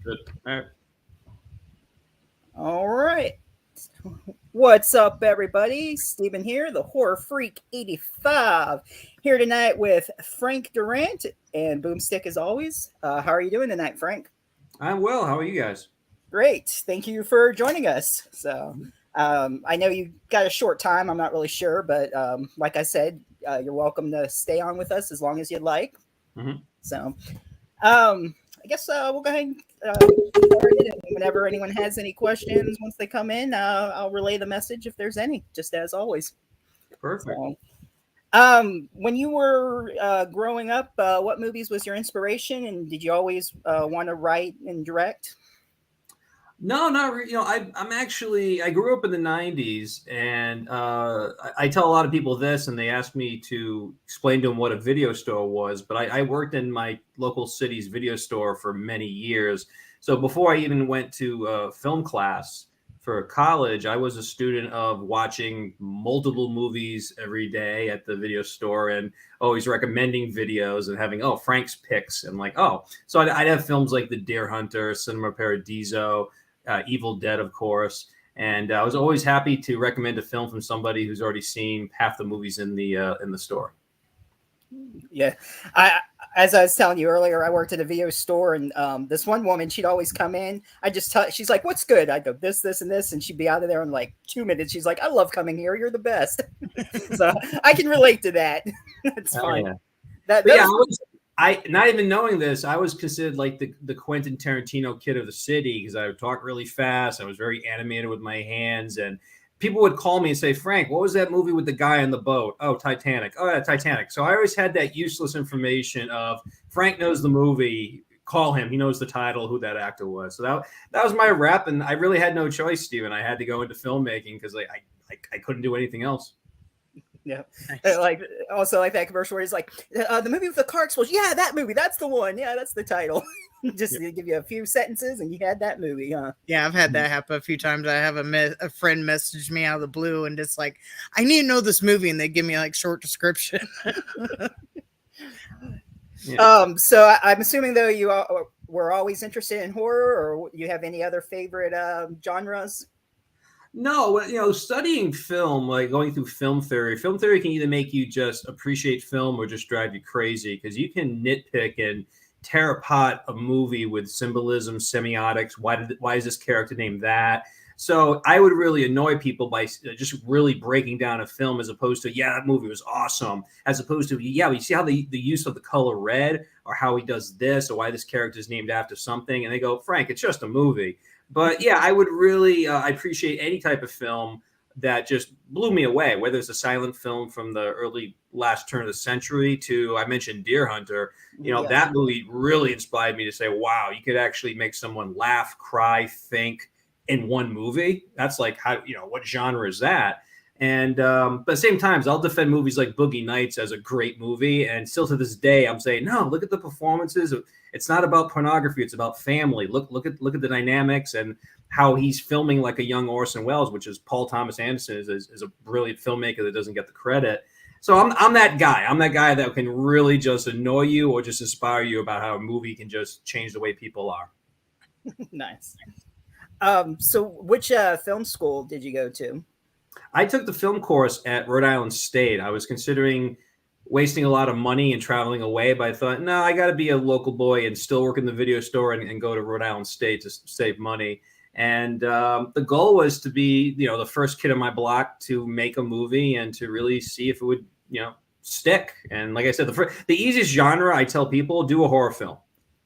Good. All right. All right. What's up, everybody? Steven here, the Horror Freak 85. Here tonight with Frank Durant and Boomstick as always. How are you doing tonight, Frank? I'm well. How are you guys? Great. Thank you for joining us. I know you got a short time. I'm not really sure, but like I said, you're welcome to stay on with us as long as you'd like. Mm-hmm. So, I guess we'll go ahead and get started. And whenever anyone has any questions, once they come in, I'll relay the message if there's any, just as always. Perfect. So, when you were growing up, what movies was your inspiration, and did you always want to write and direct? No, not re- you know. I grew up in the '90s, and I tell a lot of people this, and they ask me to explain to them what a video store was. But I worked in my local city's video store for many years. So before I even went to film class for college, I was a student of watching multiple movies every day at the video store, and always recommending videos and having Frank's picks and like so I'd have films like The Deer Hunter, Cinema Paradiso, Evil Dead, of course. And I was always happy to recommend a film from somebody who's already seen half the movies in the store. Yeah, I as I was telling you earlier, I worked at a video store, and this one woman, she'd always come in. She's like, "What's good?" I go, "This, and this," and she'd be out of there in like 2 minutes. She's like, "I love coming here. You're the best." So I can relate to that. It's fine. Yeah. That But that yeah, was I not even knowing this, I was considered like the Quentin Tarantino kid of the city because I would talk really fast. I was very animated with my hands, and people would call me and say, "Frank, what was that movie with the guy on the boat?" "Oh, Titanic." "Oh, yeah, Titanic." So I always had that useless information of Frank knows the movie. Call him. He knows the title, who that actor was. So that was my rep, and I really had no choice, Steven. I had to go into filmmaking because I couldn't do anything else. yeah. Nice. Like also like that commercial where he's like, "The movie with the car explosion." Yeah, that movie. That's the one. Yeah, that's the title. Just to give you a few sentences, and you had that movie, huh? Yeah, I've had that happen a few times. I have a friend message me out of the blue and just like, I need to know this movie, and they give me like short description. Yeah. I'm assuming though were always interested in horror, or you have any other favorite genres? No, studying film, like going through film theory can either make you just appreciate film or just drive you crazy because you can nitpick and tear apart a movie with symbolism, semiotics. Why is this character named that? So I would really annoy people by just really breaking down a film as opposed to, yeah, that movie was awesome, as opposed to, yeah, you see how the use of the color red or how he does this or why this character is named after something. And they go, Frank, it's just a movie. But yeah, I would really I appreciate any type of film that just blew me away, whether it's a silent film from the early last turn of the century to, I mentioned Deer Hunter. Yeah. That movie really inspired me to say, wow, you could actually make someone laugh, cry, think in one movie. That's like, how, what genre is that? And but at the same times, I'll defend movies like Boogie Nights as a great movie. And still to this day, I'm saying, no, look at the performances. It's not about pornography. It's about family. Look at the dynamics and how he's filming like a young Orson Welles, which is Paul Thomas Anderson is a brilliant filmmaker that doesn't get the credit. So I'm that guy. I'm that guy that can really just annoy you or just inspire you about how a movie can just change the way people are. Nice. So which film school did you go to? I took the film course at Rhode Island State. I was considering wasting a lot of money and traveling away, but I thought, no, I got to be a local boy and still work in the video store and go to Rhode Island State to save money. And the goal was to be, the first kid on my block to make a movie and to really see if it would, stick. And like I said, the easiest genre I tell people, do a horror film.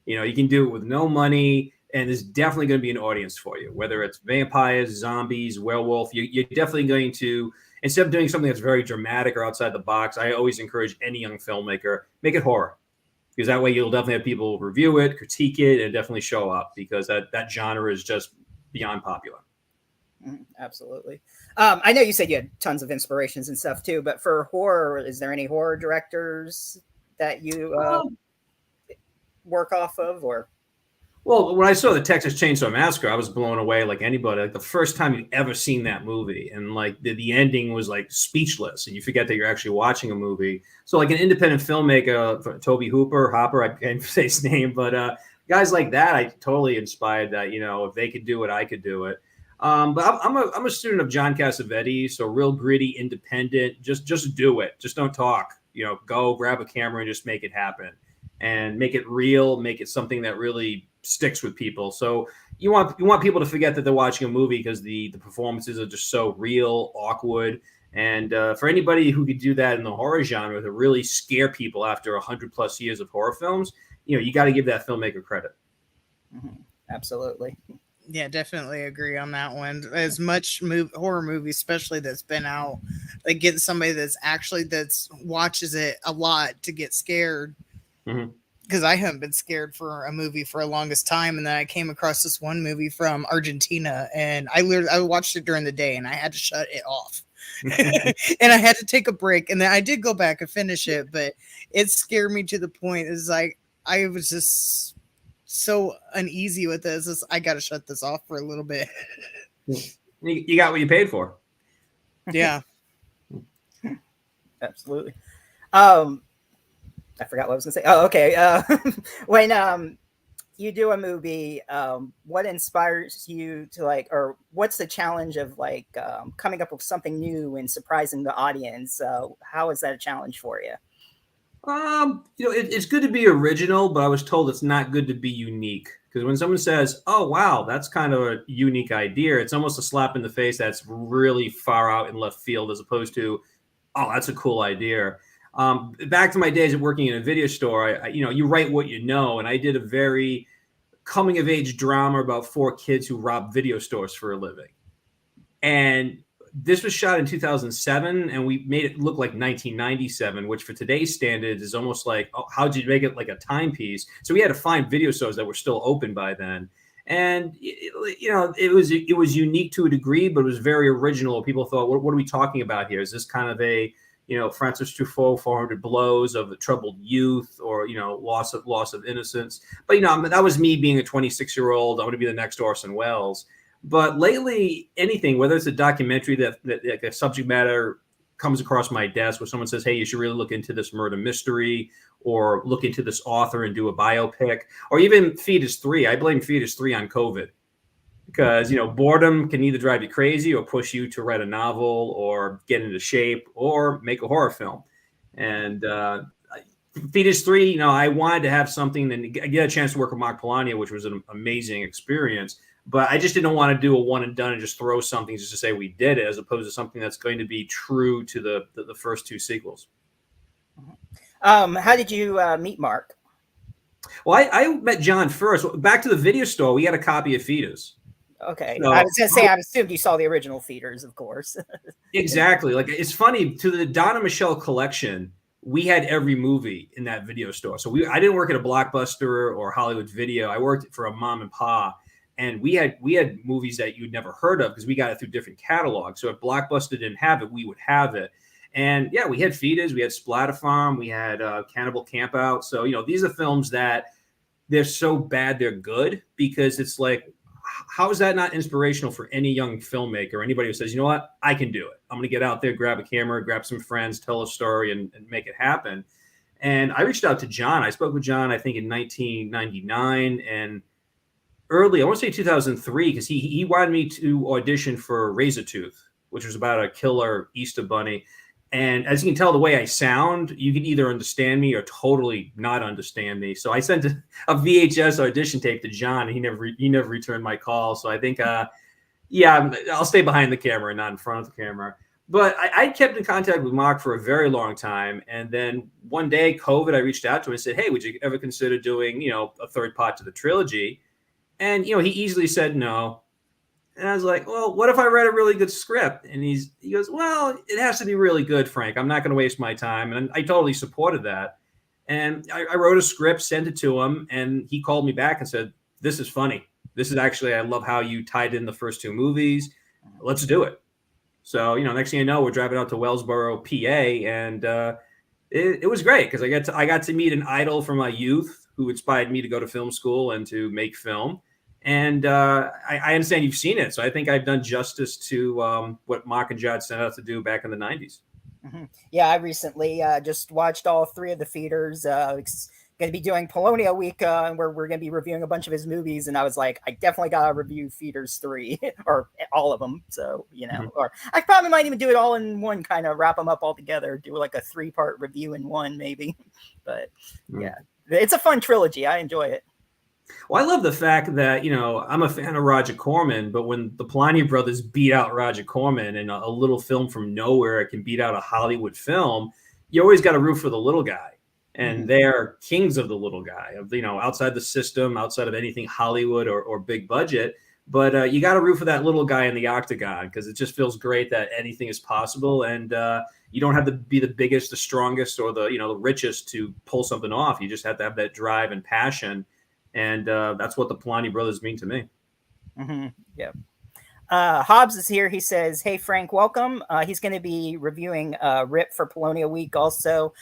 You can do it with no money, and there's definitely going to be an audience for you, whether it's vampires, zombies, werewolf. You're definitely going to, instead of doing something that's very dramatic or outside the box, I always encourage any young filmmaker, make it horror. Because that way you'll definitely have people review it, critique it, and definitely show up because that genre is just beyond popular. Absolutely. I know you said you had tons of inspirations and stuff too, but for horror, is there any horror directors that you work off of, or? Well, when I saw the Texas Chainsaw Massacre, I was blown away like anybody. Like the first time you've ever seen that movie, and like the ending was like speechless, and you forget that you're actually watching a movie. So like an independent filmmaker, Toby Hopper, I can't say his name, but guys like that, I totally inspired that, if they could do it, I could do it. But I'm a student of John Cassavetes, so real gritty, independent. Just do it. Just don't talk. Go grab a camera and just make it happen, and make it real. Make it something that really sticks with people. So you want people to forget that they're watching a movie because the performances are just so real, awkward. And for anybody who could do that in the horror genre to really scare people after 100+ years of horror films, you got to give that filmmaker credit. Absolutely. Yeah, definitely agree on that one. As much horror movie, especially that's been out, like get somebody that's watches it a lot to get scared. Because I haven't been scared for a movie for the longest time, and then I came across this one movie from Argentina, and I watched it during the day, and I had to shut it off. And I had to take a break, and then I did go back and finish it, but it scared me to the point is like I was just so uneasy with this. I got to shut this off for a little bit. You got what you paid for. Yeah. Absolutely. I forgot what I was gonna say. Oh, okay. When you do a movie, what inspires you to or what's the challenge of coming up with something new and surprising the audience? How is that a challenge for you? It's good to be original, but I was told it's not good to be unique. Because when someone says, "Oh, wow, that's kind of a unique idea," it's almost a slap in the face that's really far out in left field, as opposed to, "Oh, that's a cool idea." Back to my days of working in a video store, you write what you know, and I did a very coming of age drama about 4 kids who robbed video stores for a living. And this was shot in 2007, and we made it look like 1997, which for today's standards is almost like, oh, how'd you make it like a timepiece? So we had to find video stores that were still open by then. And it was unique to a degree, but it was very original. People thought, what are we talking about here? Is this kind of a Francis Truffaut 400 blows of the troubled youth, or loss of innocence? But that was me being a 26-year-old. I want to be the next Orson Welles. But lately, anything, whether it's a documentary that a subject matter comes across my desk where someone says, "Hey, you should really look into this murder mystery," or look into this author and do a biopic, or even Fetus 3. I blame Fetus 3 on COVID. Because, boredom can either drive you crazy or push you to write a novel or get into shape or make a horror film. And Fetus 3, I wanted to have something and get a chance to work with Mark Polania, which was an amazing experience. But I just didn't want to do a one and done and just throw something just to say we did it, as opposed to something that's going to be true to the first 2 sequels. How did you meet Mark? Well, I met John first. Back to the video store, we had a copy of Fetus. Okay. So, I was going to say, I assumed you saw the original Feeders, of course. Exactly. Like, it's funny, to the Donna Michelle collection, we had every movie in that video store. So I didn't work at a Blockbuster or Hollywood Video. I worked for a mom and pa, and we had movies that you'd never heard of because we got it through different catalogs. So if Blockbuster didn't have it, we would have it. And yeah, we had Feeders, we had Splatter Farm, we had Cannibal Campout. So, these are films that they're so bad they're good, because it's like, how is that not inspirational for any young filmmaker, anybody who says, what, I can do it. I'm going to get out there, grab a camera, grab some friends, tell a story, and make it happen. And I reached out to John. I spoke with John, I think, in 1999 and early, I want to say 2003, because he wanted me to audition for Razortooth, which was about a killer Easter bunny. And as you can tell, the way I sound, you can either understand me or totally not understand me. So I sent a VHS audition tape to John, and he never returned my call. So I think, I'll stay behind the camera and not in front of the camera. But I kept in contact with Mark for a very long time. And then one day, COVID, I reached out to him and said, "Hey, would you ever consider doing, a third part to the trilogy?" And, he easily said no. And I was like, "Well, what if I read a really good script?" And he goes, "Well, it has to be really good, Frank. I'm not going to waste my time." And I totally supported that. And I wrote a script, sent it to him, and he called me back and said, "This is funny. This is actually, I love how you tied in the first 2 movies. Let's do it." So, next thing you know, we're driving out to Wellsboro, PA, and it was great because I got to meet an idol from my youth who inspired me to go to film school and to make film. And I understand you've seen it, so I think I've done justice to what Mark and Judd set out to do back in the 90s. Mm-hmm. Yeah, I recently just watched all 3 of the Feeders. Going going to be doing Polonia Week, where we're going to be reviewing a bunch of his movies. And I was like, I definitely got to review Feeders 3 or all of them. So, or I probably might even do it all in one, kind of wrap them up all together, do like a 3-part review in one, maybe. But yeah, it's a fun trilogy. I enjoy it. Well, I love the fact that, I'm a fan of Roger Corman, but when the Polanyi brothers beat out Roger Corman in a little film from nowhere, it can beat out a Hollywood film. You always got to root for the little guy. And they're kings of the little guy, outside the system, outside of anything Hollywood or big budget. But you got to root for that little guy in the octagon, because it just feels great that anything is possible. And you don't have to be the biggest, the strongest, or the richest to pull something off. You just have to have that drive and passion. And that's what the Polanyi brothers mean to me. Yeah. Hobbs is here. He says, "Hey, Frank, welcome." He's going to be reviewing Rip for Polonia Week also.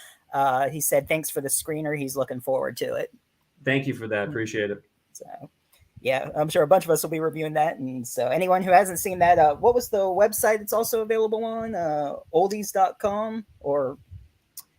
He said, "Thanks for the screener. He's looking forward to it." Thank you for that. Appreciate it. So, yeah, I'm sure a bunch of us will be reviewing that. And so anyone who hasn't seen that, what was the website it's also available on? Oldies.com or...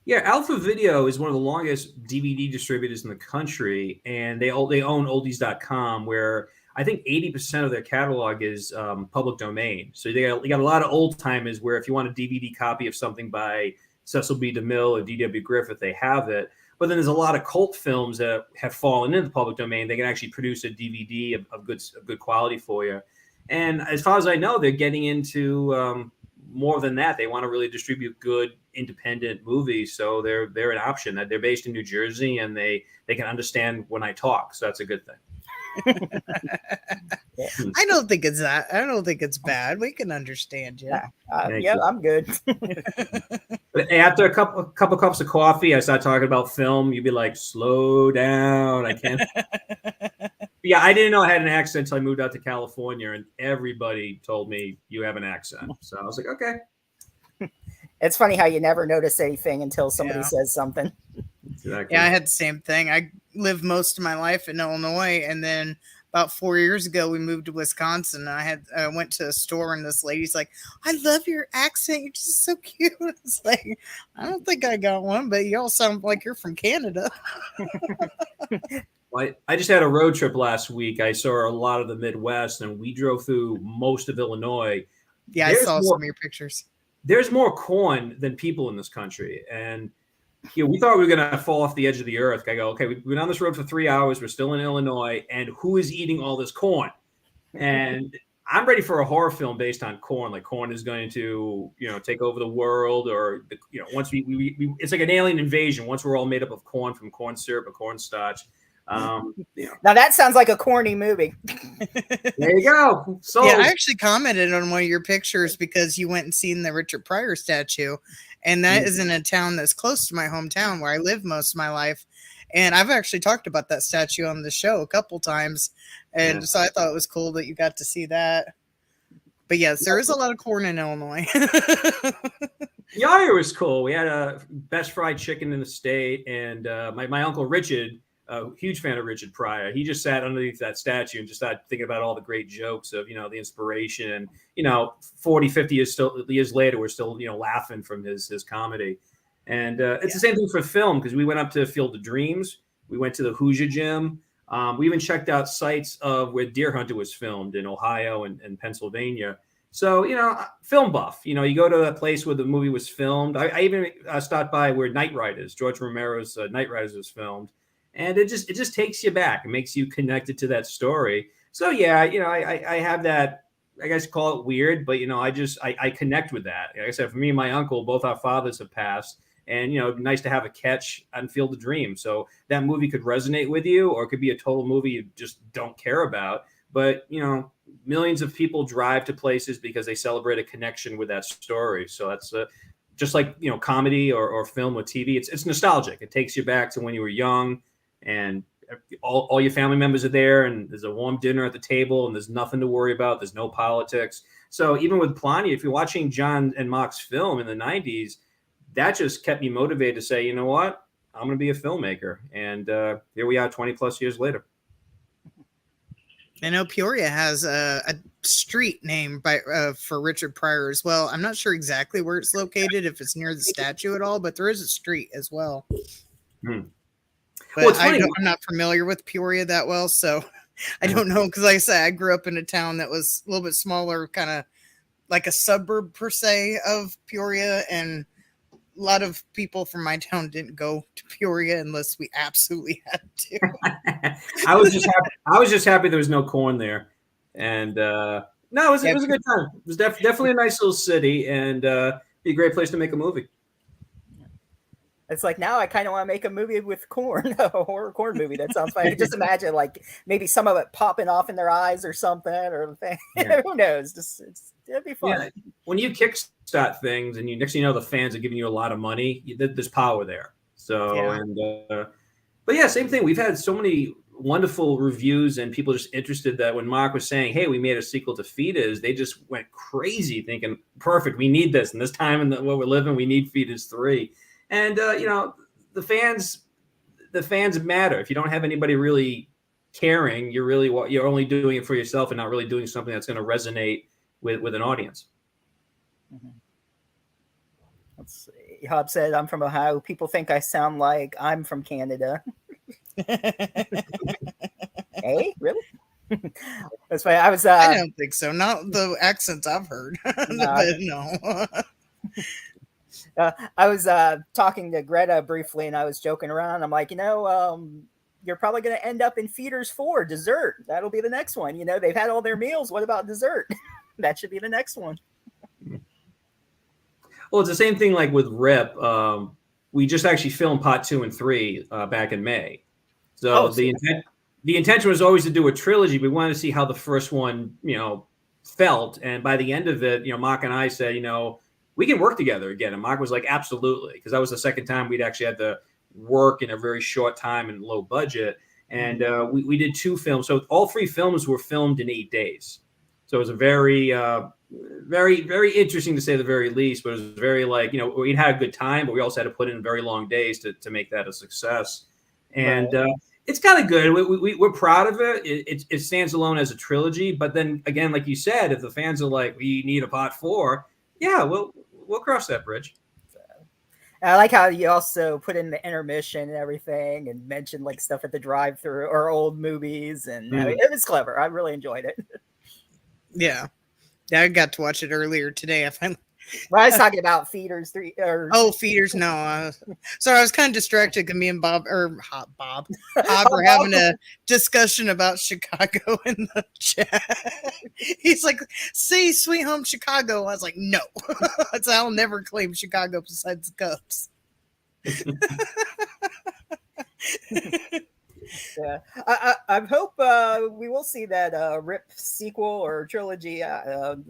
Yeah, Alpha Video is one of the longest DVD distributors in the country, and they own oldies.com, where I think 80% of their catalog is public domain. So you got a lot of old timers where if you want a DVD copy of something by Cecil B. DeMille or D.W. Griffith, they have it. But then there's a lot of cult films that have fallen into the public domain. They can actually produce a DVD of good quality for you. And as far as I know, they're getting into more than that. They want to really distribute good independent movies. So they're an option. That they're based in New Jersey, and they can understand when I talk. So that's a good thing. I don't think it's that. I don't think it's bad. We can understand you. Yeah, I'm good. But after a couple cups of coffee, I start talking about film. You'd be like, "Slow down, I can't." Yeah, I didn't know I had an accent until I moved out to California, and everybody told me you have an accent. So I was like, okay. It's funny how you never notice anything until somebody says something. Exactly. Yeah, I had the same thing. I lived most of my life in Illinois, and then about 4 years ago, we moved to Wisconsin. I went to a store, and this lady's like, "I love your accent. You're just so cute." It's like, I don't think I got one, but you all sound like you're from Canada. Well, I just had a road trip last week. I saw a lot of the Midwest, and we drove through most of Illinois. Yeah, I saw some of your pictures. There's more corn than people in this country, and we thought we were going to fall off the edge of the earth. I go, okay, we've been on this road for 3 hours. We're still in Illinois, and who is eating all this corn? And I'm ready for a horror film based on corn. Like corn is going to, take over the world, or once we it's like an alien invasion. Once we're all made up of corn, from corn syrup or cornstarch. Now that sounds like a corny movie. There you go. So yeah, I actually commented on one of your pictures because you went and seen the Richard Pryor statue, and that is in a town that's close to my hometown where I lived most of my life. And I've actually talked about that statue on the show a couple times, and so I thought it was cool that you got to see that. But yes, there is a lot of corn in Illinois. Yaya was cool. We had a best fried chicken in the state, and my uncle Richard, a huge fan of Richard Pryor, he just sat underneath that statue and just started thinking about all the great jokes of, the inspiration. And, 40, 50 years later, we're still, laughing from his comedy. And it's the same thing for film, because we went up to Field of Dreams. We went to the Hoosier Gym. We even checked out sites of where Deer Hunter was filmed in Ohio and Pennsylvania. So, film buff, you go to a place where the movie was filmed. I even stopped by where Night Riders, George Romero's Night Riders was filmed. And it just takes you back. It makes you connected to that story. So yeah, I have that. I guess call it weird, but I connect with that. Like I said, for me and my uncle, both our fathers have passed, and nice to have a catch on Field of Dreams. So that movie could resonate with you, or it could be a total movie you just don't care about. But millions of people drive to places because they celebrate a connection with that story. So that's just like comedy or film or TV. It's nostalgic. It takes you back to when you were young. And all your family members are there, and there's a warm dinner at the table, and there's nothing to worry about. There's no politics. So even with Polanyi, if you're watching John and Mark's film in the 90s, that just kept me motivated to say, you know what, I'm going to be a filmmaker. And here we are 20 plus years later. I know Peoria has a street named for Richard Pryor as well. I'm not sure exactly where it's located, if it's near the statue at all, but there is a street as well. But Well, it's funny. I'm not familiar with Peoria that well, so I don't know. Because like I said, I grew up in a town that was a little bit smaller, kind of like a suburb per se of Peoria, and a lot of people from my town didn't go to Peoria unless we absolutely had to. I was just happy there was no corn there, and no, it was a good time. It was definitely a nice little city, and be a great place to make a movie. It's like now I kind of want to make a movie with corn, a horror corn movie. That sounds fun. Just imagine like maybe some of it popping off in their eyes or something, or who knows? It'd be fun. Yeah. When you kickstart things, and next thing you know, the fans are giving you a lot of money. There's power there. So but yeah, same thing. We've had so many wonderful reviews and people just interested that when Mark was saying, "Hey, we made a sequel to Feeders," they just went crazy thinking, "Perfect, we need this." And this time in what we're living, we need Feeders 3. And the fans matter. If you don't have anybody really caring, you're only doing it for yourself and not really doing something that's going to resonate with an audience. Mm-hmm. Let's see. Hub said, "I'm from Ohio. People think I sound like I'm from Canada." Hey, really? That's why I was. I don't think so. Not the accents I've heard. But no. I was talking to Greta briefly, and I was joking around. I'm like, you're probably going to end up in Feeders 4, dessert. That'll be the next one. They've had all their meals. What about dessert? That should be the next one. Well, it's the same thing like with Rip. We just actually filmed part 2 and 3 back in May. So the intention was always to do a trilogy. We wanted to see how the first one, felt. And by the end of it, Mark and I said, we can work together again. And Mark was like, absolutely. Because that was the second time we'd actually had to work in a very short time and low budget. And we did 2 films. So all 3 films were filmed in 8 days. So it was a very, very, very interesting to say the very least, but it was very we had a good time, but we also had to put in very long days to make that a success. And it's kind of good. We're proud of it. It stands alone as a trilogy. But then again, like you said, if the fans are like, we need a part 4, yeah, we'll cross that bridge. I like how you also put in the intermission and everything and mentioned like stuff at the drive-thru or old movies. And it was clever. I really enjoyed it. Yeah. I got to watch it earlier today. Well, I was talking about Feeders 3. Feeders. No. Sorry, I was kind of distracted because me and Bob were having a discussion about Chicago in the chat. He's like, "See, Sweet Home Chicago." I was like, "No." I'll never claim Chicago besides the Cubs. Yeah, I hope we will see that Rip sequel or trilogy. Of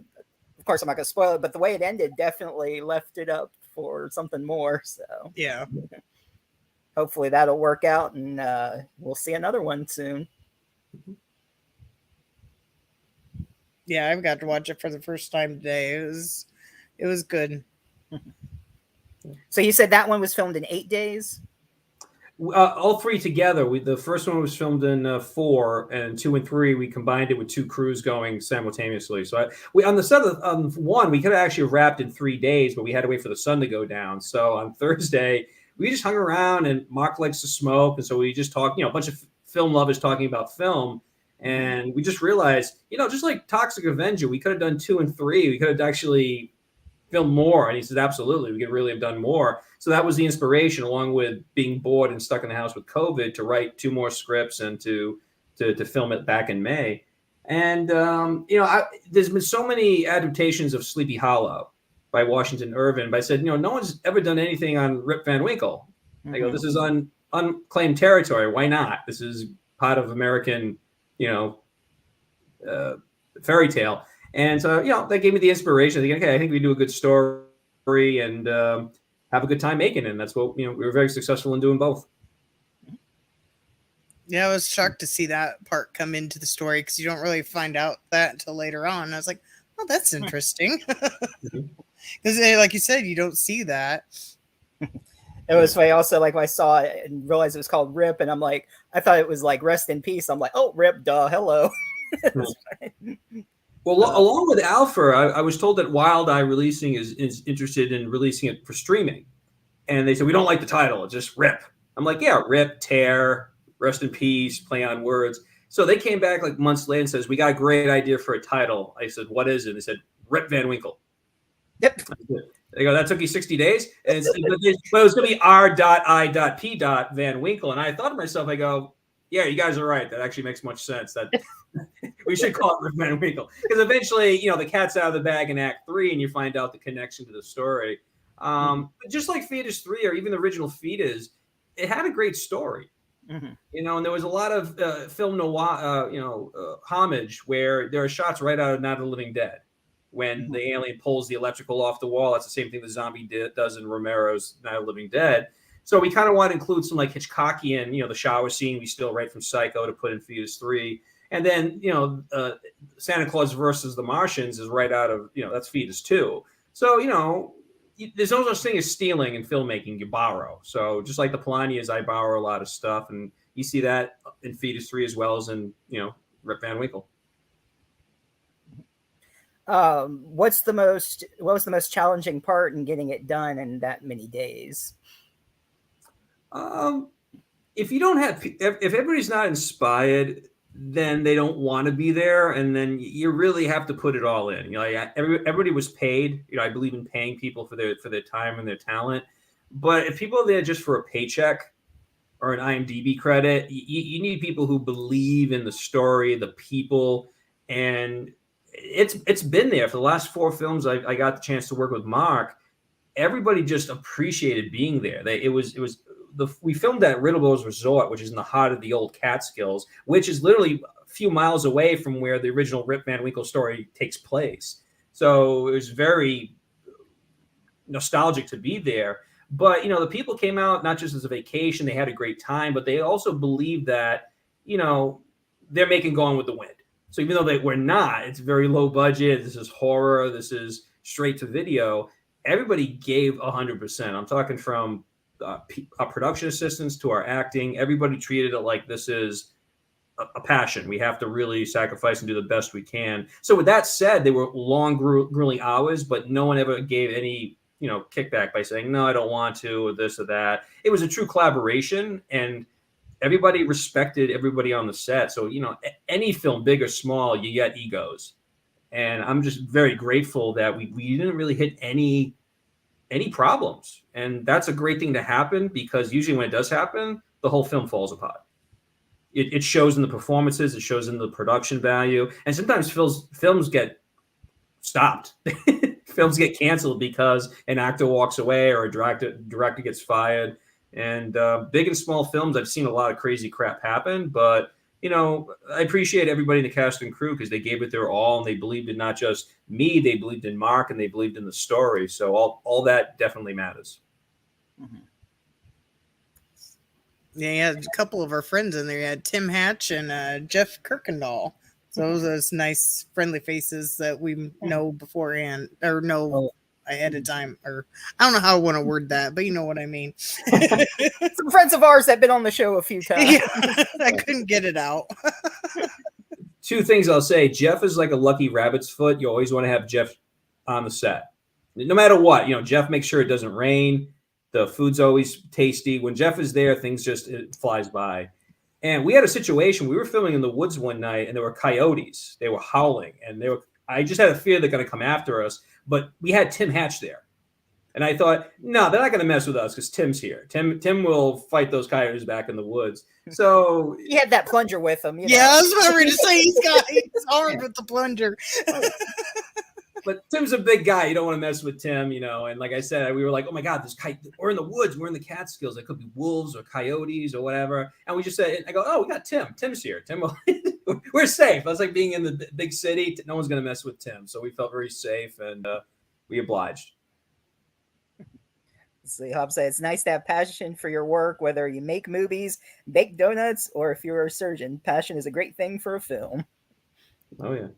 course, I'm not going to spoil it, but the way it ended definitely left it up for something more. So yeah, hopefully that'll work out, and we'll see another one soon. Yeah, I've got to watch it for the first time today. It was good. So you said that one was filmed in 8 days? All 3 together. The first one was filmed in 4, and 2 and 3 we combined it with 2 crews going simultaneously. So on the set of 1 we could have actually wrapped in 3 days, but we had to wait for the sun to go down. So on Thursday we just hung around, and Mark likes to smoke, and so we just talked. A bunch of film lovers talking about film, and we just realized, just like Toxic Avenger, we could have done 2 and 3. We could have actually filmed more. And he said, absolutely, we could really have done more. So that was the inspiration, along with being bored and stuck in the house with COVID, to write 2 more scripts and to film it back in May. And, there's been so many adaptations of Sleepy Hollow by Washington Irving, but I said, no one's ever done anything on Rip Van Winkle. I go, this is unclaimed territory. Why not? This is part of American, fairy tale. And so, that gave me the inspiration. Thinking, okay, I think we do a good story and have a good time making it. And that's what, we were very successful in doing both. Yeah, I was shocked to see that part come into the story because you don't really find out that until later on. I was like, oh, that's interesting. Because like you said, you don't see that. It was funny also, like when I saw it and realized it was called Rip, and I'm like, I thought it was like Rest in Peace. I'm like, oh, Rip, duh, hello. Well, along with Alpha, I was told that Wild Eye Releasing is interested in releasing it for streaming. And they said, we don't like the title, it's just Rip. I'm like, yeah, rip, tear, rest in peace, play on words. So they came back like months later and says, we got a great idea for a title. I said, what is it? They said, Rip Van Winkle. Yep. They go, that took you 60 days? But it was going to be R.I.P. Van Winkle. And I thought to myself, I go, yeah, you guys are right. That actually makes much sense. That we should call it Rip Van Winkle. Because eventually, the cat's out of the bag in Act 3 and you find out the connection to the story. Just like Fetus 3 or even the original Fetus, it had a great story. Mm-hmm. And there was a lot of film noir, homage where there are shots right out of Night of the Living Dead. When the alien pulls the electrical off the wall, that's the same thing the zombie does in Romero's Night of the Living Dead. So we kind of want to include some like Hitchcockian, the shower scene we still right from Psycho to put in Fetus 3. And then, Santa Claus versus the Martians is right out of, that's Fetus 2. So, there's no such thing as stealing in filmmaking. You borrow. So just like the Polanias, I borrow a lot of stuff. And you see that in Fetus 3 as well as in, Rip Van Winkle. What was the most challenging part in getting it done in that many days? If everybody's not inspired, then they don't want to be there, and then you really have to put it all in. Everybody was paid. I believe in paying people for their time and their talent. But if people are there just for a paycheck or an IMDb credit, you need people who believe in the story, the people, and it's been there for the last 4 films. I got the chance to work with Mark. Everybody just appreciated being there. We filmed at Riddlebo's Resort, which is in the heart of the old Catskills, which is literally a few miles away from where the original Rip Van Winkle story takes place. So it was very nostalgic to be there. But, the people came out not just as a vacation, they had a great time, but they also believed that, they're making Gone with the Wind. So even though we're not, it's very low budget. This is horror. This is straight to video. Everybody gave 100%. I'm talking from our production assistants to our acting. Everybody treated it like this is a passion. We have to really sacrifice and do the best we can. So with that said, they were long, grueling hours, but no one ever gave any, kickback by saying, no, I don't want to, or this or that. It was a true collaboration, and everybody respected everybody on the set. So, any film, big or small, you get egos. And I'm just very grateful that we didn't really hit any problems. And that's a great thing to happen, because usually when it does happen, the whole film falls apart. It shows in the performances, it shows in the production value. And sometimes films get stopped. Films get canceled because an actor walks away or a director gets fired. And big and small films, I've seen a lot of crazy crap happen, but I appreciate everybody in the cast and crew because they gave it their all, and they believed in not just me, they believed in Mark, and they believed in the story. So all that definitely matters. Mm-hmm. Yeah, you had a couple of our friends in there. You had Tim Hatch and Jeff Kirkendall. So those nice, friendly faces that we know beforehand, or know ahead of time, or I don't know how I want to word that, but you know what I mean. Some friends of ours that have been on the show a few times. Yeah, I couldn't get it out. 2 things I'll say. Jeff is like a lucky rabbit's foot. You always want to have Jeff on the set. No matter what, Jeff makes sure it doesn't rain. The food's always tasty. When Jeff is there, it flies by. And we had a situation. We were filming in the woods one night, and there were coyotes. They were howling, and I just had a fear they're going to come after us. But we had Tim Hatch there. And I thought, no, they're not going to mess with us because Tim's here. Tim will fight those coyotes back in the woods. So he had that plunger with him. Yeah, I was about to say he's armed with the plunger. But Tim's a big guy. You don't want to mess with Tim, And like I said, we were like, oh, my God, we're in the woods. We're in the Catskills. There could be wolves or coyotes or whatever. And we just said, I go, oh, we got Tim. Tim's here. We're safe. That's like being in the big city. No one's going to mess with Tim. So we felt very safe, and we obliged. So Hobbs said, it's nice to have passion for your work, whether you make movies, bake donuts, or if you're a surgeon. Passion is a great thing for a film. Oh, yeah.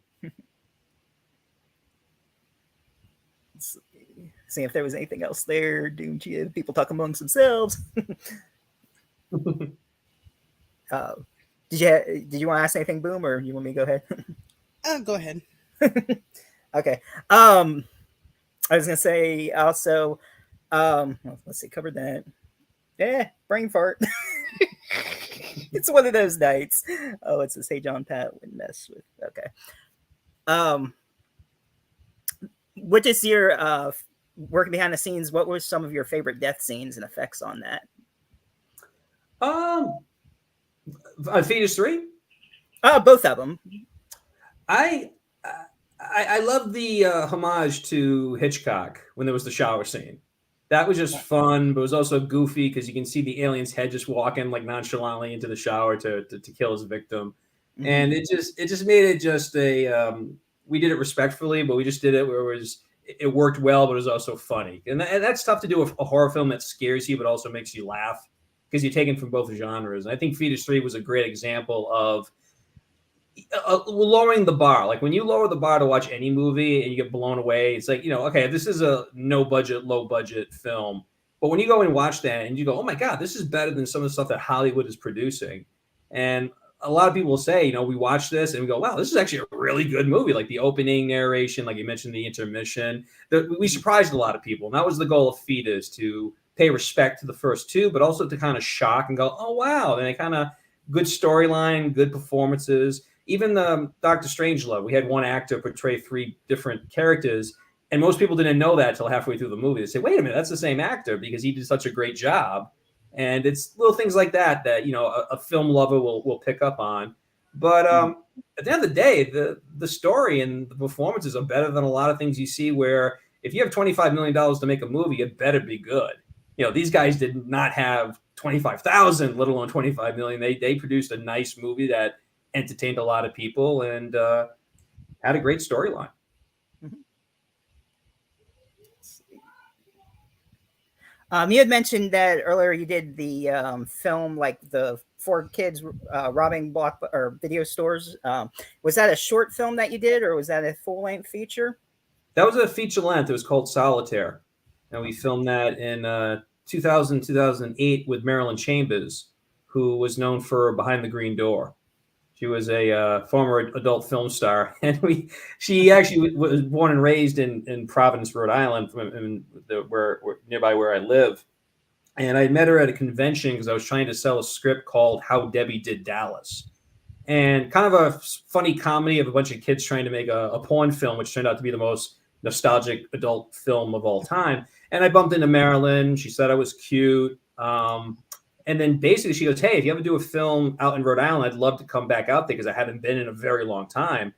See if there was anything else there. People talk amongst themselves. Did you want to ask anything, Boom, or you want me to go ahead? Go ahead. Okay. I was gonna say also. Let's see. Covered that. Brain fart. It's one of those nights. Oh, it says, "Hey John, Pat would mess with." Okay. Um, what is your working behind the scenes? What were some of your favorite death scenes and effects on that? Fetus 3. Both of them. I love the homage to Hitchcock when there was the shower scene. That was just fun, but it was also goofy because you can see the alien's head just walking like nonchalantly into the shower to kill his victim, and it just made it just a we did it respectfully, but we just did it where it worked well, but it was also funny, and that's tough to do with a horror film that scares you but also makes you laugh because you're taken from both genres. And I think Fetus 3 was a great example of lowering the bar. Like when you lower the bar to watch any movie and you get blown away, it's like, okay, this is a no budget, low budget film. But when you go and watch that and you go, oh my God, this is better than some of the stuff that Hollywood is producing. And a lot of people will say, we watch this and we go, wow, this is actually a really good movie. Like the opening narration, like you mentioned, the intermission, we surprised a lot of people. And that was the goal of Fetus, to pay respect to the first two, but also to kind of shock and go, oh, wow. And they kind of good storyline, good performances. Even the Doctor Strangelove, we had one actor portray 3 different characters, and most people didn't know that until halfway through the movie. They say, wait a minute, that's the same actor because he did such a great job. And it's little things like that a film lover will pick up on. But at the end of the day, the story and the performances are better than a lot of things you see where if you have $25 million to make a movie, it better be good. These guys did not have 25,000, let alone 25 million. They produced a nice movie that entertained a lot of people and had a great storyline. You had mentioned that earlier you did the film, like the 4 kids robbing video stores. Was that a short film that you did, or was that a full-length feature? That was a feature length. It was called Solitaire. And we filmed that in 2008 with Marilyn Chambers, who was known for Behind the Green Door. She was a former adult film star, and she actually was born and raised in Providence, Rhode Island, nearby where I live. And I met her at a convention because I was trying to sell a script called How Debbie Did Dallas, and kind of a funny comedy of a bunch of kids trying to make a porn film, which turned out to be the most nostalgic adult film of all time. And I bumped into Marilyn. She said I was cute. And then basically she goes, hey, if you ever do a film out in Rhode Island, I'd love to come back out there because I haven't been in a very long time.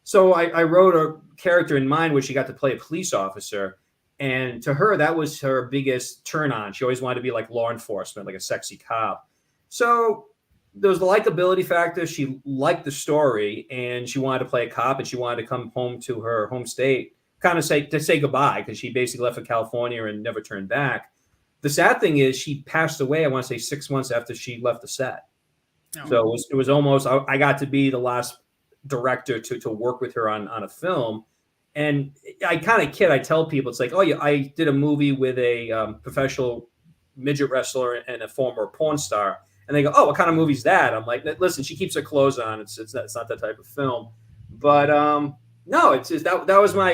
So I wrote a character in mind where she got to play a police officer. And to her, that was her biggest turn on. She always wanted to be like law enforcement, like a sexy cop. So there was the likability factor. She liked the story and she wanted to play a cop and she wanted to come home to her home state, kind of say goodbye because she basically left for California and never turned back. The sad thing is she passed away, I want to say 6 months after she left the set. Oh. So it was almost, I got to be the last director to work with her on a film. And I kind of kid, I tell people, it's like, oh yeah, I did a movie with a professional midget wrestler and a former porn star. And they go, oh, what kind of movie is that? I'm like, listen, she keeps her clothes on. It's not that type of film. But no, it's just that was my,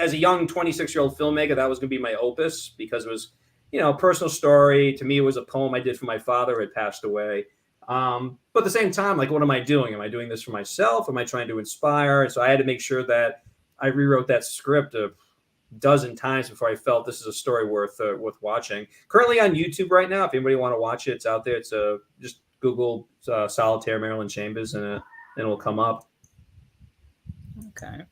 as a young 26-year-old filmmaker, that was going to be my opus because it was, personal story. To me, it was a poem I did for my father who had passed away. But at the same time, like, what am I doing? Am I doing this for myself? Am I trying to inspire? And so I had to make sure that I rewrote that script a dozen times before I felt this is a story worth watching. Currently on YouTube right now, if anybody want to watch it, it's out there. It's just Google Solitaire Marilyn Chambers and it'll come up. Okay.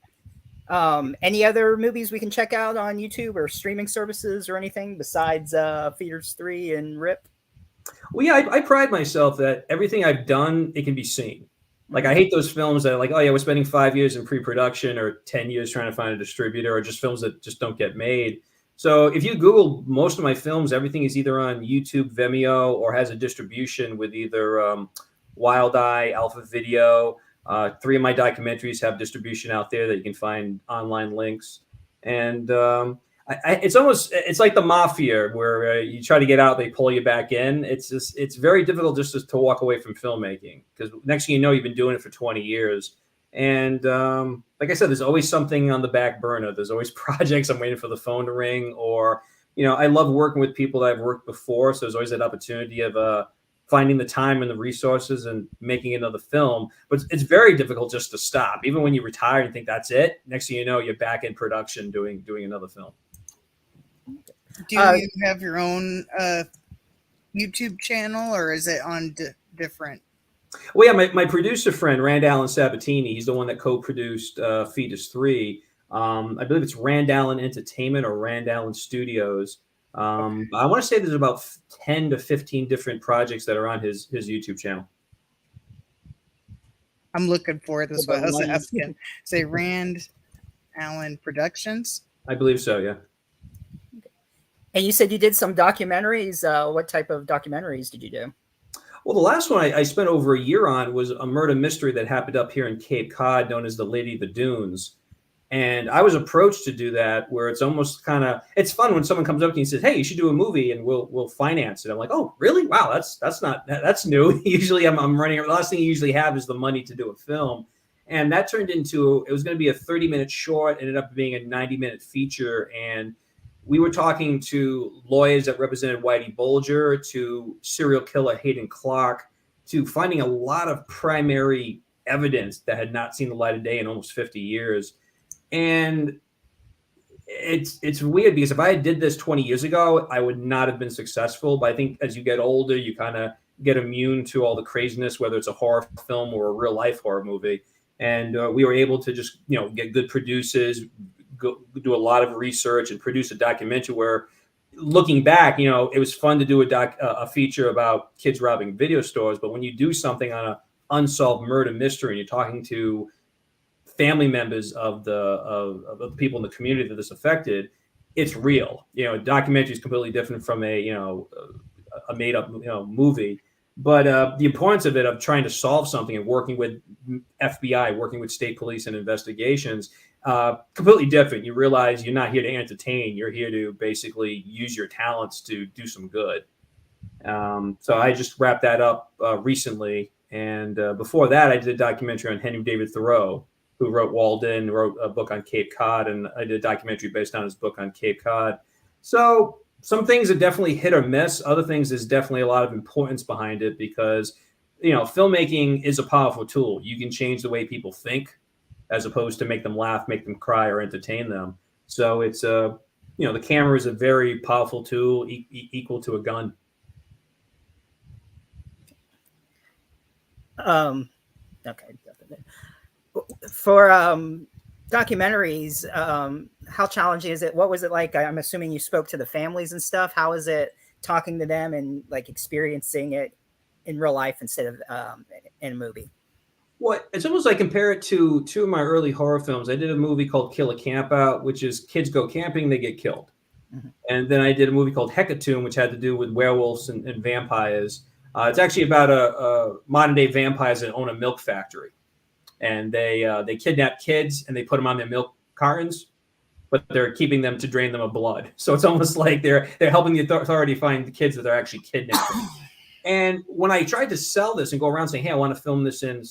Any other movies we can check out on YouTube or streaming services or anything besides Fetus 3 and Rip? Well, yeah, I pride myself that everything I've done, it can be seen. Like, I hate those films that are like, oh, yeah, we're spending 5 years in pre-production or 10 years trying to find a distributor, or just films that just don't get made. So if you Google most of my films, everything is either on YouTube, Vimeo, or has a distribution with either Wild Eye, Alpha Video. 3 of my documentaries have distribution out there that you can find online links. And it's like the mafia where you try to get out, they pull you back in. It's very difficult just to walk away from filmmaking because next thing you know, you've been doing it for 20 years. And like I said, there's always something on the back burner. There's always projects I'm waiting for the phone to ring, or I love working with people that I've worked before. So there's always that opportunity of finding the time and the resources and making another film. But it's very difficult just to stop. Even when you retire and think that's it, next thing you know, you're back in production doing another film. Do you have your own YouTube channel, or is it on different? Well, yeah, my producer friend, Rand Allen Sabatini, he's the one that co-produced Fetus 3. I believe it's Rand Allen Entertainment or Rand Allen Studios. I want to say there's about 10 to 15 different projects that are on his YouTube channel. I'm looking for it. That's what I was asking. Say Rand Allen Productions? I believe so, yeah. And you said you did some documentaries. What type of documentaries did you do? Well, the last one I spent over a year on was a murder mystery that happened up here in Cape Cod known as the Lady of the Dunes. And I was approached to do that, where it's almost it's fun when someone comes up to you and says, "Hey, you should do a movie and we'll finance it." I'm like, "Oh, really? Wow, that's new." Usually I'm running. The last thing you usually have is the money to do a film. And that turned into, it was going to be a 30-minute short, ended up being a 90-minute feature. And we were talking to lawyers that represented Whitey Bulger, to serial killer Hayden Clark, to finding a lot of primary evidence that had not seen the light of day in almost 50 years. And it's weird because if I did this 20 years ago, I would not have been successful. But I think as you get older, you kind of get immune to all the craziness, whether it's a horror film or a real life horror movie. And we were able to just, get good producers, do a lot of research and produce a documentary where, looking back, it was fun to do a feature about kids robbing video stores. But when you do something on an unsolved murder mystery and you're talking to family members of the people in the community that this affected, it's real. A documentary is completely different from a made up movie. But the importance of it, of trying to solve something and working with FBI, working with state police and investigations, completely different. You realize you're not here to entertain. You're here to basically use your talents to do some good. So I just wrapped that up recently. And before that, I did a documentary on Henry David Thoreau, who wrote Walden, wrote a book on Cape Cod, and I did a documentary based on his book on Cape Cod. So some things are definitely hit or miss. Other things, there's definitely a lot of importance behind it because, filmmaking is a powerful tool. You can change the way people think as opposed to make them laugh, make them cry, or entertain them. So it's, the camera is a very powerful tool, equal to a gun. Okay. For documentaries, how challenging is it? What was it like? I'm assuming you spoke to the families and stuff. How is it talking to them and like experiencing it in real life instead of in a movie? Well, it's almost like compare it to two of my early horror films. I did a movie called Kill a Camp Out, which is kids go camping, they get killed. Mm-hmm. And then I did a movie called Hecatomb, which had to do with werewolves and vampires. It's actually about a modern day vampires that own a milk factory. And they kidnap kids and they put them on their milk cartons, but they're keeping them to drain them of blood. So it's almost like they're helping the authority find the kids that they're actually kidnapping. And when I tried to sell this and go around saying, "Hey, I want to film this in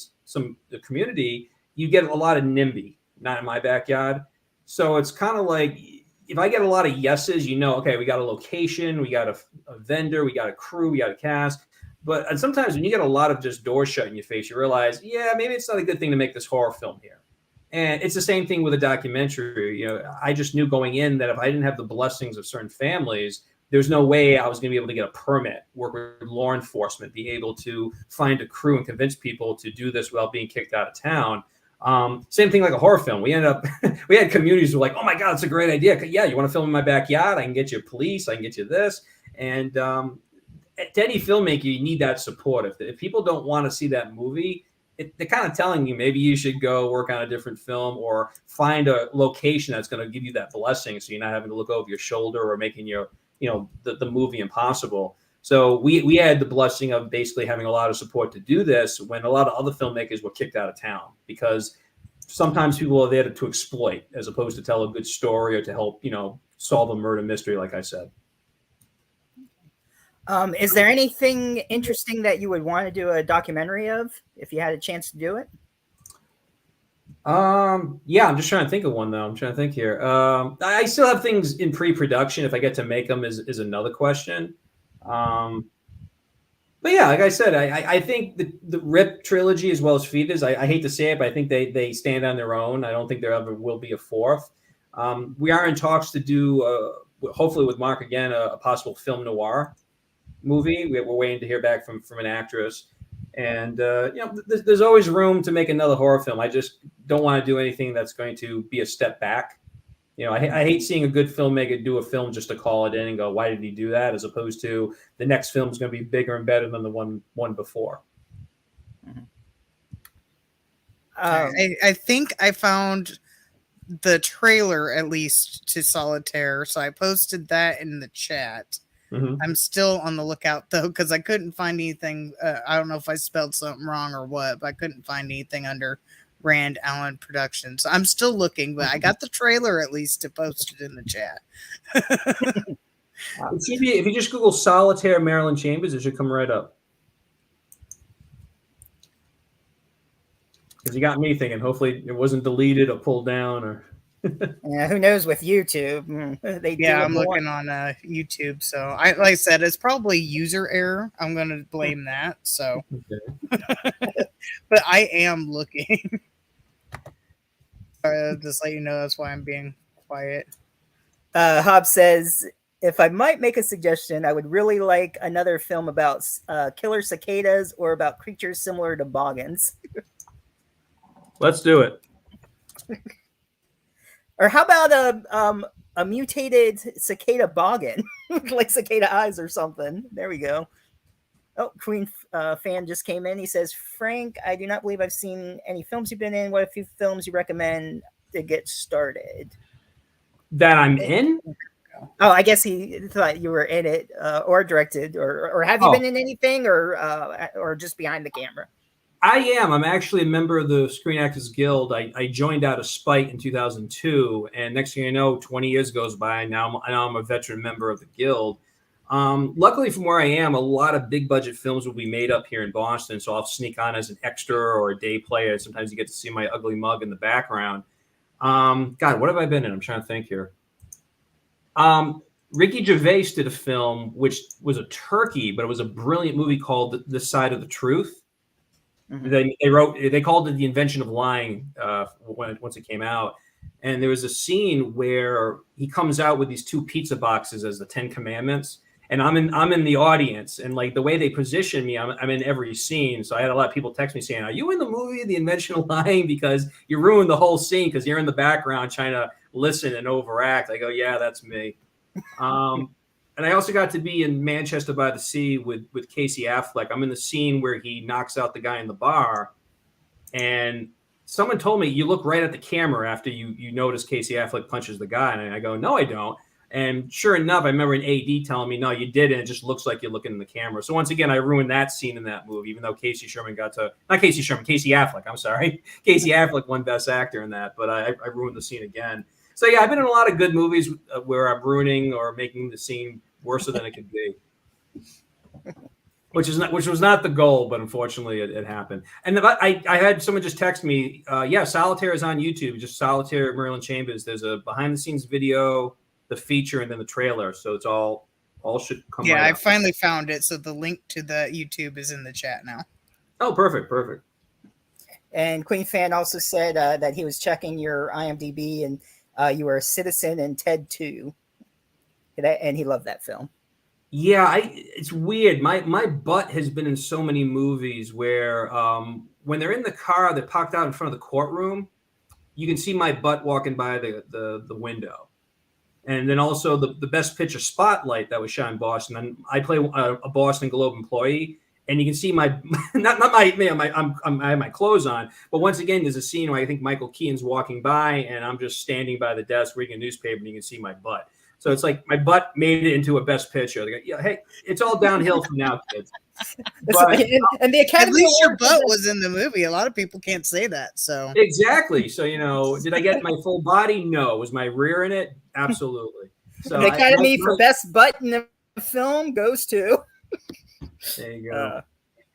the community," you get a lot of NIMBY, not in my backyard. So it's kind of like, if I get a lot of yeses, okay, we got a location, we got a vendor, we got a crew, we got a cast. But sometimes when you get a lot of just doors shut in your face, you realize, yeah, maybe it's not a good thing to make this horror film here. And it's the same thing with a documentary. I just knew going in that if I didn't have the blessings of certain families, there's no way I was going to be able to get a permit, work with law enforcement, be able to find a crew and convince people to do this without being kicked out of town. Same thing like a horror film. We had communities who were like, "Oh my God, it's a great idea. Yeah, you want to film in my backyard? I can get you police. I can get you this." And to any filmmaker, you need that support. If people don't want to see that movie, they're kind of telling you maybe you should go work on a different film or find a location that's going to give you that blessing, so you're not having to look over your shoulder or making the movie impossible. So we had the blessing of basically having a lot of support to do this when a lot of other filmmakers were kicked out of town, because sometimes people are there to exploit as opposed to tell a good story or to help solve a murder mystery, like I said. Is there anything interesting that you would want to do a documentary of if you had a chance to do it? Yeah, I'm just trying to think of one though. I'm trying to think here. I still have things in pre-production. If I get to make them is another question. Um, but yeah, like I said, I think the Rip trilogy as well as Fetus, I hate to say it, but I think they stand on their own. I don't think there ever will be a fourth. We are in talks to do, hopefully with Mark again, a possible film noir movie. We're waiting to hear back from an actress. And there's always room to make another horror film. I just don't want to do anything that's going to be a step back. I hate seeing a good filmmaker do a film just to call it in and go, why did he do that? As opposed to the next film is going to be bigger and better than the one before. I think I found the trailer at least to Solitaire, so I posted that in the chat. Mm-hmm. I'm still on the lookout though, because I couldn't find anything. I don't know if I spelled something wrong or what, but I couldn't find anything under Rand Allen Productions. I'm still looking, but I got the trailer at least to post it in the chat. If you just Google Solitaire Marilyn Chambers, it should come right up. Because you got me thinking, hopefully it wasn't deleted or pulled down or. Yeah, who knows with YouTube? I'm looking on YouTube, so like I said, it's probably user error. I'm going to blame that. So, but I am looking. Just let you know that's why I'm being quiet. Hobbs says, if I might make a suggestion, I would really like another film about killer cicadas or about creatures similar to boggans. Let's do it. Or how about a mutated cicada boggin, like cicada eyes or something? There we go. Oh, Queen fan just came in. He says, Frank, I do not believe I've seen any films you've been in. What a few films you recommend to get started? That I'm in? Oh, I guess he thought you were in it or directed, or have you been in anything or just behind the camera? I am. I'm actually a member of the Screen Actors Guild. I joined out of spite in 2002, and next thing you know, 20 years goes by. Now I'm a veteran member of the Guild. Luckily, from where I am, a lot of big budget films will be made up here in Boston, so I'll sneak on as an extra or a day player. Sometimes you get to see my ugly mug in the background. God, what have I been in? I'm trying to think here. Ricky Gervais did a film which was a turkey, but it was a brilliant movie called The Side of the Truth. Mm-hmm. They called it The Invention of Lying once it came out. And there was a scene where he comes out with these two pizza boxes as the 10 Commandments. And I'm in the audience, and like the way they position me, I'm in every scene. So I had a lot of people text me saying, "Are you in the movie The Invention of Lying?" Because you ruined the whole scene because you're in the background trying to listen and overact. I go, "Yeah, that's me." And I also got to be in Manchester by the Sea with Casey Affleck. I'm in the scene where he knocks out the guy in the bar, and someone told me, you look right at the camera after you notice Casey Affleck punches the guy. And I go, no, I don't. And sure enough, I remember an AD telling me, no, you didn't. It just looks like you're looking in the camera. So once again, I ruined that scene in that movie, even though Casey Affleck, I'm sorry. Casey Affleck won Best Actor in that, but I ruined the scene again. So yeah, I've been in a lot of good movies where I'm ruining or making the scene worse than it could be. Which was not the goal, but unfortunately it happened. And I had someone just text me, Solitaire is on YouTube, just Solitaire Marilyn Chambers. There's a behind the scenes video, the feature, and then the trailer. So it's all should come. Yeah, right I up. finally found it. So the link to the YouTube is in the chat now. Oh, perfect. And Queen Fan also said that he was checking your IMDb and you were a citizen in Ted 2. And he loved that film. Yeah, it's weird. My butt has been in so many movies where when they're in the car, they're parked out in front of the courtroom, you can see my butt walking by the window. And then also the Best Picture Spotlight that was shot in Boston. And I play a Boston Globe employee, and you can see my I have my clothes on. But once again, there's a scene where I think Michael Keaton's walking by, and I'm just standing by the desk reading a newspaper, and you can see my butt. So it's like my butt made it into a Best Picture. They go, yeah, hey, it's all downhill from now, kids. But, and the Academy at least your Award butt was in the movie. A lot of people can't say that. So exactly. So did I get my full body? No. Was my rear in it? Absolutely. So the Academy for Best Butt in the Film goes to. There you go.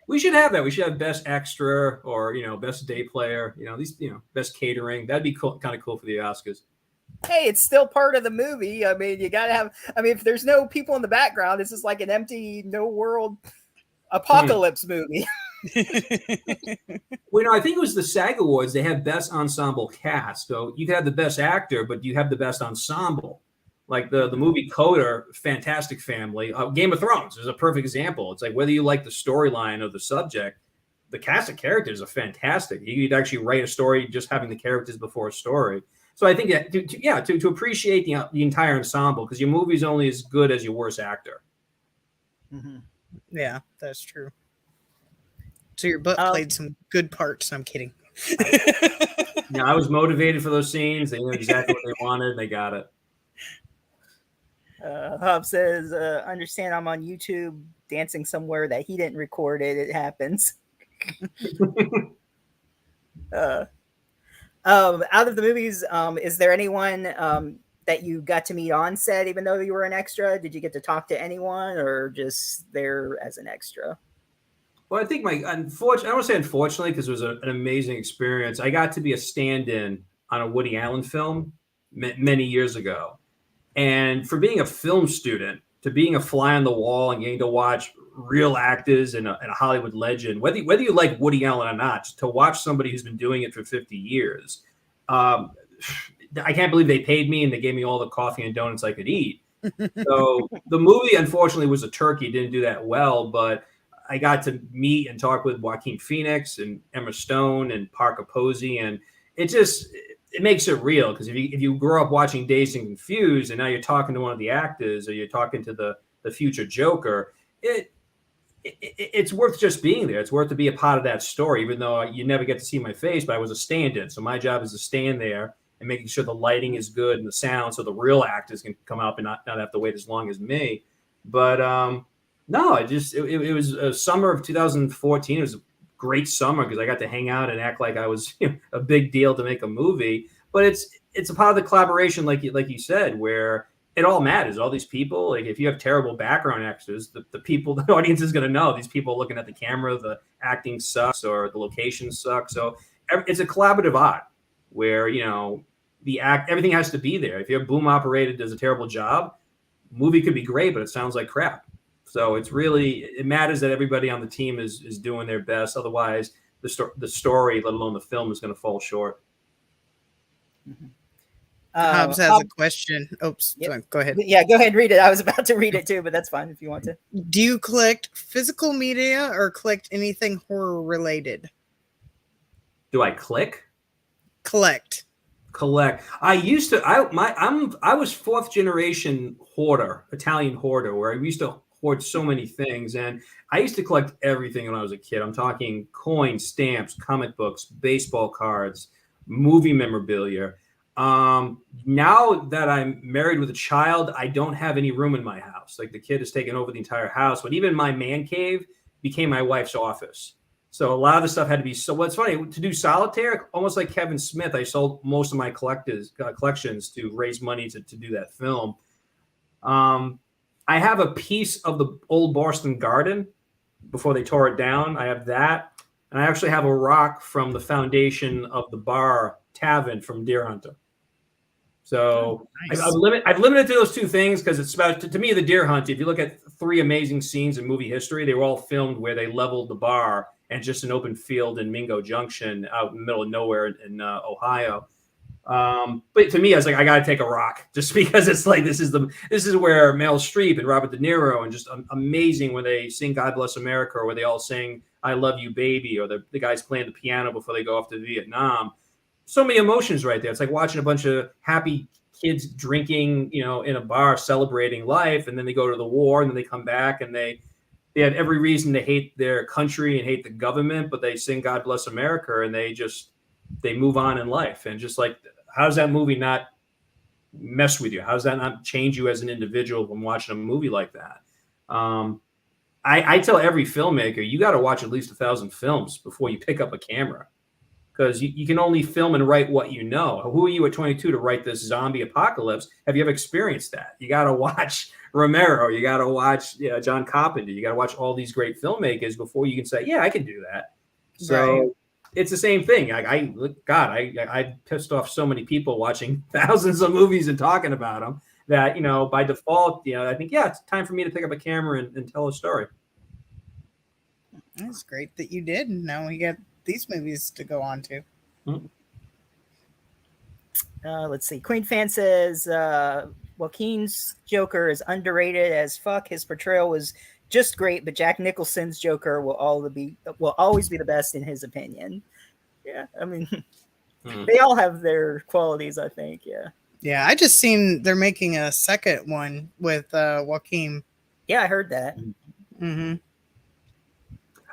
We should have that. We should have best extra or, best day player, these, best catering. That'd be cool, kind of cool for the Oscars. Hey, it's still part of the movie. I mean, you got to have, if there's no people in the background, this is like an empty, no world apocalypse movie. Well, I think it was the SAG Awards. They have best ensemble cast. So you have the best actor, but you have the best ensemble. Like the movie Coda, fantastic family. Game of Thrones is a perfect example. It's like whether you like the storyline or the subject, the cast of characters are fantastic. You could actually write a story just having the characters before a story. So I think that to appreciate the entire ensemble, because your movie's only as good as your worst actor. Mm-hmm. Yeah, that's true. So your butt played some good parts. I'm kidding. Yeah, I was motivated for those scenes. They knew exactly what they wanted. They got it. Hub says, understand I'm on YouTube dancing somewhere that he didn't record it. It happens. Out of the movies, is there anyone that you got to meet on set, even though you were an extra? Did you get to talk to anyone or just there as an extra? Well, I think I don't want to say unfortunately, because it was an amazing experience. I got to be a stand-in on a Woody Allen film many years ago. And for being a film student, to being a fly on the wall and getting to watch real actors and a Hollywood legend, whether you like Woody Allen or not, to watch somebody who's been doing it for 50 years, I can't believe they paid me and they gave me all the coffee and donuts I could eat. So the movie, unfortunately, was a turkey. Didn't do that well, but I got to meet and talk with Joaquin Phoenix and Emma Stone and Parker Posey, and it makes it real, because if you grow up watching Dazed and Confused and now you're talking to one of the actors or you're talking to the future Joker, it's worth just being there. It's worth to be a part of that story, even though you never get to see my face, but I was a stand-in. So my job is to stand there and making sure the lighting is good and the sound, so the real actors can come up and not have to wait as long as me. But no, it was a summer of 2014. It was a great summer because I got to hang out and act like I was a big deal to make a movie. But it's a part of the collaboration, like you said, where it all matters. All these people, like if you have terrible background actors, the people, the audience is going to know these people looking at the camera, the acting sucks or the location sucks. So it's a collaborative art where, everything has to be there. If your boom operator does a terrible job, movie could be great, but it sounds like crap. So it matters that everybody on the team is doing their best. Otherwise, the story, let alone the film, is going to fall short. Mm-hmm. Hobbs has a question. Oops, yep. Go ahead. Yeah, go ahead and read it. I was about to read it too, but that's fine if you want to. Do you collect physical media or collect anything horror related? Do I collect? I used to. I was fourth generation Italian hoarder, where I used to hoard so many things, and I used to collect everything when I was a kid. I'm talking coins, stamps, comic books, baseball cards, movie memorabilia. Now that I'm married with a child, I don't have any room in my house. Like the kid has taken over the entire house, but even my man cave became my wife's office. So a lot of the stuff had to be. So what's funny, to do solitaire, almost like Kevin Smith, I sold most of my collections to raise money to do that film. I have a piece of the old Boston Garden before they tore it down. I have that. And I actually have a rock from the foundation of the bar tavern from Durant. So nice. I've limited to those two things because it's about, to me, the Deer Hunt. If you look at three amazing scenes in movie history, they were all filmed where they leveled the bar and just an open field in Mingo Junction out in the middle of nowhere in Ohio. But to me, I was like, I got to take a rock just because it's like, this is where Meryl Streep and Robert De Niro, and just amazing when they sing God Bless America, or where they all sing I Love You Baby, or the guys playing the piano before they go off to Vietnam. So many emotions right there. It's like watching a bunch of happy kids drinking, in a bar, celebrating life. And then they go to the war, and then they come back, and they had every reason to hate their country and hate the government, but they sing God Bless America, and they move on in life. And just like, how does that movie not mess with you? How does that not change you as an individual when watching a movie like that? I tell every filmmaker, you got to watch at least 1,000 films before you pick up a camera, because you can only film and write what you know. Who are you at 22 to write this zombie apocalypse? Have you ever experienced that? You got to watch Romero. You got to watch John Carpenter. You got to watch all these great filmmakers before you can say, yeah, I can do that. So it's the same thing. I pissed off so many people watching thousands of movies and talking about them that, by default, I think, yeah, it's time for me to pick up a camera and tell a story. That's great that you did. Now we got these movies to go on to. Let's see. Queen Fan says Joaquin's Joker is underrated as fuck. His portrayal was just great, but Jack Nicholson's Joker will always be the best in his opinion. Yeah, I mean, they all have their qualities, I think. Yeah. Yeah, I just seen they're making a second one with Joaquin. Yeah, I heard that. Mm-hmm.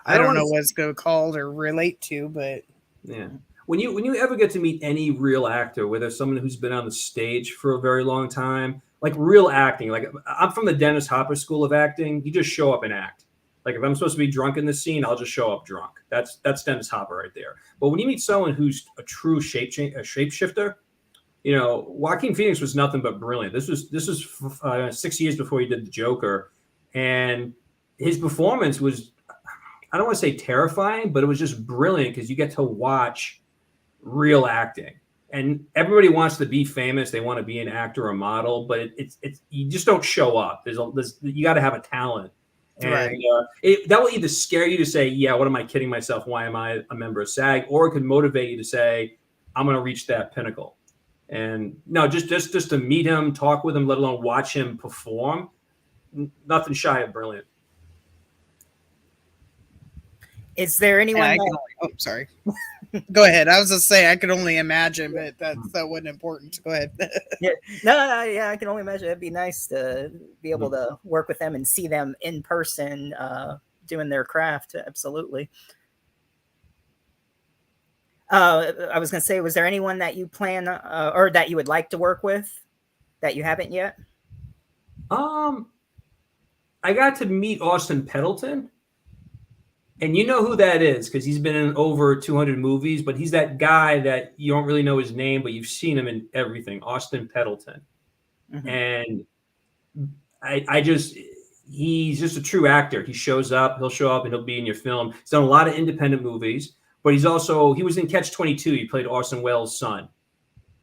I don't know what it's going to called or relate to, but yeah. When you ever get to meet any real actor, whether someone who's been on the stage for a very long time, like real acting, like I'm from the Dennis Hopper School of Acting, you just show up and act. Like if I'm supposed to be drunk in the scene, I'll just show up drunk. That's Dennis Hopper right there. But when you meet someone who's a true shapeshifter, Joaquin Phoenix was nothing but brilliant. This was 6 years before he did the Joker, and his performance was, I don't want to say terrifying, but it was just brilliant because you get to watch real acting. And everybody wants to be famous. They want to be an actor or model, but it's you just don't show up. You got to have a talent. And that will either scare you to say, yeah, what am I kidding myself? Why am I a member of SAG? Or it could motivate you to say, I'm going to reach that pinnacle. And no, just to meet him, talk with him, let alone watch him perform, nothing shy of brilliant. Is there anyone? Sorry. Go ahead. I was going to say I could only imagine, but that wasn't important. Go ahead. Yeah, I can only imagine. It'd be nice to be able to work with them and see them in person doing their craft. Absolutely. I was going to say, was there anyone that you plan or that you would like to work with that you haven't yet? I got to meet Austin Pendleton. And you know who that is because he's been in over 200 movies, but he's that guy that you don't really know his name, but you've seen him in everything, Austin Pendleton. Mm-hmm. And he's just a true actor. He'll show up and he'll be in your film. He's done a lot of independent movies, but he was in Catch-22. He played Orson Welles' son.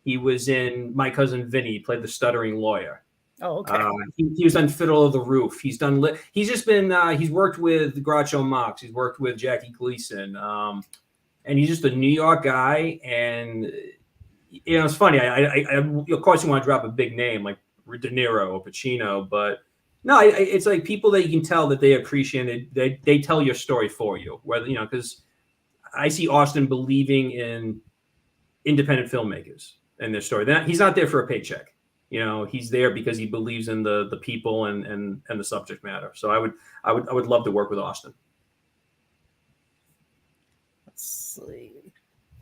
He was in My Cousin Vinny. He played the stuttering lawyer. Oh, okay. He was on Fiddle of the Roof. He's worked with Groucho Marx. He's worked with Jackie Gleason. And he's just a New York guy. And, it's funny. I of course you want to drop a big name like De Niro or Pacino, but no, it's like people that you can tell that they appreciate it. They tell your story for you, whether, because I see Austin believing in independent filmmakers and their story. He's not there for a paycheck. He's there because he believes in the people and the subject matter. So I would love to work with Austin. Let's see.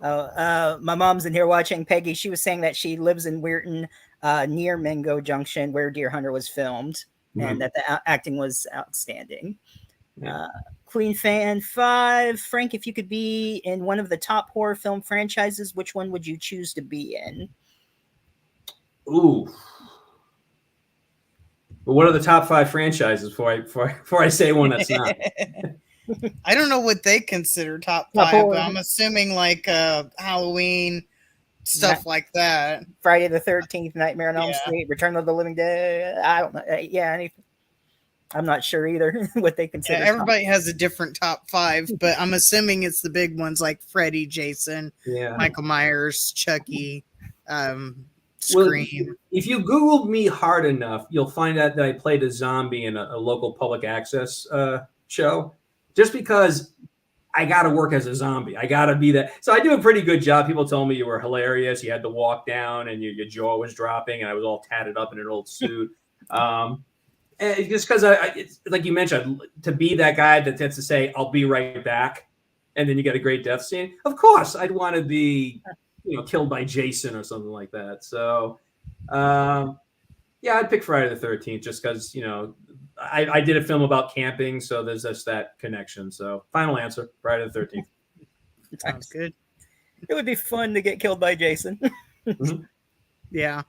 My mom's in here watching. Peggy, she was saying that she lives in Weirton, near Mingo Junction, where Deer Hunter was filmed, and that the acting was outstanding. Yeah. Queen Fan 5. Frank, if you could be in one of the top horror film franchises, which one would you choose to be in? Ooh. But what are the top 5 franchises before I say one that's not? I don't know what they consider top 5, but I'm assuming like Halloween, stuff like that. Friday the 13th, Nightmare on Elm Street, Return of the Living Dead. I don't know. Anything. I'm not sure either what they consider. Everybody has a different top 5, but I'm assuming it's the big ones like Freddy, Jason, Michael Myers, Chucky, Scream. Well, if you Googled me hard enough, you'll find out that I played a zombie in a local public access show. Just because I got to work as a zombie, I got to be that. So I do a pretty good job. People told me you were hilarious. You had to walk down, and your jaw was dropping, and I was all tatted up in an old suit. And just because it's like you mentioned, to be that guy that tends to say, "I'll be right back," and then you get a great death scene. Of course, I'd want to be, killed by Jason or something like that. So, I'd pick Friday the 13th just because, I did a film about camping, so there's just that connection. So, final answer, Friday the 13th. Sounds good. It would be fun to get killed by Jason. Mhm. Yeah.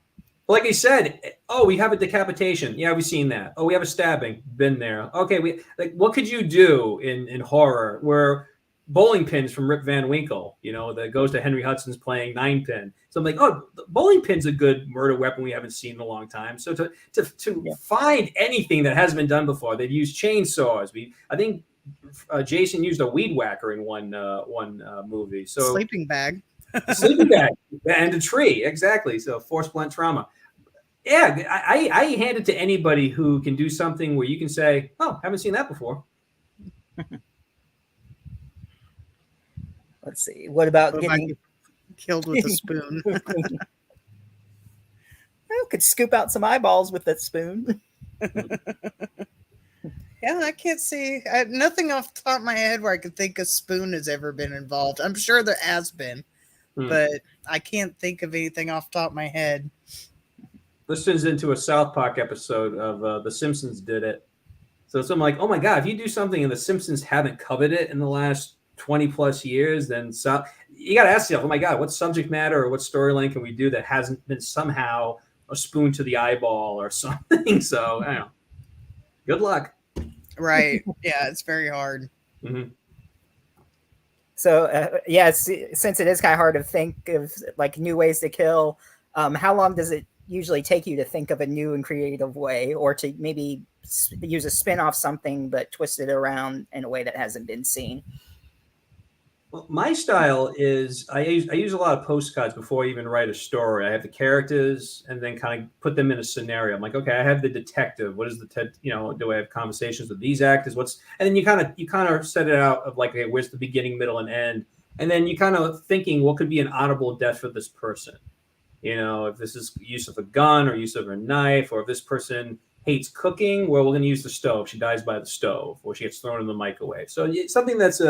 Like I said, oh, we have a decapitation. Yeah, we've seen that. Oh, we have a stabbing. Been there. Okay, what could you do in horror where bowling pins from Rip Van Winkle, that goes to Henry Hudson's playing 9-pin. So I'm like, oh, the bowling pin's a good murder weapon we haven't seen in a long time. So to find anything that hasn't been done before, they've used chainsaws. I think Jason used a weed whacker in one movie. So Sleeping bag. sleeping bag and a tree, exactly. So force blunt trauma. Yeah, I hand it to anybody who can do something where you can say, "Oh, haven't seen that before." Let's see. What about getting killed with a spoon? I could scoop out some eyeballs with that spoon. Yeah, I can't see nothing off the top of my head where I could think a spoon has ever been involved. I'm sure there has been, but I can't think of anything off the top of my head. This turns into a South Park episode of The Simpsons did it. So I'm like, oh my God, if you do something and The Simpsons haven't covered it in the last 20 plus years, then you got to ask yourself, oh my God, what subject matter or what storyline can we do that hasn't been somehow a spoon to the eyeball or something? So, I don't know. Good luck. Right. Yeah, it's very hard. Mm-hmm. So, since it is kind of hard to think of like new ways to kill, how long does it usually take you to think of a new and creative way, or to maybe use a spin off something but twist it around in a way that hasn't been seen? Well, my style is I use a lot of postcards before I even write a story. I have the characters and then kind of put them in a scenario. I'm like, okay, I have the detective. What is do I have conversations with these actors? And then you kind of set it out of like, okay, where's the beginning, middle, and end? And then you kind of thinking what could be an honorable death for this person. If this is use of a gun or use of a knife, or if this person hates cooking, well, we're going to use the stove. She dies by the stove, or she gets thrown in the microwave. So something that's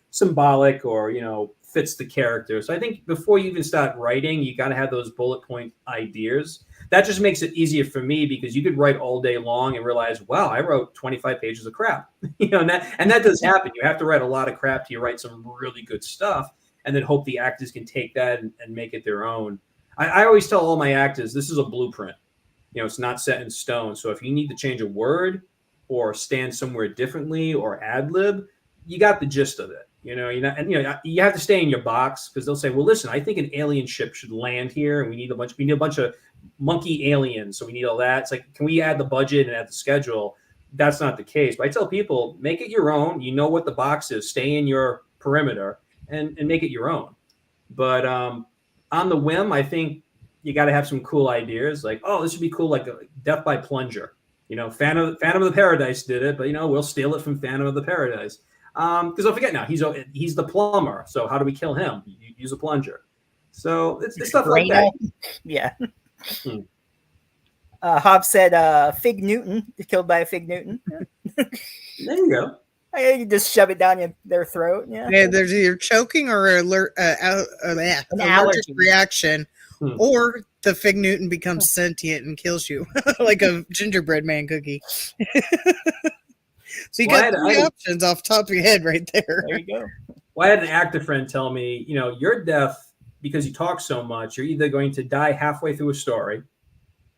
symbolic or fits the character. So I think before you even start writing, you got to have those bullet point ideas. That just makes it easier for me, because you could write all day long and realize, wow, I wrote 25 pages of crap. And that does happen. You have to write a lot of crap till you write some really good stuff, and then hope the actors can take that and make it their own. I always tell all my actors, this is a blueprint. It's not set in stone. So if you need to change a word or stand somewhere differently or ad lib, you got the gist of it. You have to stay in your box, because they'll say, well, listen, I think an alien ship should land here, and we need a bunch of monkey aliens. So we need all that. It's like, can we add the budget and add the schedule? That's not the case. But I tell people, make it your own. You know what the box is. Stay in your perimeter and make it your own. But on the whim, I think you got to have some cool ideas. Like, oh, this would be cool, like Death by Plunger. Phantom of the Paradise did it, but we'll steal it from Phantom of the Paradise. Because don't forget now, he's the plumber. So how do we kill him? You use a plunger. So it's stuff like that. Yeah. Hobbs said Fig Newton is killed by a Fig Newton. There you go. You just shove it down their throat. Yeah, there's either choking or an allergic reaction, or the Fig Newton becomes sentient and kills you like a gingerbread man cookie. So you got three options off the top of your head right there. There you go. Well, I had an actor friend tell me, you're deaf because you talk so much. You're either going to die halfway through a story,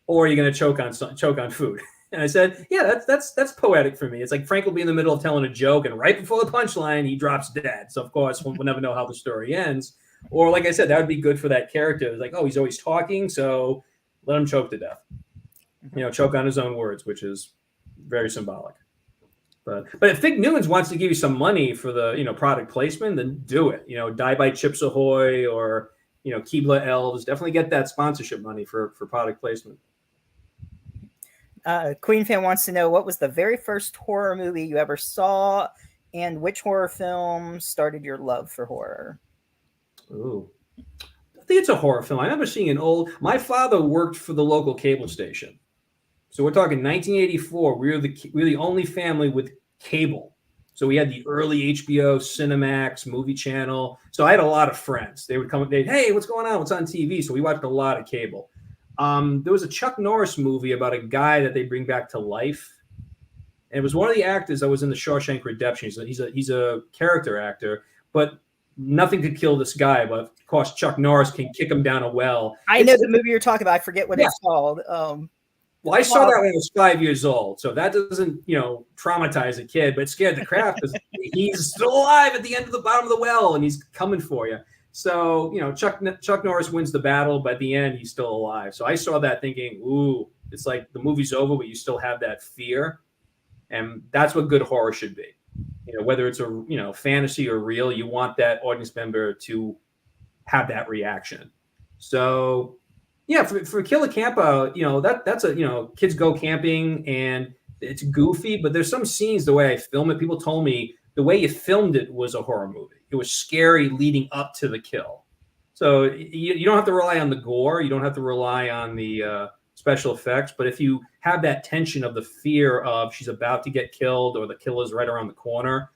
or you're going to choke on food. And I said, yeah, that's poetic for me. It's like Frank will be in the middle of telling a joke, and right before the punchline, he drops dead. So of course, we'll never know how the story ends. Or like I said, that would be good for that character. It's like, oh, he's always talking, so let him choke to death. Choke on his own words, which is very symbolic. But if Fig Newtons wants to give you some money for the product placement, then do it. Die by Chips Ahoy or Keebler Elves. Definitely get that sponsorship money for product placement. Queen Fan wants to know, what was the very first horror movie you ever saw, and which horror film started your love for horror? Ooh, I think it's a horror film. I remember seeing my father worked for the local cable station. So we're talking 1984. We were the only family with cable. So we had the early HBO, Cinemax, Movie Channel. So I had a lot of friends. They would come, hey, what's going on? What's on TV? So we watched a lot of cable. There was a Chuck Norris movie about a guy that they bring back to life. And it was one of the actors that was in the Shawshank Redemption. He's a character actor. But nothing could kill this guy, but of course Chuck Norris can kick him down a well. I know the movie you're talking about. I forget what it's called. Well, I saw that when I was 5 years old, so that doesn't, traumatize a kid, but it scared the crap because he's still alive at the end of the bottom of the well, and he's coming for you. So, Chuck Norris wins the battle, but at the end, he's still alive. So I saw that thinking, ooh, it's like the movie's over, but you still have that fear, and that's what good horror should be. Whether it's a fantasy or real, you want that audience member to have that reaction. So. Yeah, for Kill a Campo, that's a kids go camping and it's goofy, but there's some scenes the way I film it. People told me the way you filmed it was a horror movie. It was scary leading up to the kill, so you don't have to rely on the gore, you don't have to rely on the special effects, but if you have that tension of the fear of she's about to get killed or the killer's right around the corner,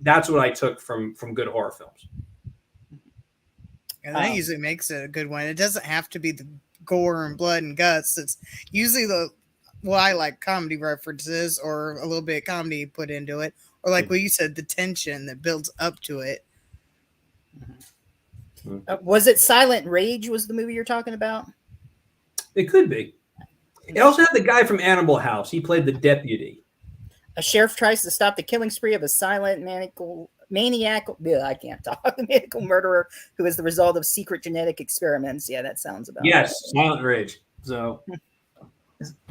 that's what I took from good horror films. And that usually makes it a good one. It doesn't have to be the gore and blood and guts. It's usually I like comedy references or a little bit of comedy put into it. Or like what you said, the tension that builds up to it. Was it Silent Rage was the movie you're talking about? It could be. It also had the guy from Animal House. He played the deputy. A sheriff tries to stop the killing spree of a silent maniacal murderer who is the result of secret genetic experiments. Yeah, that sounds about right. Silent Rage. So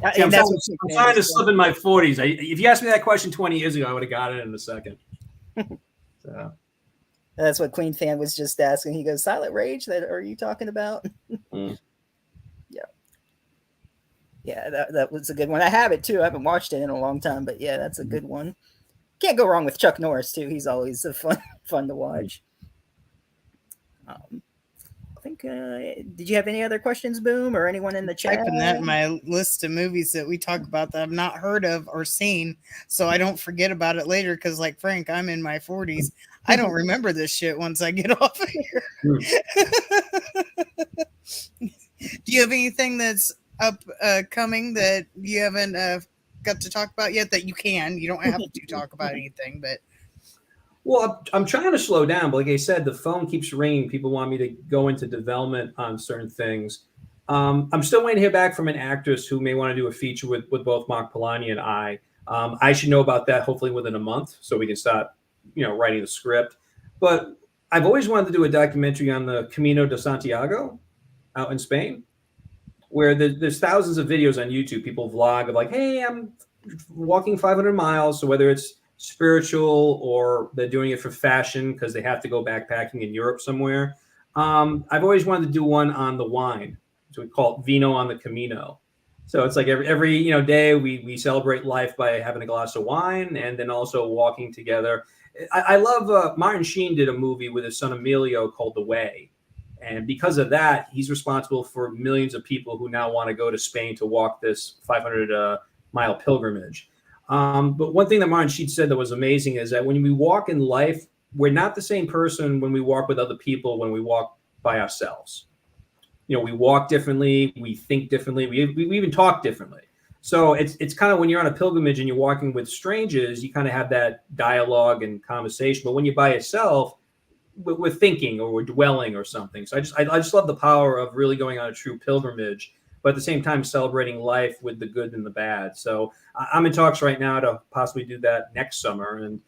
I'm trying to slip in my 40s. If you asked me that question 20 years ago, I would have got it in a second. So that's what Queen Fan was just asking. He goes, Silent Rage, that are you talking about? Yeah, that was a good one. I have it too. I haven't watched it in a long time, but yeah, that's a good one. Can't go wrong with Chuck Norris too. He's always fun to watch. I think. Did you have any other questions, Boom, or anyone in the chat? Typing that in my list of movies that we talk about that I've not heard of or seen, so I don't forget about it later. Because, like Frank, I'm in my 40s. I don't remember this shit once I get off of here. Do you have anything that's coming that you haven't got to talk about yet that you can? You don't have to talk about anything, but well, I'm trying to slow down, but like I said, the phone keeps ringing. People want me to go into development on certain things. I'm still waiting to hear back from an actress who may want to do a feature with both Mark Polanyi and I. I should know about that hopefully within a month so we can start writing the script. But I've always wanted to do a documentary on the Camino de Santiago out in Spain, where there's thousands of videos on YouTube. People vlog of like, hey, I'm walking 500 miles. So whether it's spiritual or they're doing it for fashion because they have to go backpacking in Europe somewhere. I've always wanted to do one on the wine. So we call it Vino on the Camino. So it's like every day we celebrate life by having a glass of wine and then also walking together. I love Martin Sheen did a movie with his son Emilio called The Way. And because of that, he's responsible for millions of people who now want to go to Spain to walk this 500-mile pilgrimage. But one thing that Martin Sheen said that was amazing is that when we walk in life, we're not the same person when we walk with other people, when we walk by ourselves. We walk differently, we think differently, we even talk differently. So it's kind of when you're on a pilgrimage and you're walking with strangers, you kind of have that dialogue and conversation. But when you're by yourself, we're thinking or we're dwelling or something. So I just love the power of really going on a true pilgrimage, but at the same time celebrating life with the good and the bad. So I'm in talks right now to possibly do that next summer, and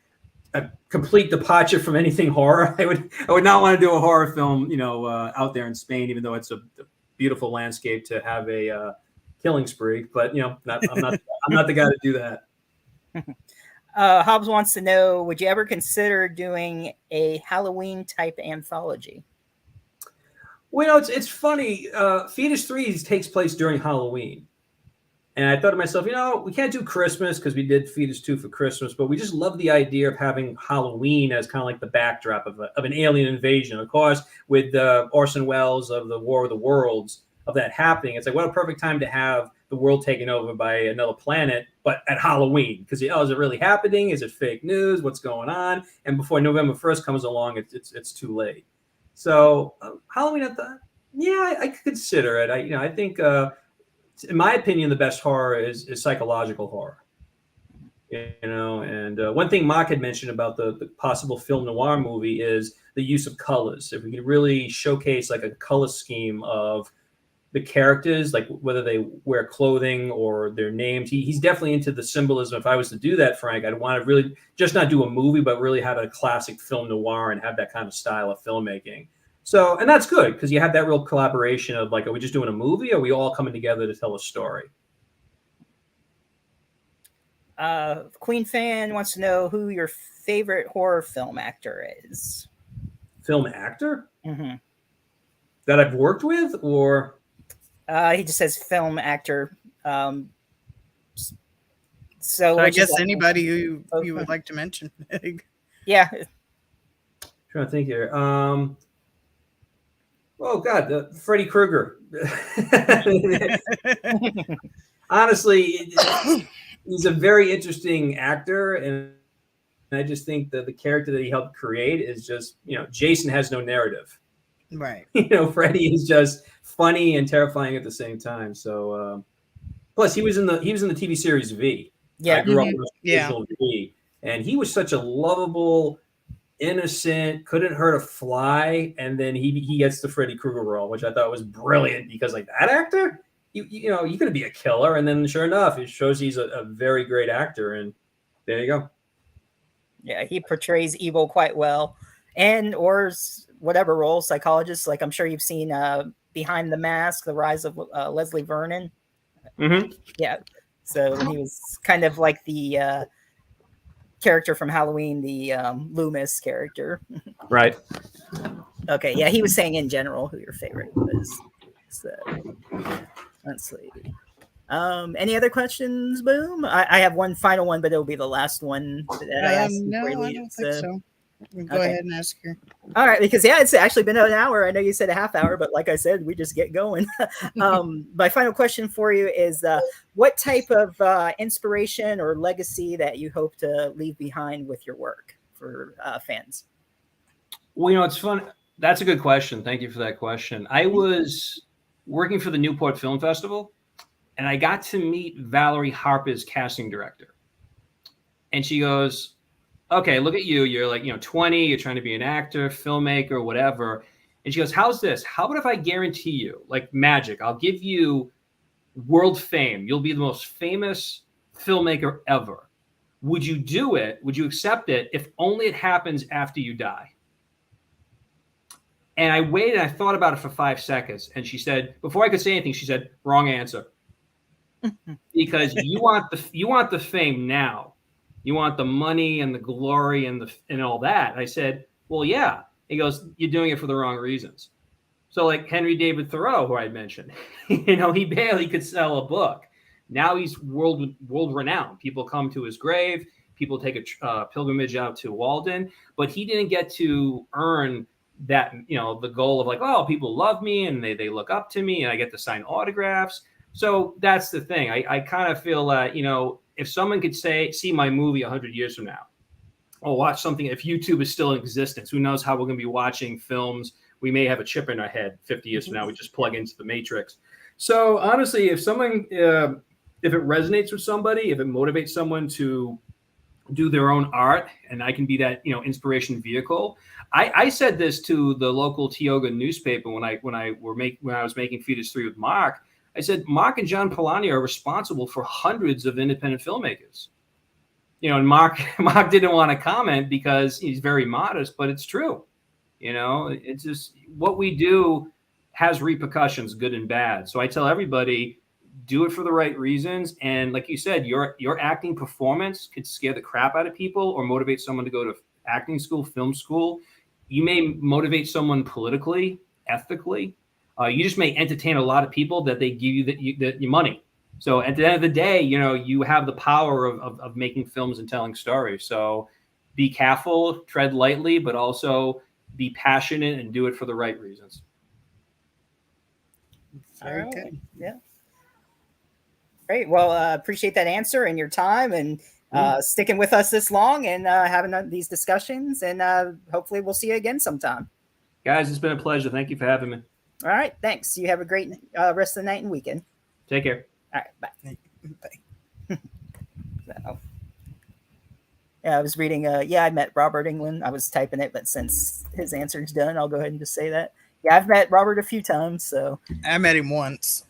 a complete departure from anything horror. I would not want to do a horror film, out there in Spain, even though it's a beautiful landscape to have a killing spree. But I'm not the guy to do that. Hobbs wants to know, would you ever consider doing a Halloween type anthology? Well, it's funny. Fetus 3 takes place during Halloween. And I thought to myself, we can't do Christmas because we did Fetus 2 for Christmas, but we just love the idea of having Halloween as kind of like the backdrop of an alien invasion. Of course, with Orson Welles of the War of the Worlds, of that happening, it's like, what a perfect time to have the world taken over by another planet, but at Halloween. Because, is it really happening? Is it fake news? What's going on? And before November 1st comes along, it's too late. So Halloween, I could consider it. I think... in my opinion, the best horror is psychological horror. And one thing Mark had mentioned about the possible film noir movie is the use of colors. If we could really showcase like a color scheme of the characters, like whether they wear clothing or their names. He's definitely into the symbolism. If I was to do that, Frank, I'd want to really just not do a movie, but really have a classic film noir and have that kind of style of filmmaking. So, and that's good because you have that real collaboration of like, are we just doing a movie? Or are we all coming together to tell a story? Queen fan wants to know who your favorite horror film actor is. Film actor? Mm-hmm. That I've worked with, or? He just says film actor. So I guess anybody who you would like to mention. Yeah. Trying to think here. Oh God, Freddy Krueger. Honestly, he's a very interesting actor, and I just think that the character that he helped create is just, Jason has no narrative. Right. Freddy is just funny and terrifying at the same time. So, plus he was in the TV series V. Yeah, I grew up with the original V, and he was such a lovable, innocent, couldn't hurt a fly, and then he gets the Freddy Krueger role, which I thought was brilliant because like that actor, you could be a killer, and then sure enough, it shows he's a very great actor, and there you go. Yeah, he portrays evil quite well, and or whatever role, psychologist. Like I'm sure you've seen Behind the Mask, The Rise of Leslie Vernon. Mm-hmm. Yeah, so he was kind of like the character from Halloween, the Loomis character. Right. Okay, yeah, he was saying in general who your favorite was. So let's see. Any other questions? Boom. I have one final one, but it'll be the last one that I asked. No, I don't think so. Go ahead and ask her. All right, because it's actually been an hour. I know you said a half hour, but like I said, we just get going. My final question for you is what type of inspiration or legacy that you hope to leave behind with your work for fans? Well, it's fun. That's a good question. Thank you for that question. I was working for the Newport Film Festival, and I got to meet Valerie Harper's casting director. And she goes, okay, look at you. You're like, 20, you're trying to be an actor, filmmaker, whatever. And she goes, how's this? How about if I guarantee you, like magic, I'll give you world fame. You'll be the most famous filmmaker ever. Would you do it? Would you accept it if only it happens after you die? And I waited, I thought about it for 5 seconds. And she said, before I could say anything, she said, wrong answer. Because you want the fame now. You want the money and the glory and all that. And I said, well, yeah. He goes, you're doing it for the wrong reasons. So like Henry David Thoreau, who I mentioned, he barely could sell a book. Now he's world renowned. People come to his grave. People take a pilgrimage out to Walden, but he didn't get to earn that, the goal of like, oh, people love me and they look up to me and I get to sign autographs. So that's the thing. I kind of feel that, if someone could see my movie 100 years from now, or watch something, if YouTube is still in existence, who knows how we're going to be watching films. We may have a chip in our head 50 years from now. We just plug into the Matrix. So honestly, if it resonates with somebody, if it motivates someone to do their own art, and I can be that, inspiration vehicle. I said this to the local Tioga newspaper when I was making Fetus 3 with Mark. I said, Mark and John Polanyi are responsible for hundreds of independent filmmakers. And Mark didn't want to comment because he's very modest, but it's true. It's just what we do has repercussions, good and bad. So I tell everybody, do it for the right reasons. And like you said, your acting performance could scare the crap out of people or motivate someone to go to acting school, film school. You may motivate someone politically, ethically. You just may entertain a lot of people that they give you your money. So at the end of the day, you have the power of making films and telling stories. So be careful, tread lightly, but also be passionate and do it for the right reasons. Very good. Yeah. Great. Well, appreciate that answer and your time and sticking with us this long and having these discussions. And hopefully we'll see you again sometime. Guys, it's been a pleasure. Thank you for having me. All right. Thanks. You have a great rest of the night and weekend. Take care. All right. Bye. Bye. So. Yeah, I was reading. I met Robert England. I was typing it, but since his answer's done, I'll go ahead and just say that. Yeah, I've met Robert a few times. So I met him once.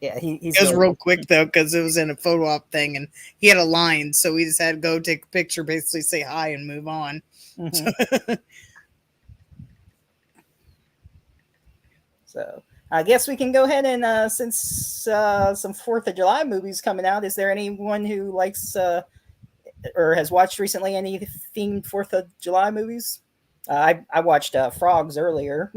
yeah, he's It was really real quick though, because it was in a photo op thing, and he had a line, so we just had to go take a picture, basically say hi, and move on. Mhm. So I guess we can go ahead and since some 4th of July movies coming out, is there anyone who likes or has watched recently any themed 4th of July movies? I watched Frogs earlier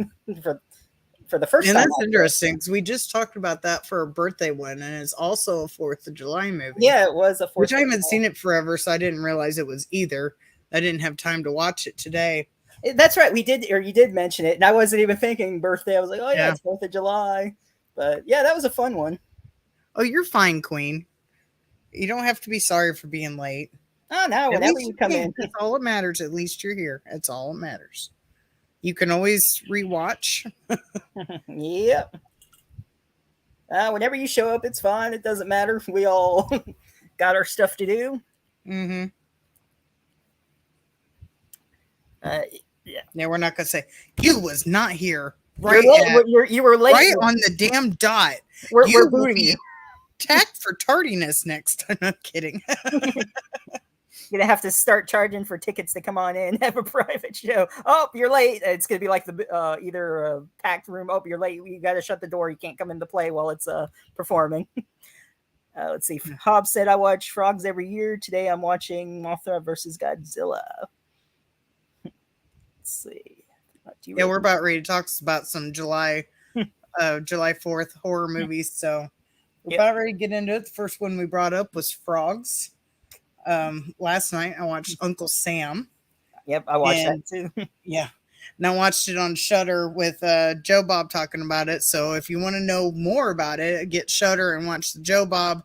for the first And time. that's interesting because we just talked about that for a birthday one, and it's also a 4th of July movie. Yeah, it was a 4th. Which I haven't seen it forever, so I didn't realize it was either. I didn't have time to watch it today. That's right. We did, or you did mention it, and I wasn't even thinking birthday. I was like, oh yeah, it's 4th of July. But yeah, that was a fun one. Oh, you're fine, Queen. You don't have to be sorry for being late. Oh no, whenever you come in, that's all that matters. At least you're here. That's all that matters. You can always rewatch. Yep. Whenever you show up, it's fine. It doesn't matter. We all got our stuff to do. Mm-hmm. Yeah, we're not gonna say you was not here. Right, you were late. Right on the damn dot. We're booting you. Tagged for tardiness next time. I'm kidding. You're gonna have to start charging for tickets to come on in and have a private show. Oh, you're late. It's gonna be like the either a packed room. Oh, you're late. You gotta shut the door. You can't come in to play while it's performing. Let's see. Hobbs said I watch Frogs every year. Today I'm watching Mothra versus Godzilla. Let's see. Yeah, we're about ready to talk about some July 4th horror movies. So we're about ready to get into it. The first one we brought up was Frogs. Last night I watched Uncle Sam. Yep, I watched that too. Yeah. And I watched it on Shudder with Joe Bob talking about it. So if you want to know more about it, get Shudder and watch the Joe Bob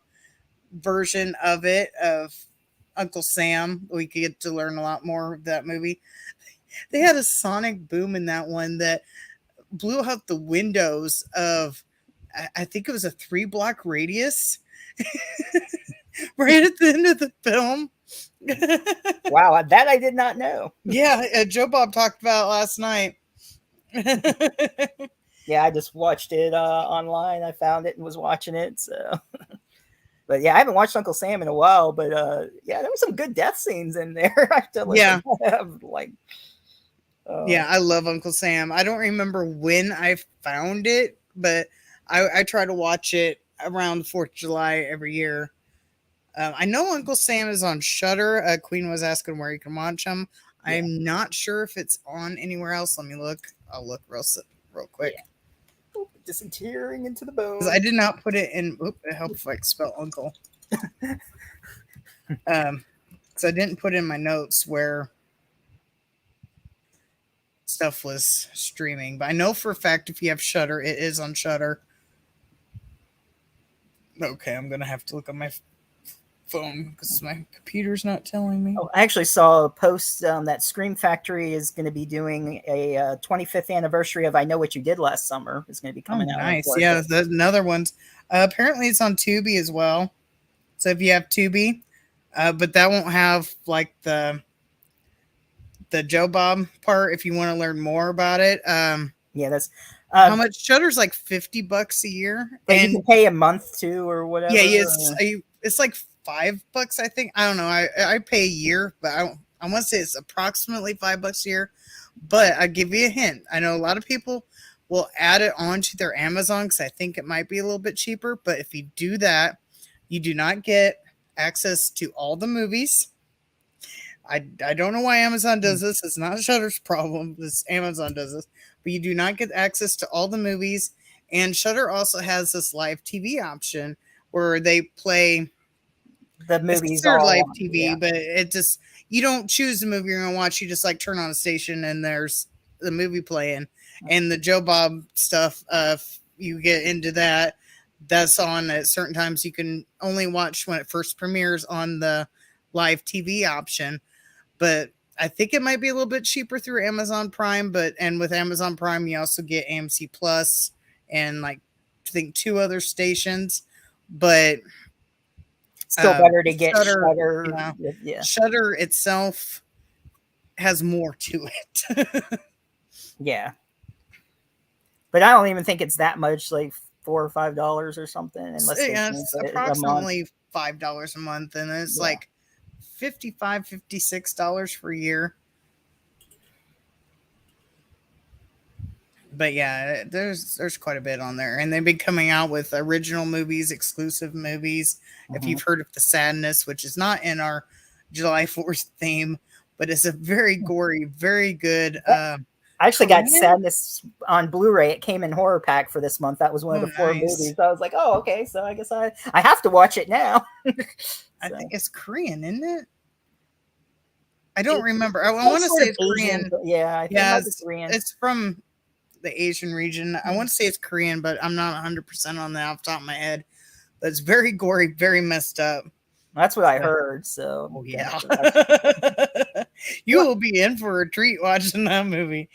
version of it, of Uncle Sam. We could get to learn a lot more of that movie. They had a sonic boom in that one that blew out the windows of, I think it was a 3-block radius. Right at the end of the film. Wow, that I did not know. Yeah, Joe Bob talked about it last night. Yeah, I just watched it online. I found it and was watching it. So, but yeah, I haven't watched Uncle Sam in a while. But yeah, there were some good death scenes in there. Yeah, yeah, I love Uncle Sam. I don't remember when I found it, but I try to watch it around the 4th of July every year. I know Uncle Sam is on Shudder. Queen was asking where you can watch him. Yeah. I'm not sure if it's on anywhere else. Let me look. I'll look real quick. Yeah. Disappearing into the bone. I did not put it in. It helps if I spell uncle. So I didn't put in my notes where stuff was streaming, but I know for a fact if you have Shudder, it is on Shudder. Okay, I'm gonna have to look on my phone because my computer's not telling me. Oh, I actually saw a post that Scream Factory is going to be doing a 25th anniversary of I Know What You Did Last Summer. It's going to be coming out. Nice. Yeah, there's another ones. Apparently it's on Tubi as well. So if you have Tubi, but that won't have like the Joe Bob part if you want to learn more about it. Yeah, that's how much. Shudder's like $50 a year, and you can pay a month too or whatever. Yeah, it's like $5, I think. I don't know. I pay a year, but I want to say it's approximately $5 a year. But I'll give you a hint. I know a lot of people will add it onto their Amazon because I think it might be a little bit cheaper. But if you do that, you do not get access to all the movies. I don't know why Amazon does this. It's not Shudder's problem. It's Amazon does this. But you do not get access to all the movies. And Shudder also has this live TV option where they play the movies all live TV, but it just, you don't choose the movie you're gonna watch. You just like turn on a station and there's the movie playing. And the Joe Bob stuff, if you get into that, that's on at certain times. You can only watch when it first premieres on the live TV option. But I think it might be a little bit cheaper through Amazon Prime. And with Amazon Prime, you also get AMC Plus and like I think 2 other stations. But Still better to get Shudder, Shudder. Yeah. Shudder itself has more to it. Yeah. But I don't even think it's that much, like $4 or $5 or something, unless they change It's it a month. approximately $5 a month, and it's like $55, $56 for a year. But yeah, there's quite a bit on there, and they've been coming out with original movies, exclusive movies. If you've heard of The Sadness, which is not in our July 4th theme, but it's a very gory, very good. I actually got Sadness on Blu-ray. It came in horror pack for this month. That was one of the 4 movies. I was like, oh, okay, so I guess I have to watch it now. I think it's Korean, isn't it? I don't remember. I want to say it's Korean. Yeah, I think it's Korean. It's from the Asian region. I want to say it's Korean, but I'm not 100% on that off the top of my head. But it's very gory, very messed up. That's what I heard. So yeah, you will be in for a treat watching that movie.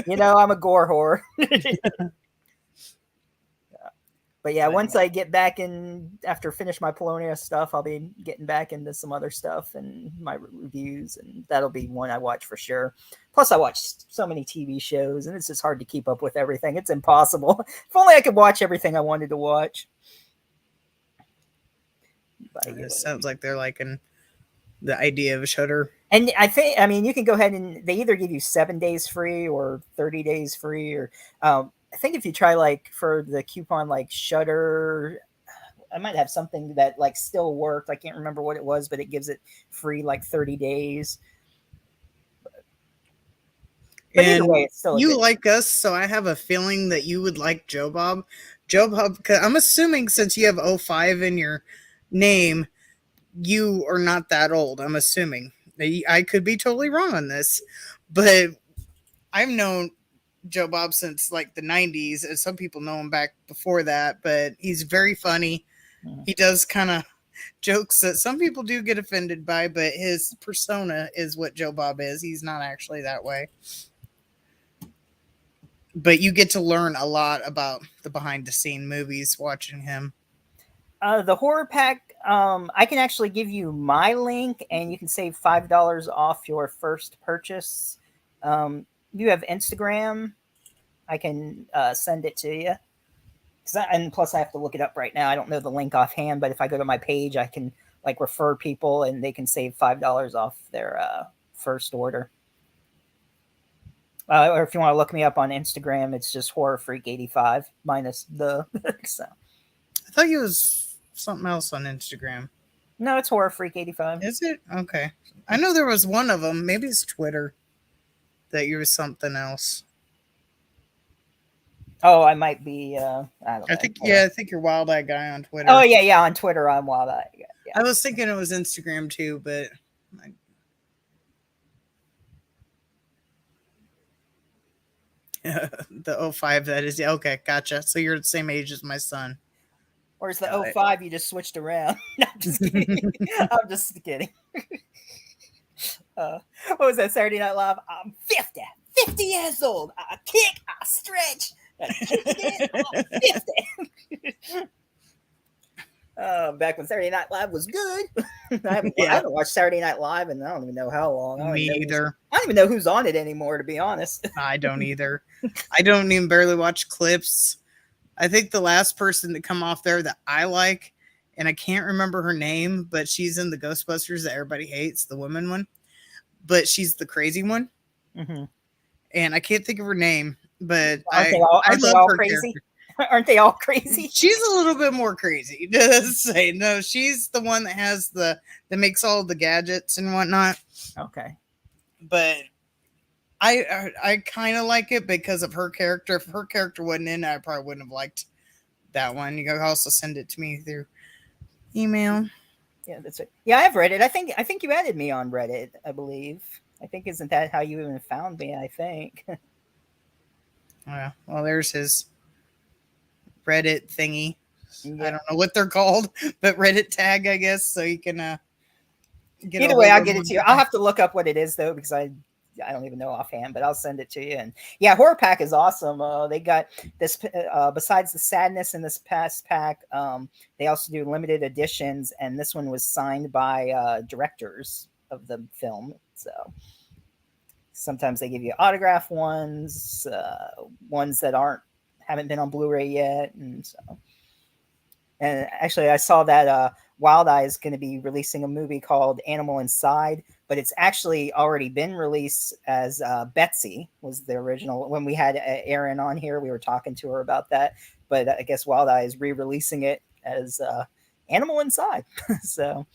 I'm a gore whore. But yeah, once I get back in, after finish my Polonia stuff, I'll be getting back into some other stuff and my reviews, and that'll be one I watch for sure. Plus, I watch so many TV shows, and it's just hard to keep up with everything. It's impossible. If only I could watch everything I wanted to watch. It sounds like they're liking the idea of a Shudder. And I mean, you can go ahead and they either give you 7 days free or 30 days free, or I think if you try like for the coupon like Shudder, I might have something that like still worked. I can't remember what it was, but it gives it free like 30 days. But and either way, it's still you like us, so I have a feeling that you would like Joe Bob. Joe Bob, I'm assuming since you have 05 in your name, you are not that old. I'm assuming. I could be totally wrong on this, but I've known Joe Bob since like the 90s, and some people know him back before that, but he's very funny. He does kind of jokes that some people do get offended by, but his persona is what Joe Bob is. He's not actually that way. But you get to learn a lot about the behind the scene movies watching him. The horror pack, I can actually give you my link and you can save $5 off your first purchase. You have Instagram, I can send it to you. And plus I have to look it up right now. I don't know the link offhand, but if I go to my page, I can like refer people and they can save $5 off their first order. Or if you want to look me up on Instagram, it's just Horror Freak 85 minus the. So. I thought it was something else on Instagram. No, it's Horror Freak 85. Is it? Okay. I know there was one of them. Maybe it's Twitter that you was something else. Oh, I might be. I don't know. I think you're Wild Eye Guy on Twitter. Oh yeah. On Twitter, I'm Wild Eye Guy. Yeah. I was thinking it was Instagram too, but. The 05, that is. Okay, gotcha. So you're the same age as my son. Or is the 05 you just switched around? No, I'm just kidding. I'm just kidding. What was that, Saturday Night Live? I'm 50 years old. I kick, I stretch. I kick again, I'm 50. Back when Saturday Night Live was good. I haven't watched Saturday Night Live and I don't even know how long. Me either. I don't even know who's on it anymore, to be honest. I don't either. I don't even barely watch clips. I think the last person to come off there that I like, and I can't remember her name, but she's in the Ghostbusters that everybody hates, the woman one. But she's the crazy one. Mm-hmm. And I can't think of her name, but I love her crazy. Character. Aren't they all crazy? She's a little bit more crazy. To say no, she's the one that has that makes all the gadgets and whatnot. Okay, but I kind of like it because of her character. If her character wasn't in it, I probably wouldn't have liked that one. You can also send it to me through email. Yeah, that's it. Yeah, I've read it. I think you added me on Reddit. I believe. I think isn't that how you even found me? I think. Yeah. Well, there's his Reddit thingy. Yeah. I don't know what they're called, but Reddit tag, I guess, so you can get. Either way, I'll get it to you. I'll have to look up what it is though, because I don't even know offhand, but I'll send it to you. And yeah, Horror Pack is awesome. They got this besides the sadness in this past pack. They also do limited editions, and this one was signed by directors of the film. So sometimes they give you autograph ones, ones that haven't been on Blu-ray yet, and so. And actually, I saw that Wild Eye is going to be releasing a movie called Animal Inside, but it's actually already been released as Betsy was the original. When we had Erin on here, we were talking to her about that. But I guess Wild Eye is re-releasing it as Animal Inside. So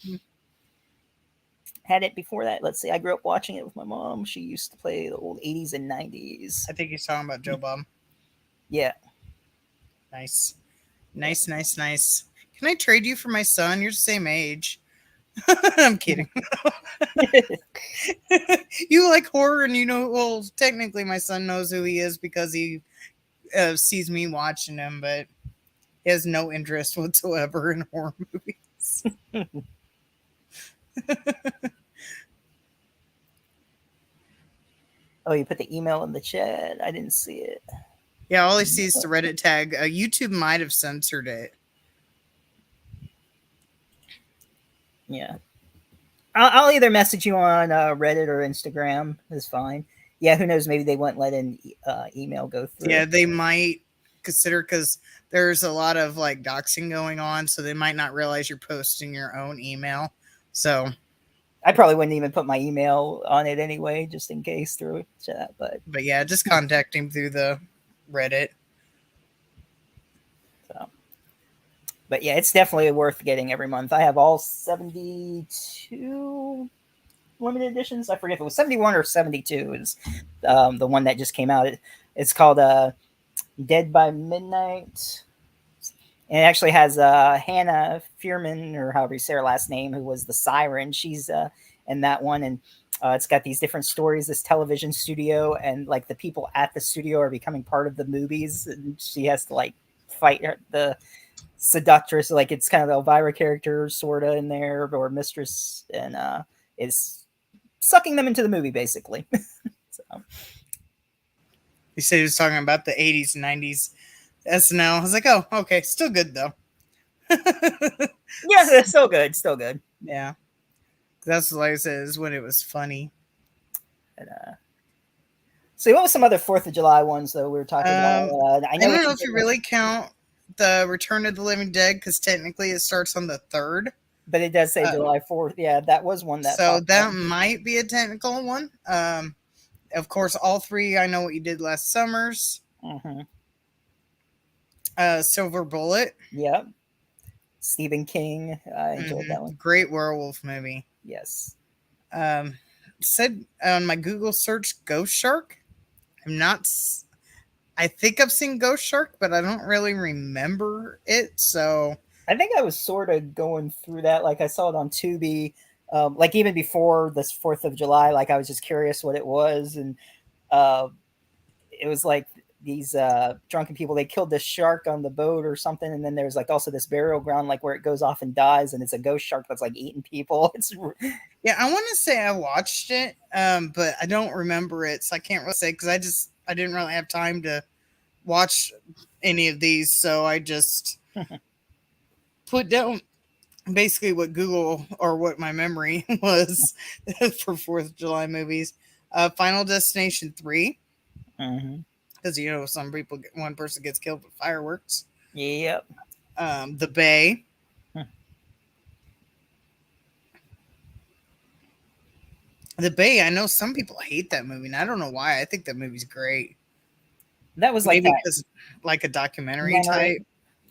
had it before that. Let's see. I grew up watching it with my mom. She used to play the old 80s and 90s. I think he's talking about Joe Bob. Yeah. Nice. Nice. Can I trade you for my son? You're the same age. I'm kidding. You like horror, and well, technically my son knows who he is because he sees me watching him, but he has no interest whatsoever in horror movies. Oh, you put the email in the chat. I didn't see it. Yeah, all I see is the Reddit tag. YouTube might have censored it. Yeah. I'll either message you on Reddit or Instagram. Is fine. Yeah, who knows? Maybe they won't let an email go through. Yeah, they might consider, because there's a lot of like doxing going on, so they might not realize you're posting your own email. So I probably wouldn't even put my email on it anyway, just in case through chat. But yeah, just contact him through the Reddit. So, but yeah, it's definitely worth getting every month. I have all 72 limited editions. I forget if it was 71 or 72 is the one that just came out. It's called Dead by Midnight. And it actually has Hannah Fearman, or however you say her last name, who was the siren. She's in that one. And it's got these different stories, this television studio, and like the people at the studio are becoming part of the movies. And she has to like fight the seductress. Like it's kind of the Elvira character sort of in there, or mistress, and is sucking them into the movie basically. So. He said he was talking about the 80s and 90s SNL. I was like, oh, okay, still good though. Yeah, it's still good. Still good. Yeah. That's like I said, is when it was funny. And, so what was some other 4th of July ones though we were talking about? I don't know if you really count the Return of the Living Dead, because technically it starts on the 3rd. But it does say July 4th. Yeah, that was one that. So that might be a technical one. Of course, all 3 I Know What You Did Last Summers. Mm-hmm. Silver Bullet. Yep. Stephen King. I enjoyed that one. Great werewolf movie. Yes. Said on my Google search, Ghost Shark. I think I've seen Ghost Shark, but I don't really remember it. So I think I was sort of going through that. Like I saw it on Tubi, like even before this 4th of July. Like I was just curious what it was, and it was like these drunken people. They killed this shark on the boat or something, and then there's like also this burial ground, like where it goes off and dies, and it's a ghost shark that's like eating people. It's yeah, I want to say I watched it, but I don't remember it, so I can't really say, because I didn't really have time to watch any of these, so I just put down basically what Google, or what my memory was for 4th of July movies. Final Destination 3. Mm-hmm. Because some people, one person gets killed with fireworks. Yep. The Bay. The Bay. I know some people hate that movie, and I don't know why. I think that movie's great. That was like like a documentary type.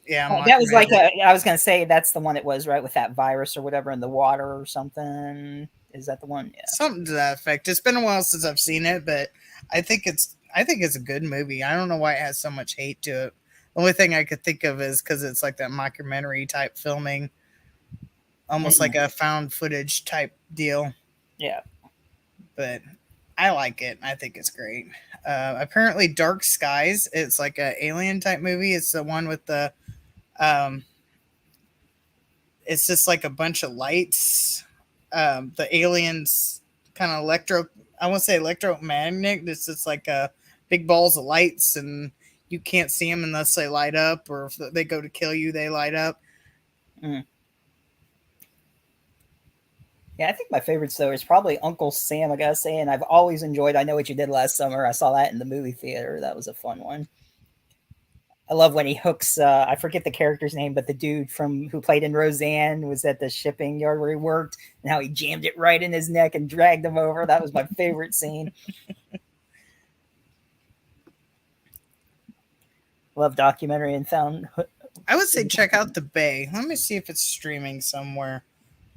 Yeah, that was like I was gonna say that's the one it was, right, with that virus or whatever in the water or something. Is that the one? Yeah. Something to that effect. It's been a while since I've seen it, but I think it's a good movie. I don't know why it has so much hate to it. The only thing I could think of is because it's like that mockumentary type filming, almost like a found footage type deal. Yeah. But I like it. I think it's great. Apparently Dark Skies, it's like an alien type movie. It's the one with the it's just like a bunch of lights. The aliens kind of electro I won't say electromagnetic. It's just like big balls of lights, and you can't see them unless they light up, or if they go to kill you, they light up. Mm. Yeah, I think my favorites though is probably Uncle Sam. I gotta say, and I've always enjoyed I Know What You Did Last Summer. I saw that in the movie theater. That was a fun one. I love when he hooks. I forget the character's name, but the dude from who played in Roseanne was at the shipping yard where he worked, and how he jammed it right in his neck and dragged him over. That was my favorite scene. Love documentary and found. I would say check out The Bay. Let me see if it's streaming somewhere.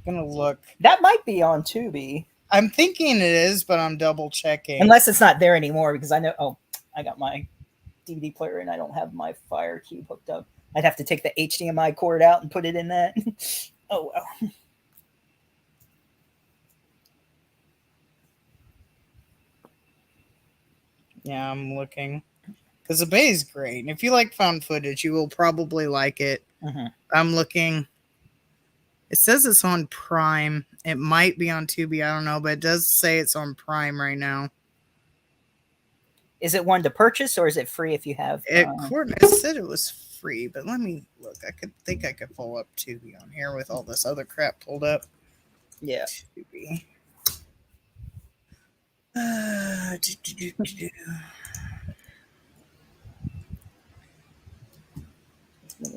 I'm gonna look. That might be on Tubi. I'm thinking it is, but I'm double checking. Unless it's not there anymore, because I know. Oh, I got my DVD player and I don't have my Fire Cube hooked up. I'd have to take the HDMI cord out and put it in that. Oh well. Yeah, I'm looking. Because The Bay is great. And if you like found footage, you will probably like it. Mm-hmm. I'm looking. It says it's on Prime. It might be on Tubi. I don't know. But it does say it's on Prime right now. Is it one to purchase or is it free if you have? It said it was free. But let me look. I could pull up Tubi on here with all this other crap pulled up. Yeah. Tubi.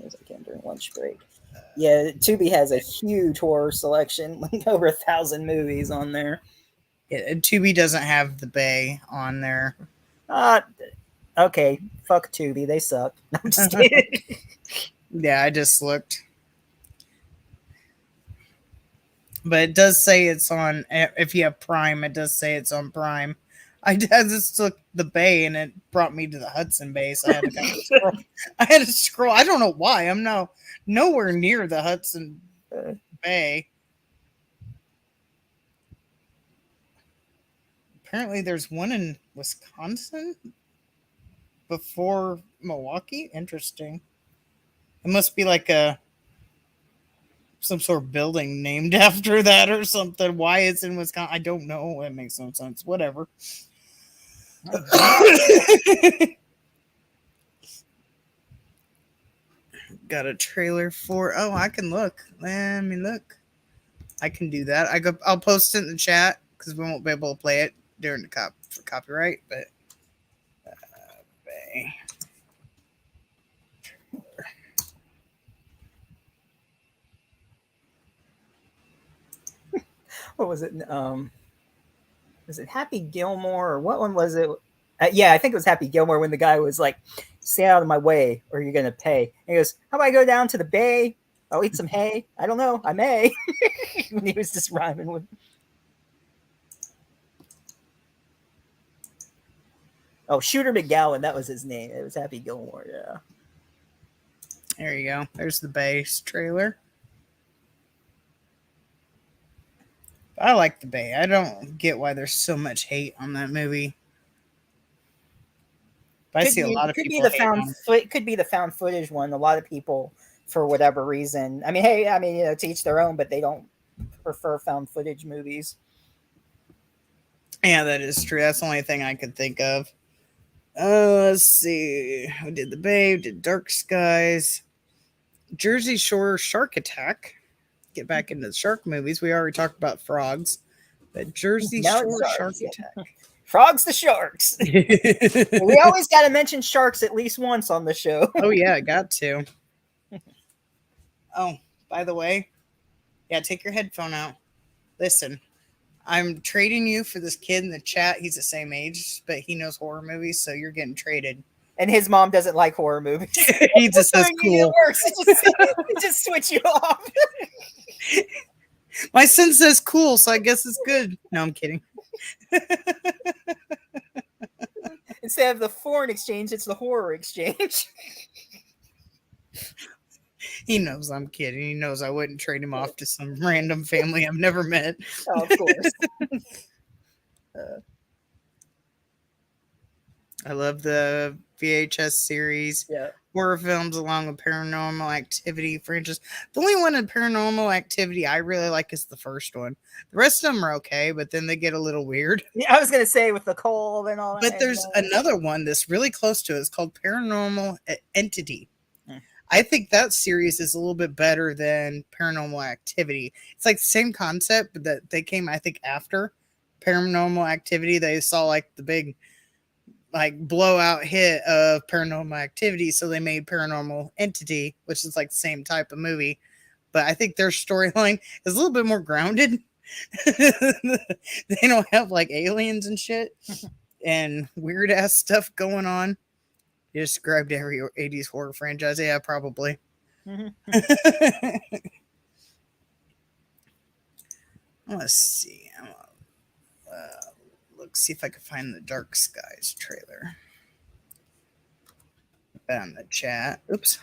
As I can during lunch break. Yeah, Tubi has a huge horror selection, like over 1,000 movies on there. Yeah, Tubi doesn't have The Bay on there. Okay, fuck Tubi, they suck. I'm just kidding. Yeah, I just looked. But it does say it's on, if you have Prime, it does say it's on Prime. I just took The Bay and it brought me to the Hudson Bay, so I had to kind of scroll. I had to scroll. I don't know why. I'm nowhere near the Hudson Bay. Apparently there's one in Wisconsin before Milwaukee. Interesting. It must be like some sort of building named after that or something. Why it's in Wisconsin, I don't know. It makes no sense. Whatever. Got a trailer for. Oh, I can look. Let me look. I can do that. I'll post it in the chat because we won't be able to play it during the for copyright. But Bay. What was it? Was it Happy Gilmore or what one was it? Yeah, I think it was Happy Gilmore when the guy was like, "Stay out of my way, or you're gonna pay." And he goes, "How about I go down to the bay? I'll eat some hay. I don't know. I may." When he was just rhyming with. Oh, Shooter McGowan, that was his name. It was Happy Gilmore. Yeah. There you go. There's the base trailer. I like The Bay. I don't get why there's so much hate on that movie. But I see a lot of people. It could be the found footage one. A lot of people, for whatever reason. I mean, hey, to each their own, but they don't prefer found footage movies. Yeah, that is true. That's the only thing I could think of. Let's see. We did The Bay, we did Dark Skies, Jersey Shore Shark Attack. Get back into the shark movies. We already talked about frogs, but Jersey Shore Shark Attack. Frogs the sharks. We always got to mention sharks at least once on the show. Oh yeah, I got to. Oh, by the way, yeah, take your headphone out. Listen, I'm trading you for this kid in the chat. He's the same age, but he knows horror movies, so you're getting traded. And his mom doesn't like horror movies. He just says cool. It works. It just switch you off. My son says cool, so I guess it's good. No, I'm kidding. Instead of the foreign exchange, it's the horror exchange. He knows I'm kidding. He knows I wouldn't trade him off to some random family I've never met. Oh, of course. I love the VHS series. Yeah. horror films along with Paranormal Activity franchise. The only one in Paranormal Activity I really like is the first one. The rest of them are okay, but then they get a little weird. Yeah, I was gonna say with the cold and all that. But there's another one that's really close to it. It's called Paranormal Entity. Hmm. I think that series is a little bit better than Paranormal Activity. It's like the same concept, but that they came, I think, after Paranormal Activity. They saw like the big like blowout hit of Paranormal Activity, so they made Paranormal Entity, which is like the same type of movie. But I think their storyline is a little bit more grounded. They don't have like aliens and shit and weird ass stuff going on. You described every 80s horror franchise. Yeah, probably. Let's see. Look, see if I can find the Dark Skies trailer. Found the chat. Oops.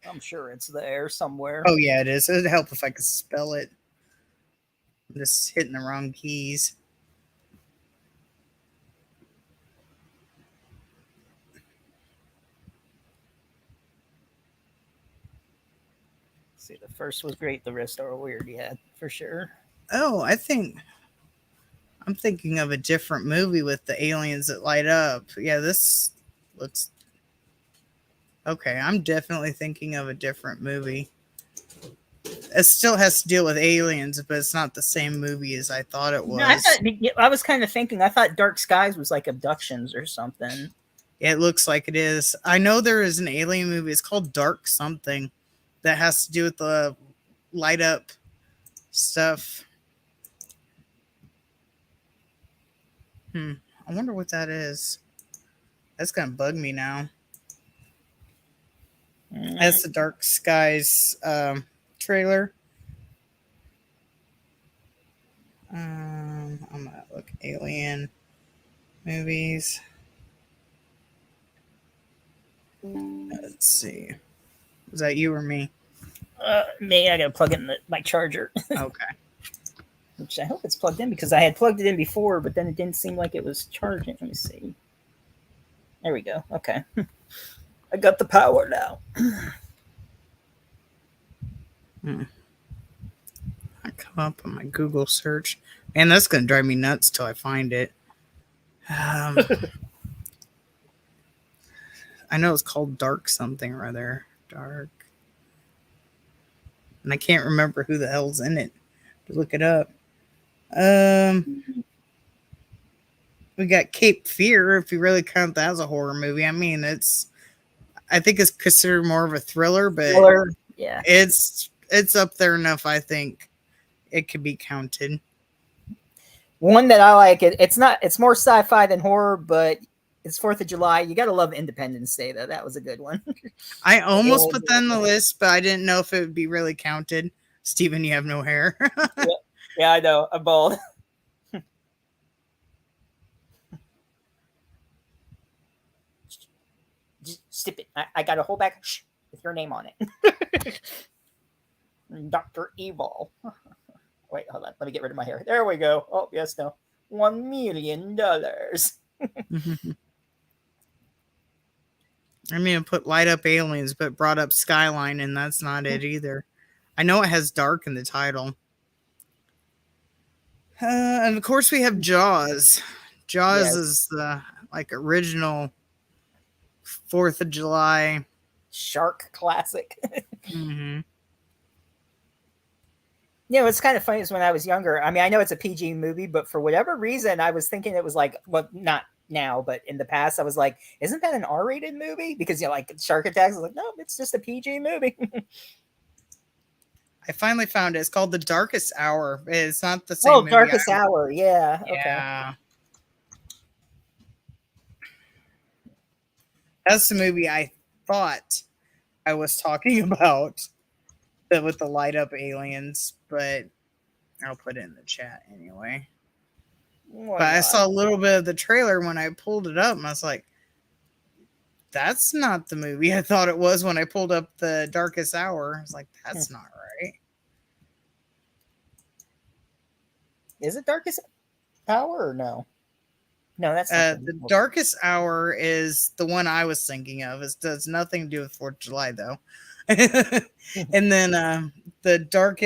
I'm sure it's there somewhere. Oh, yeah, it is. It'd help if I could spell it. I'm just hitting the wrong keys. See, the first was great. The rest are weird. Yeah, for sure. Oh, I'm thinking of a different movie with the aliens that light up. Yeah, this looks okay. I'm definitely thinking of a different movie. It still has to deal with aliens, but it's not the same movie as I thought it was. No, I was kind of thinking. I thought Dark Skies was like abductions or something. It looks like it is. I know there is an alien movie. It's called Dark something that has to do with the light up stuff. I wonder what that is. That's gonna bug me now. That's the Dark Skies trailer. I'm gonna look alien movies. Let's see. Was that you or me? Me. I gotta plug in my charger. Okay. Which I hope it's plugged in because I had plugged it in before, but then it didn't seem like it was charging. Let me see. There we go. Okay. I got the power now. I come up on my Google search. Man, that's going to drive me nuts till I find it. I know it's called Dark something or other. Dark. And I can't remember who the hell's in it. To look it up. We got Cape Fear, if you really count that as a horror movie. I mean, I think it's considered more of a thriller, but yeah, it's up there enough. I think it could be counted. One that I like, it's more sci-fi than horror, but it's 4th of July. You gotta love Independence Day, though. That was a good one. I almost put that on the list, but I didn't know if it would be really counted. Steven, you have no hair. Yeah, I know. I'm bald. Just sip it. I got a whole bag with your name on it. Dr. Evil. Wait, hold on. Let me get rid of my hair. There we go. Oh, yes, no. $1 million. I mean, put light up aliens, but brought up Skyline, and that's not it either. I know it has dark in the title. And of course, we have Jaws. Jaws is the original 4th of July shark classic. Mm-hmm. Yeah, what's kind of funny is when I was younger. I mean, I know it's a PG movie, but for whatever reason, I was thinking it was like, well, not now, but in the past, I was like, isn't that an R-rated movie? Because like shark attacks. I was like, no, it's just a PG movie. I finally found it. It's called The Darkest Hour. It's not the same. Oh, Darkest Hour. Yeah. Okay. Yeah. That's the movie I thought I was talking about with the light up aliens, but I'll put it in the chat anyway. But I saw a little bit of the trailer when I pulled it up, and I was like, that's not the movie I thought it was when I pulled up The Darkest Hour. I was like, that's not right. Is it Darkest Hour or no? No, that's not The Darkest Hour is the one I was thinking of. It does nothing to do with 4th of July, though. And then the Dark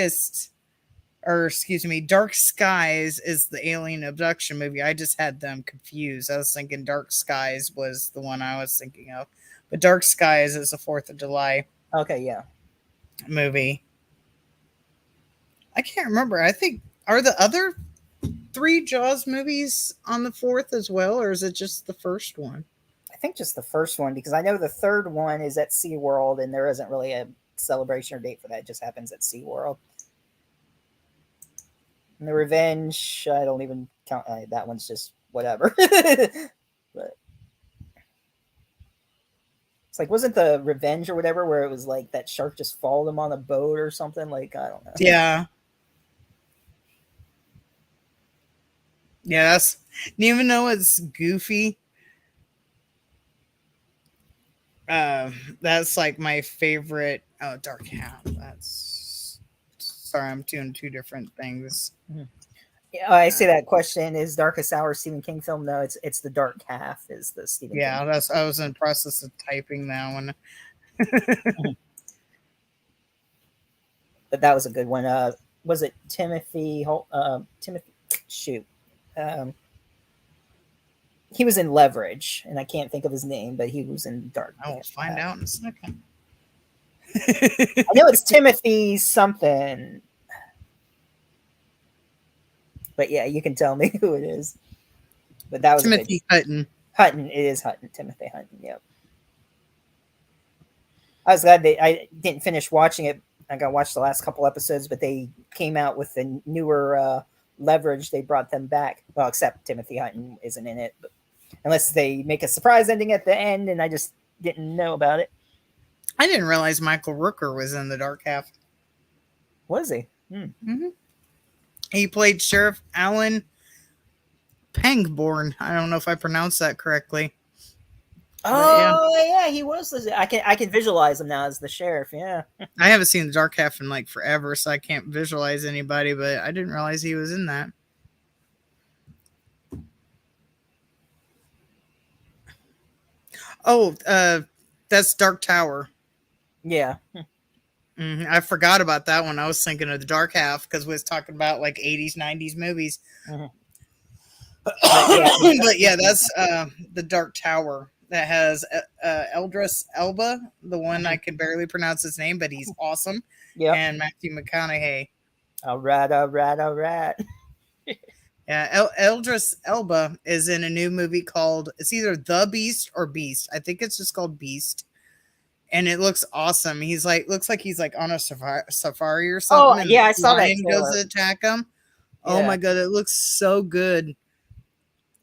Skies is the alien abduction movie. I just had them confused. I was thinking Dark Skies was the one I was thinking of. But Dark Skies is a 4th of July Okay, yeah. movie. I can't remember. I think, are the other 3 Jaws movies on the 4th as well, or is it just the first one? I think just the first one, because I know the third one is at SeaWorld, and there isn't really a celebration or date for that. It just happens at SeaWorld. And the Revenge, I don't even count. That one's just whatever. But it's like, wasn't the Revenge or whatever where it was like that shark just followed him on a boat or something? Like, I don't know. Yeah. Yeah, even though it's goofy, that's like my favorite. Oh, Dark Half. That's, sorry, I'm doing 2 different things. Yeah, I say that question is Darkest Hour a Stephen King film? No, it's the Dark Half is the Stephen King. I was in the process of typing that one. But that was a good one. Was it Timothy? Shoot. He was in Leverage, and I can't think of his name, but he was in Dark. I will find out in a second. I know it's Timothy something. But yeah, you can tell me who it is. But that was Timothy Hutton. Hutton. It is Hutton. Timothy Hutton. Yep. I was glad I didn't finish watching it. I got to watch the last couple episodes, but they came out with the newer Leverage. They brought them back. Well, except Timothy Hutton isn't in it, but unless they make a surprise ending at the end, and I just didn't know about it. I didn't realize Michael Rooker was in the Dark Half. Was he? Mm-hmm. He played Sheriff Alan Pangborn. I don't know if I pronounced that correctly. Oh yeah, he was. I can visualize him now as the sheriff. Yeah. I haven't seen the Dark Half in like forever, so I can't visualize anybody. But I didn't realize he was in that. Oh, that's Dark Tower. Yeah. Mm-hmm. I forgot about that one. I was thinking of the Dark Half because we was talking about like 80s, 90s movies. Mm-hmm. But yeah, that's the Dark Tower that has Eldris Elba, the one I can barely pronounce his name, but he's awesome. Yeah. And Matthew McConaughey. All right. Yeah, Eldris Elba is in a new movie called, it's either The Beast or Beast. I think it's just called Beast. And it looks awesome. He's like, looks like he's like on a safari or something. Oh, yeah, I saw that. Goes to attack him. Yeah. Oh my God, it looks so good.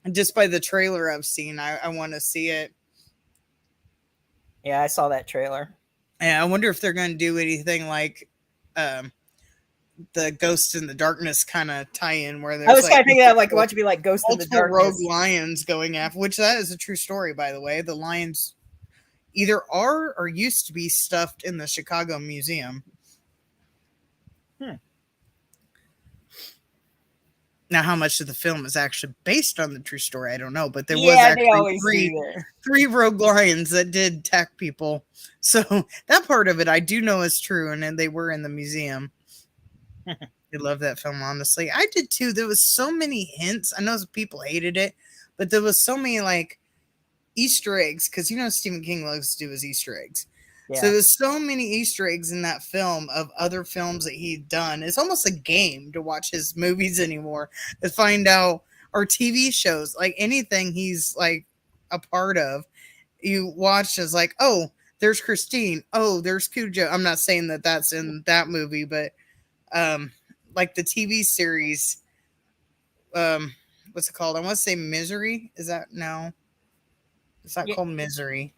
And just by the trailer I've seen, I want to see it. Yeah, I saw that trailer. Yeah, I wonder if they're going to do anything like the Ghost in the Darkness kind of tie-in where there's I was kind of thinking that like, want to be like Ghost in the Darkness. Rogue lions going after, which that is a true story, by the way. The lions either are or used to be stuffed in the Chicago Museum. Now, how much of the film is actually based on the true story, I don't know. But there was actually three rogue lions that did attack people. So that part of it I do know is true, and then they were in the museum. I love that film, honestly. I did too. There was so many hints. I know people hated it, but there was so many like Easter eggs, because you know Stephen King loves to do his Easter eggs. Yeah. So there's so many Easter eggs in that film of other films that he'd done. It's almost a game to watch his movies anymore, to find out, or TV shows, like anything he's like a part of. You watch as like, oh, there's Christine. Oh, there's Cujo. I'm not saying that that's in that movie, but like the TV series, what's it called? I want to say Misery. Is that no? It's not called Misery.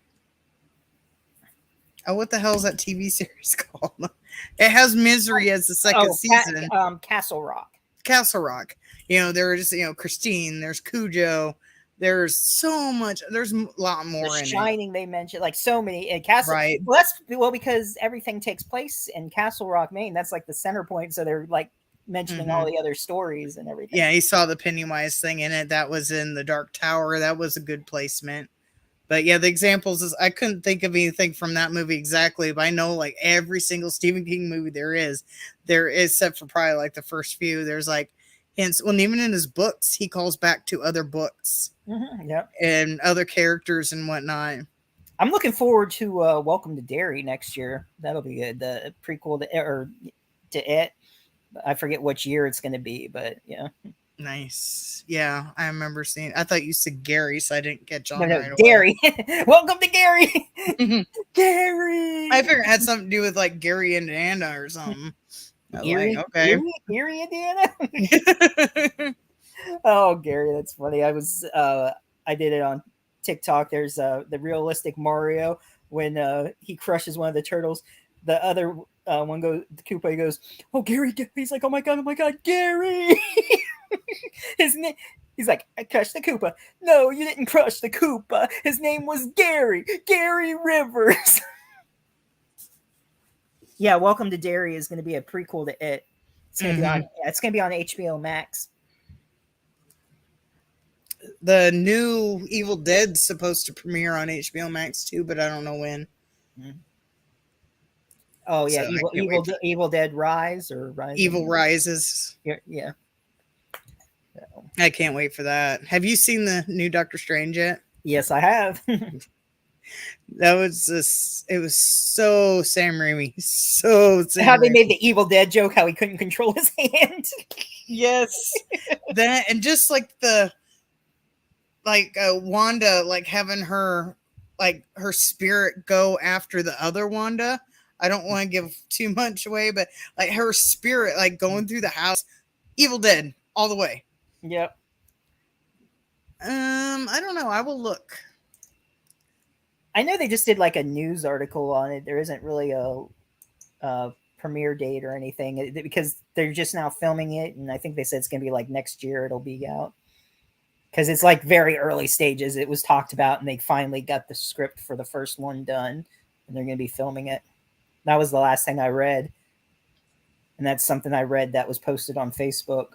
Oh, what the hell is that TV series called? It has Misery as the second season. Castle Rock. Castle Rock. You know, there's Christine. There's Cujo. There's so much. There's a lot more in Shining, they mentioned like so many in Castle. Right. Well, because everything takes place in Castle Rock, Maine. That's like the center point. So they're like mentioning all the other stories and everything. Yeah, he saw the Pennywise thing in it. That was in the Dark Tower. That was a good placement. But yeah, the examples is I couldn't think of anything from that movie exactly, but I know like every single Stephen King movie there is, except for probably like the first few, there's like hints. Well, even in his books, he calls back to other books and other characters and whatnot. I'm looking forward to Welcome to Derry next year. That'll be good. The prequel to it. I forget which year it's going to be, but yeah. Nice. Yeah, I remember seeing. I thought you said Gary, so I didn't catch on No, right Gary. Welcome to Gary. Gary. I figured it had something to do with like Gary, Indiana or something. Erie, like, okay. Erie, Indiana. Oh, Gary, that's funny. I did it on TikTok. There's the realistic Mario when he crushes one of the turtles. The other one goes, the Koopa goes, "Oh, Gary!" He's like, oh my god, Gary!" His name. He's like, "I crushed the Koopa." "No, you didn't crush the Koopa. His name was Gary Rivers." Yeah, Welcome to Derry is going to be a prequel to it. It's going to be on. Yeah, it's going to be on HBO Max. The new Evil Dead's supposed to premiere on HBO Max too, but I don't know when. Oh yeah, so Evil Dead Rise or Rise. Evil Rises. Yeah. So. I can't wait for that. Have you seen the new Doctor Strange yet? Yes, I have. That was just, it was so Sam Raimi. So Sam how they Raimi. made the Evil Dead joke, how he couldn't control his hand. Yes. That, and just like Wanda, like having her, like her spirit go after the other Wanda. I don't want to give too much away, but like her spirit, like going through the house, Evil Dead all the way. Yep. I don't know. I will look. I know they just did like a news article on it. There isn't really a premiere date or anything because they're just now filming it, and I think they said it's going to be like next year it'll be out because it's like very early stages. It was talked about, and they finally got the script for the first one done, and they're going to be filming it. That was the last thing I read, and that's something I read that was posted on Facebook.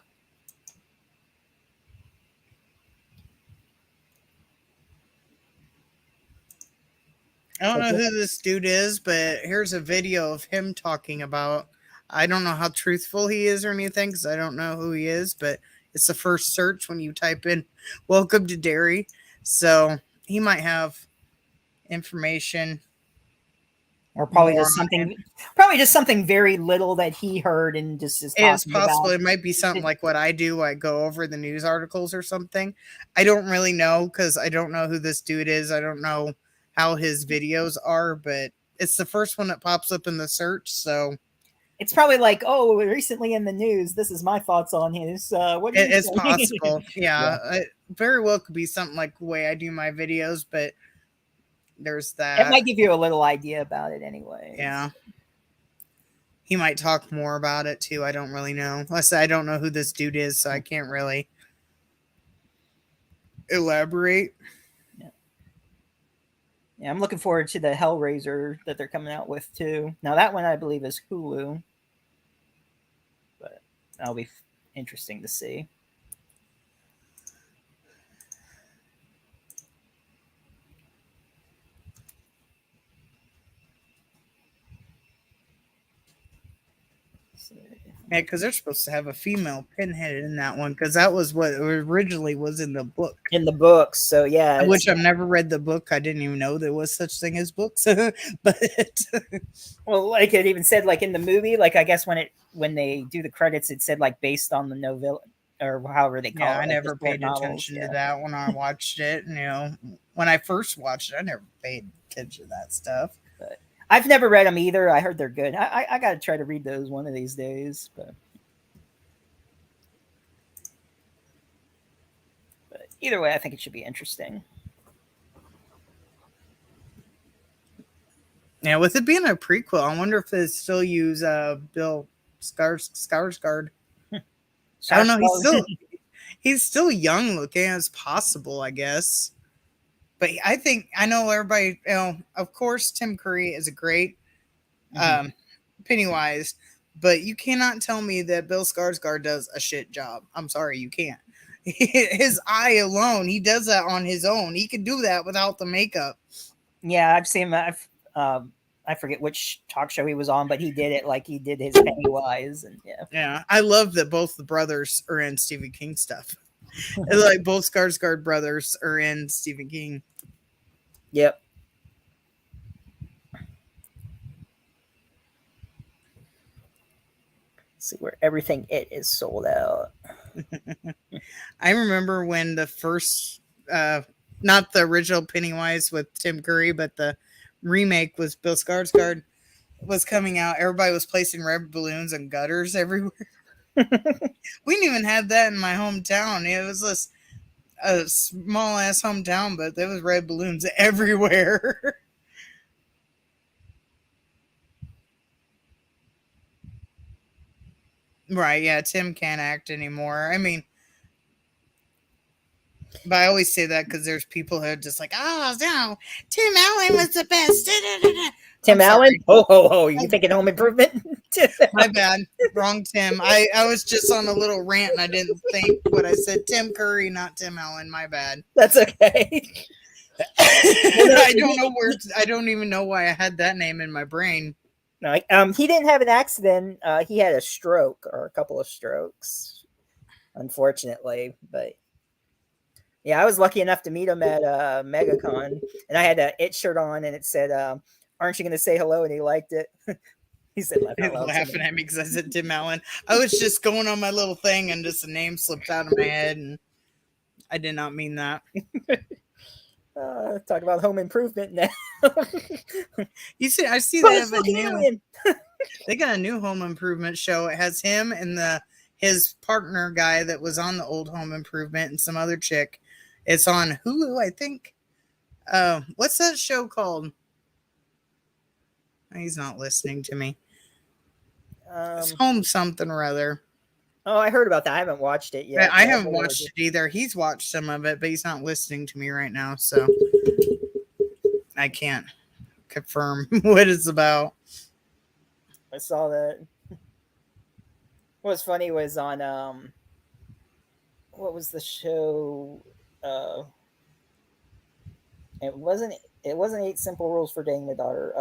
I don't know who this dude is, but here's a video of him talking about. I don't know how truthful he is or anything because I don't know who he is, but it's the first search when you type in "Welcome to Derry," so he might have information, or probably just something very little that he heard and just is. It's possible it might be something like what I do. I go over the news articles or something. I don't really know because I don't know who this dude is. I don't know how his videos are, but it's the first one that pops up in the search, so it's probably like, oh, recently in the news, this is my thoughts on his what do you it's possible. Yeah. It very well could be something like the way I do my videos, but there's that. It might give you a little idea about it anyway. Yeah, he might talk more about it too. I don't really know. Plus, I don't know who this dude is, so I can't really elaborate. Yeah, I'm looking forward to the Hellraiser that they're coming out with too. Now that one I believe is Hulu, but that'll be interesting to see. Yeah, because they're supposed to have a female Pinhead in that one, because that was what originally was in the book. In the books, so yeah. Which I've never read the book. I didn't even know there was such thing as books. But well, like it even said, like in the movie, like I guess when they do the credits, it said like based on the novella or however they call it. I never paid attention to that when I watched it. You know, when I first watched it, I never paid attention to that stuff. But I've never read them either. I heard they're good. I got to try to read those one of these days. But either way, I think it should be interesting. Yeah, with it being a prequel, I wonder if they still use Bill Skarsgård. I don't know. He's still young looking as possible, I guess. But I know everybody, of course, Tim Curry is a great Pennywise, But you cannot tell me that Bill Skarsgård does a shit job. I'm sorry, you can't. His eye alone, he does that on his own. He could do that without the makeup. Yeah, I've seen that. I forget which talk show he was on, but he did it like he did his Pennywise, and yeah. Yeah, I love that both the brothers are in Stephen King stuff. Like both Skarsgård brothers are in Stephen King. Yep. See where everything is sold out. I remember when the first, not the original Pennywise with Tim Curry, but the remake was Bill Skarsgård was coming out. Everybody was placing red balloons and gutters everywhere. We didn't even have that in my hometown. It was a small ass hometown, but there was red balloons everywhere. Right, yeah, Tim can't act anymore. I mean, but I always say that because there's people who are just like, oh, no, Tim Allen was the best. Tim Allen? Ho, ho, ho. You thinking Home Improvement? My bad. Wrong Tim. I was just on a little rant and I didn't think what I said. Tim Curry, not Tim Allen. My bad. That's okay. I don't know where. I don't even know why I had that name in my brain. No, he didn't have an accident. He had a stroke or a couple of strokes, unfortunately. But yeah, I was lucky enough to meet him at MegaCon, and I had a It shirt on, and it said, "Aren't you going to say hello?" And he liked it. He said, laughing at me because I said Tim Allen. I was just going on my little thing, and just a name slipped out of my head, and I did not mean that. Talk about Home Improvement now. You see, I see they have a new. They got a new Home Improvement show. It has him and his partner guy that was on the old Home Improvement and some other chick. It's on Hulu, I think. What's that show called? He's not listening to me. It's Home something or other. Oh, I heard about that. I haven't watched it yet. I haven't watched it either. He's watched some of it, but he's not listening to me right now, so I can't confirm what it's about. I saw that. What was funny was on what was the show? It wasn't 8 Simple Rules for Dating the Daughter.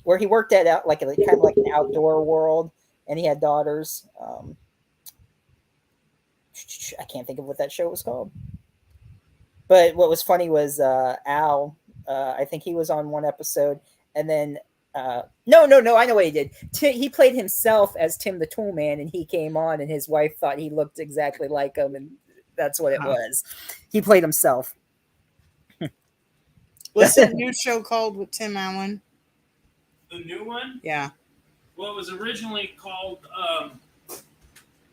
Where he worked at out like kind of like an outdoor world. And he had daughters. I can't think of what that show was called. But what was funny was Al. I think he was on one episode, and then no, I know what he did. He played himself as Tim the Tool Man, and he came on, and his wife thought he looked exactly like him, and that's what it was. He played himself. What's the new show called with Tim Allen? The new one? Yeah. Well, it was originally called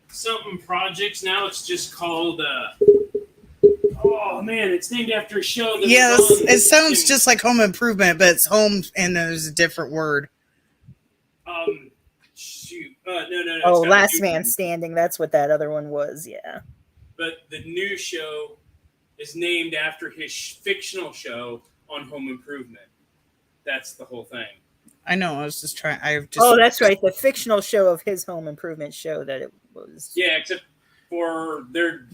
something Projects. Now it's just called. Oh man, it's named after a show. That it sounds just like Home Improvement, but it's home and there's a different word. Shoot. No. Oh, Last Man Standing. That's what that other one was. Yeah. But the new show is named after his fictional show on Home Improvement. That's the whole thing. I know. I was just trying. Oh, that's right. The fictional show of his Home Improvement show that it was. Yeah, except for they're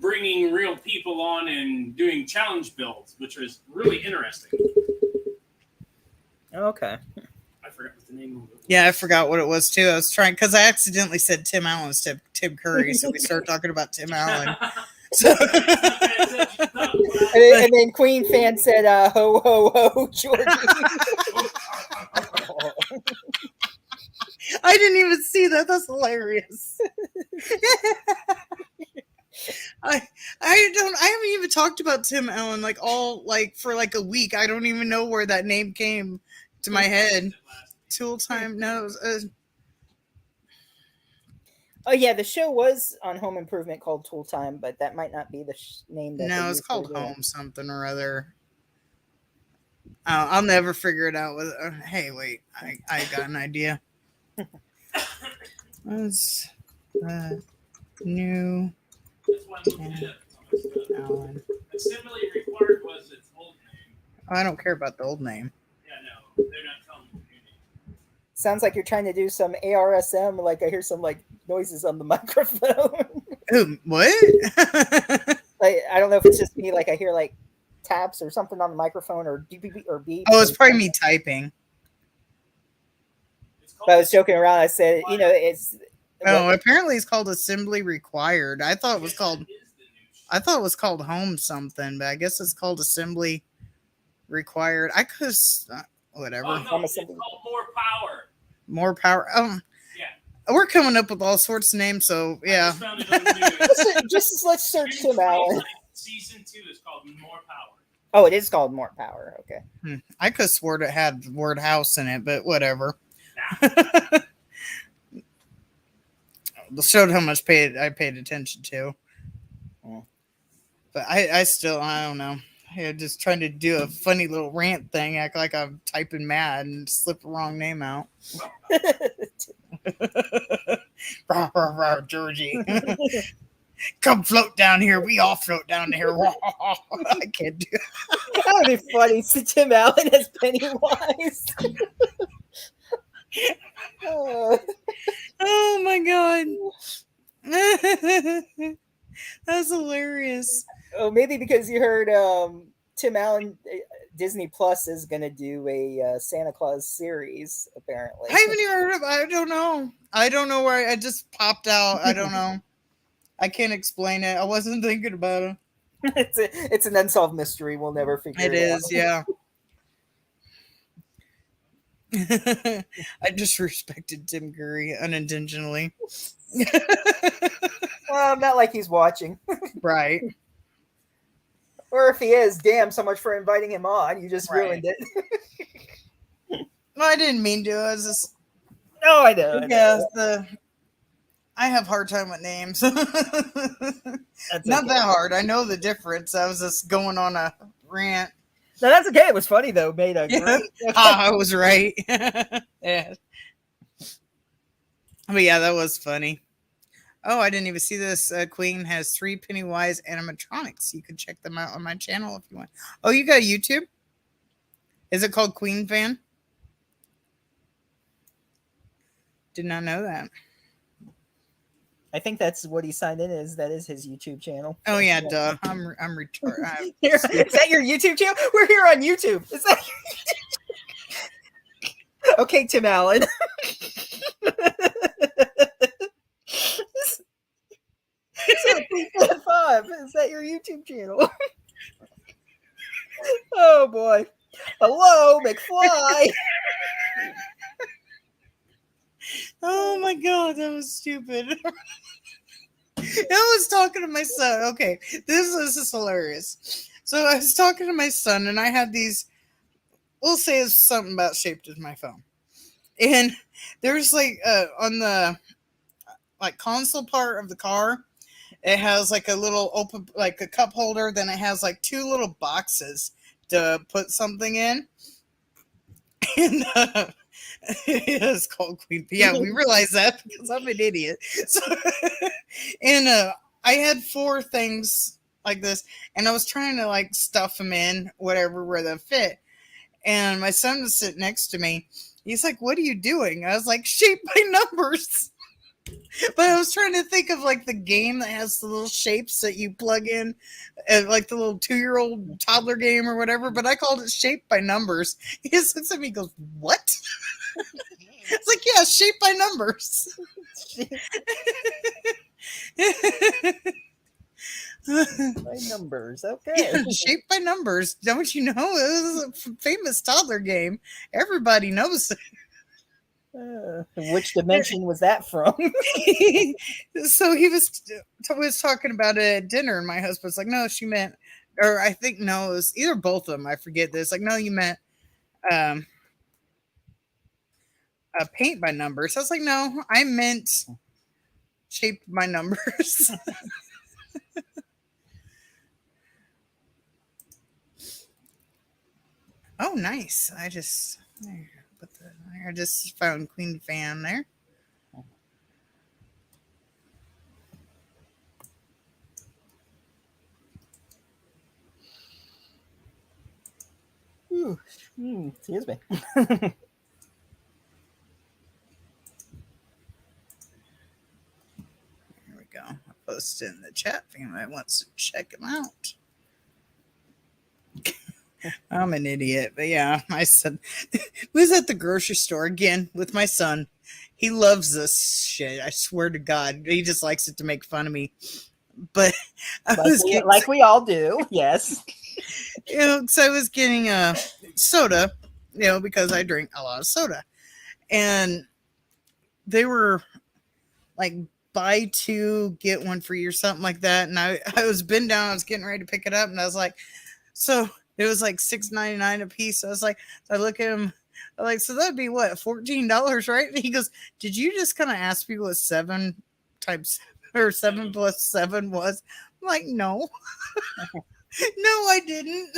bringing real people on and doing challenge builds, which was really interesting. Okay. I forgot what the name of it was. Yeah, I forgot what it was too. I was trying because I accidentally said Tim Allen instead of Tim Curry, so we started talking about Tim Allen. So and then Queen fan said, "Ho ho ho, Georgie." I didn't even see that. That's hilarious. I haven't even talked about Tim Allen for a week. I don't even know where that name came to my head. Tool Time. No. Oh yeah, the show was on Home Improvement called Tool Time, but that might not be the name. No, it's called Home something or other. I'll never figure it out. Hey, wait, I got an idea. What's the new Allen? Assembly required was its old name. I don't care about the old name. Yeah, no, they're not telling the new name. Sounds like you're trying to do some ARSM. Like I hear some like noises on the microphone. Ooh, what? Like I don't know if it's just me. Like I hear like taps or something on the microphone or beep or beep. Oh, it's probably me typing. But I was joking around. I said, you know, it's. Oh, apparently it's called assembly required. I thought it was called home something, but I guess it's called assembly required. I could whatever. Oh, no, it's called more power. More power. Yeah. We're coming up with all sorts of names, so yeah. I just found it on the news. Let's search Tim Allen. Season 2 is called More Power. Oh, it is called More Power. Okay. I could have sworn it had the word house in it, but whatever. Nah. Showed how much I paid attention to. But I still, I don't know. I'm just trying to do a funny little rant thing, act like I'm typing mad and slip the wrong name out. Rah, rah, rah, Georgie. Come float down here. We all float down here. I can't do it. That would be funny. So Tim Allen as Pennywise. Oh my god. That's hilarious. Oh, maybe because you heard Tim Allen, Disney Plus is going to do a Santa Claus series, apparently. I haven't even heard of it. I don't know. I don't know where I just popped out. I don't know. I can't explain it. I wasn't thinking about it. It's an unsolved mystery. We'll never figure it out. It is, yeah. I disrespected Tim Curry unintentionally. Not like he's watching. Right. Or if he is, damn, so much for inviting him on. You just ruined it. No, I didn't mean to. I was just. No, I know. I have a hard time with names. Not okay. that hard. I know the difference. I was just going on a rant. No, that's okay. It was funny though. Made a great. I was right. Yeah. But yeah, that was funny. Oh, I didn't even see this. Queen has 3 Pennywise animatronics. You can check them out on my channel if you want. Oh, you got YouTube? Is it called Queen Fan? Did not know that. I think that's what he signed in as. That is his YouTube channel. Oh yeah, duh. I'm retarded. Is that your YouTube channel? We're here on YouTube. Is that okay, Tim Allen? Is that your YouTube channel? Oh boy. Hello, McFly. Oh my god, that was stupid. I was talking to my son. Okay, this is hilarious. So I was talking to my son, and I had these. We'll say it's something about shaped as my phone, and there's like on the like console part of the car, it has like a little open like a cup holder. Then it has like 2 little boxes to put something in, and it's called Queen. Yeah, we realize that because I'm an idiot. So, and I had 4 things like this, and I was trying to like stuff them in whatever where they fit. And my son was sitting next to me. He's like, "What are you doing?" I was like, "Shape by numbers." But I was trying to think of like the game that has the little shapes that you plug in, like the little 2-year-old toddler game or whatever. But I called it Shape by Numbers. He just looks at me and goes, "What?" It's like, yeah, Shape by Numbers. By numbers, okay. Yeah, Shape by Numbers. Don't you know? It was a famous toddler game. Everybody knows it. Which dimension was that from? So he was talking about it at dinner, and my husband's like, "No, she meant," or I think no, it was either both of them. I forget this. Like, no, you meant paint by numbers. I was like, no, I meant shaped by numbers. Oh, nice. I just found Queen Fan there. Excuse me. posted in the chat if anybody wants to check them out. I'm an idiot, but yeah, I said we was at the grocery store again with my son. He loves this shit. I swear to God, he just likes it to make fun of me. But like we all do, yes. So I was getting a soda, because I drink a lot of soda, and they were like buy two get one free or something like that. And I was bent down, I was getting ready to pick it up, and I was like, so it was like $6.99 a piece. So I was like, I look at him, I'm like, so that'd be what, $14, right? And he goes, did you just kind of ask me what 7 times or 7 plus 7 was? I'm like, no. No, I didn't.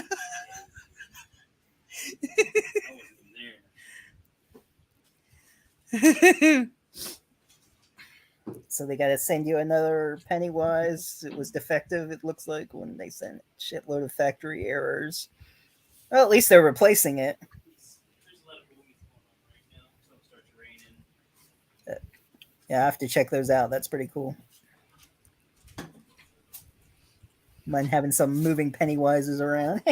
So they got to send you another Pennywise. It was defective, it looks like, when they sent shitload of factory errors. Well, at least they're replacing it. Yeah, I have to check those out. That's pretty cool. Mind having some moving Pennywises around.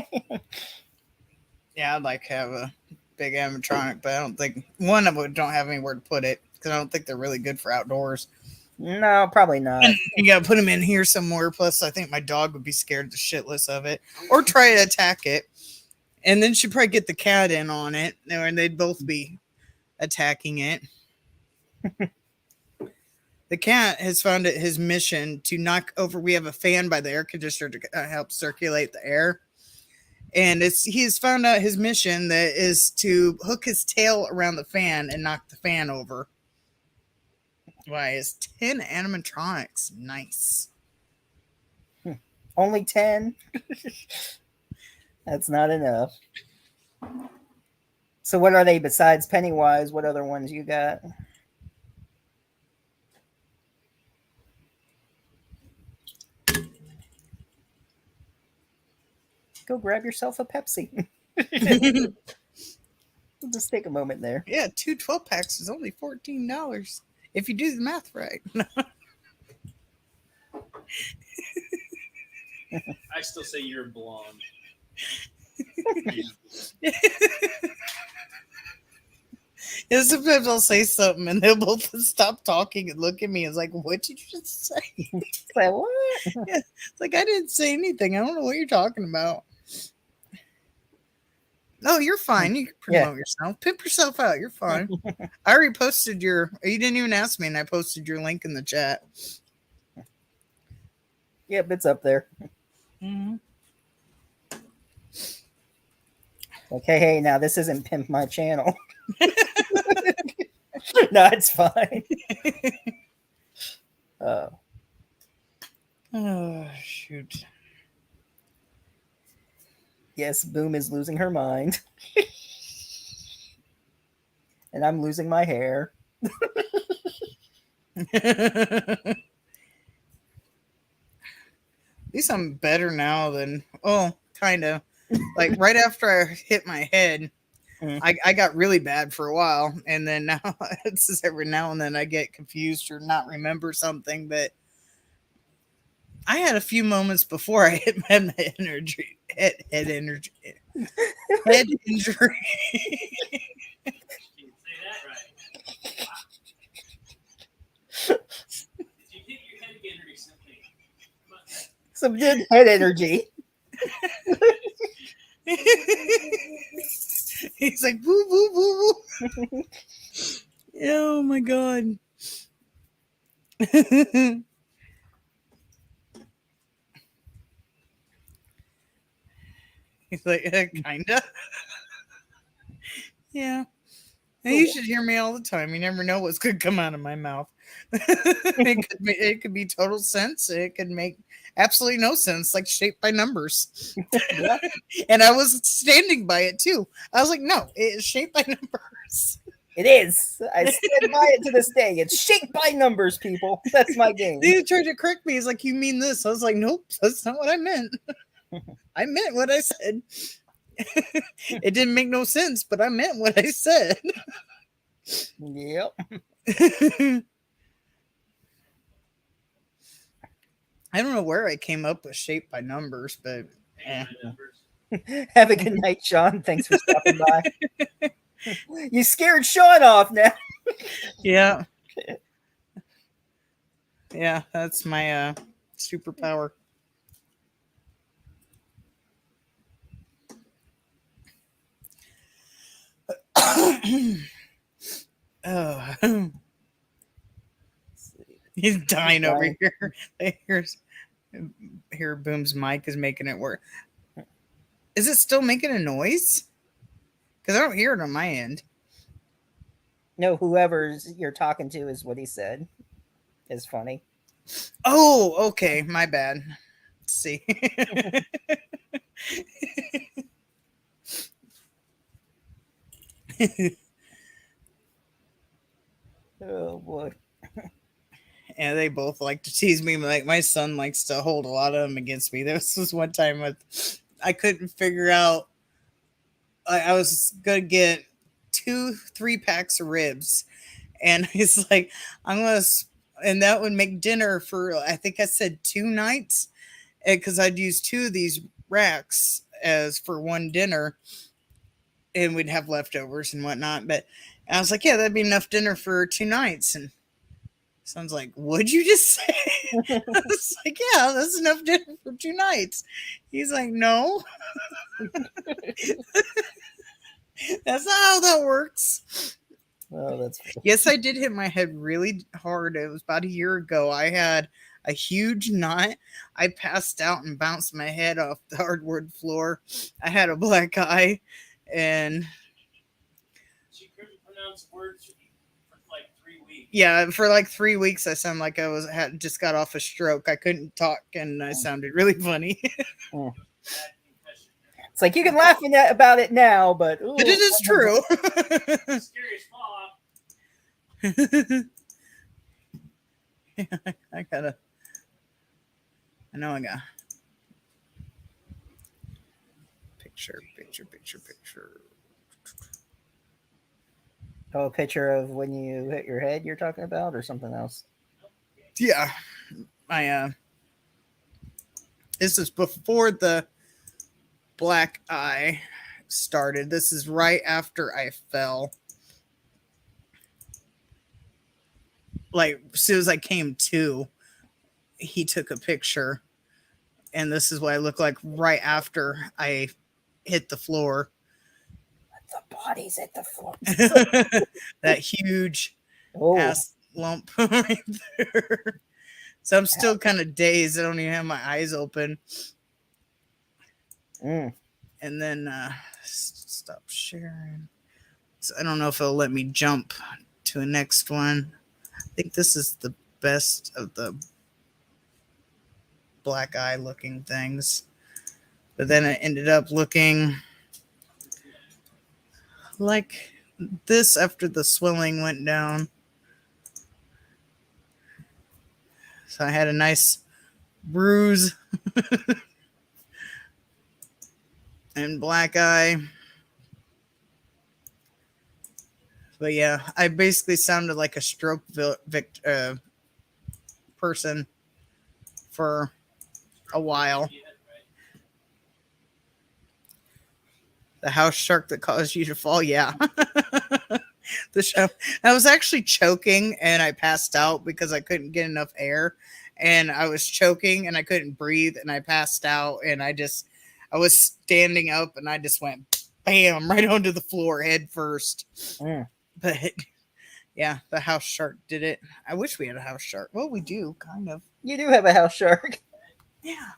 Yeah, I'd like to have a big animatronic, but I don't think one of them don't have anywhere to put it because I don't think they're really good for outdoors. No, probably not. And you got to put them in here somewhere. Plus, I think my dog would be scared the shitless of it or try to attack it. And then she'd probably get the cat in on it, and they'd both be attacking it. The cat has found it his mission to knock over. We have a fan by the air conditioner to help circulate the air. And he's found out his mission that is to hook his tail around the fan and knock the fan over. Why is 10 animatronics? Nice. Only 10? That's not enough. So what are they besides Pennywise? What other ones you got? Go grab yourself a Pepsi. Just take a moment there. Yeah, 2 12-packs is only $14 if you do the math right. I still say you're blonde. Yeah, sometimes I'll say something and they'll both stop talking and look at me. It's like, what did you just say? Like, what? Yeah, it's like, I didn't say anything. I don't know what you're talking about. No, you're fine. You can promote yourself. Pimp yourself out. You're fine. I already posted you didn't even ask me, and I posted your link in the chat. Yep, it's up there. Mm-hmm. Okay, hey, now this isn't Pimp My Channel. No, it's fine. Oh, shoot. Yes, Boom is losing her mind. And I'm losing my hair. At least I'm better now than, kind of. Like right after I hit my head, I got really bad for a while. And then now, it's just every now and then I get confused or not remember something. But I had a few moments before I hit my head injury. Head injury. You say that right. Did you hit your head again recently? Some good head energy. He's like, boo, boo, boo, boo. Oh my God. He's like, kinda. Yeah. And you should hear me all the time. You never know what's going to come out of my mouth. It could be total sense. It could make absolutely no sense, like Shaped by Numbers. And I was standing by it too. I was like, no, it is Shaped by Numbers. It is. I stand by it to this day. It's Shaped by Numbers, people. That's my game. He tried to correct me. He's like, you mean this? I was like, nope, that's not what I meant. I meant what I said. It didn't make no sense, but I meant what I said. Yep. I don't know where I came up with shape by numbers, but Have a good night, Sean. Thanks for stopping by. You scared Sean off now. yeah. Yeah, that's my superpower. Oh. He's dying over here. Here, Boom's mic is making it work. Is it still making a noise? Because I don't hear it on my end. No, whoever's you're talking to is what he said. Is funny. Oh, okay. My bad. Let's see. Oh boy. And they both like to tease me. Like my son likes to hold a lot of them against me. This was one time I couldn't figure out. I was gonna get 2-3 packs of ribs, and he's like, "I'm gonna," and that would make dinner for I think I said 2 nights, because I'd use 2 of these racks as for one dinner, and we'd have leftovers and whatnot. But I was like, "Yeah, that'd be enough dinner for 2 nights," and sounds like, what'd you just say? I was like, yeah, that's enough dinner for 2 nights. He's like, no. That's not how that works. Oh, that's funny. Yes, I did hit my head really hard. It was about a year ago. I had a huge knot. I passed out and bounced my head off the hardwood floor. I had a black eye, and she couldn't pronounce words. Yeah, for like 3 weeks, I sounded like I had just got off a stroke. I couldn't talk, and I sounded really funny. It's like you can laugh about it now, but ooh, it is true. I know I got picture. Oh, a picture of when you hit your head you're talking about, or something else? Yeah. This is before the black eye started. This is right after I fell. Like, as soon as I came to, he took a picture. And this is what I look like right after I hit the floor. The bodies at the floor. That huge ass lump right there. So I'm still kind of dazed. I don't even have my eyes open. And then stop sharing. So I don't know if it'll let me jump to a next one. I think this is the best of the black eye looking things. But then it ended up looking like this after the swelling went down. So I had a nice bruise and black eye. But yeah, I basically sounded like a stroke person for a while. The house shark that caused you to fall, yeah. I was actually choking and I passed out because I couldn't get enough air, and I was choking and I couldn't breathe and I passed out, and I was standing up and I just went bam right onto the floor head first. But yeah, the house shark did it. I wish we had a house shark. Well, we do, kind of. You do have a house shark. Yeah.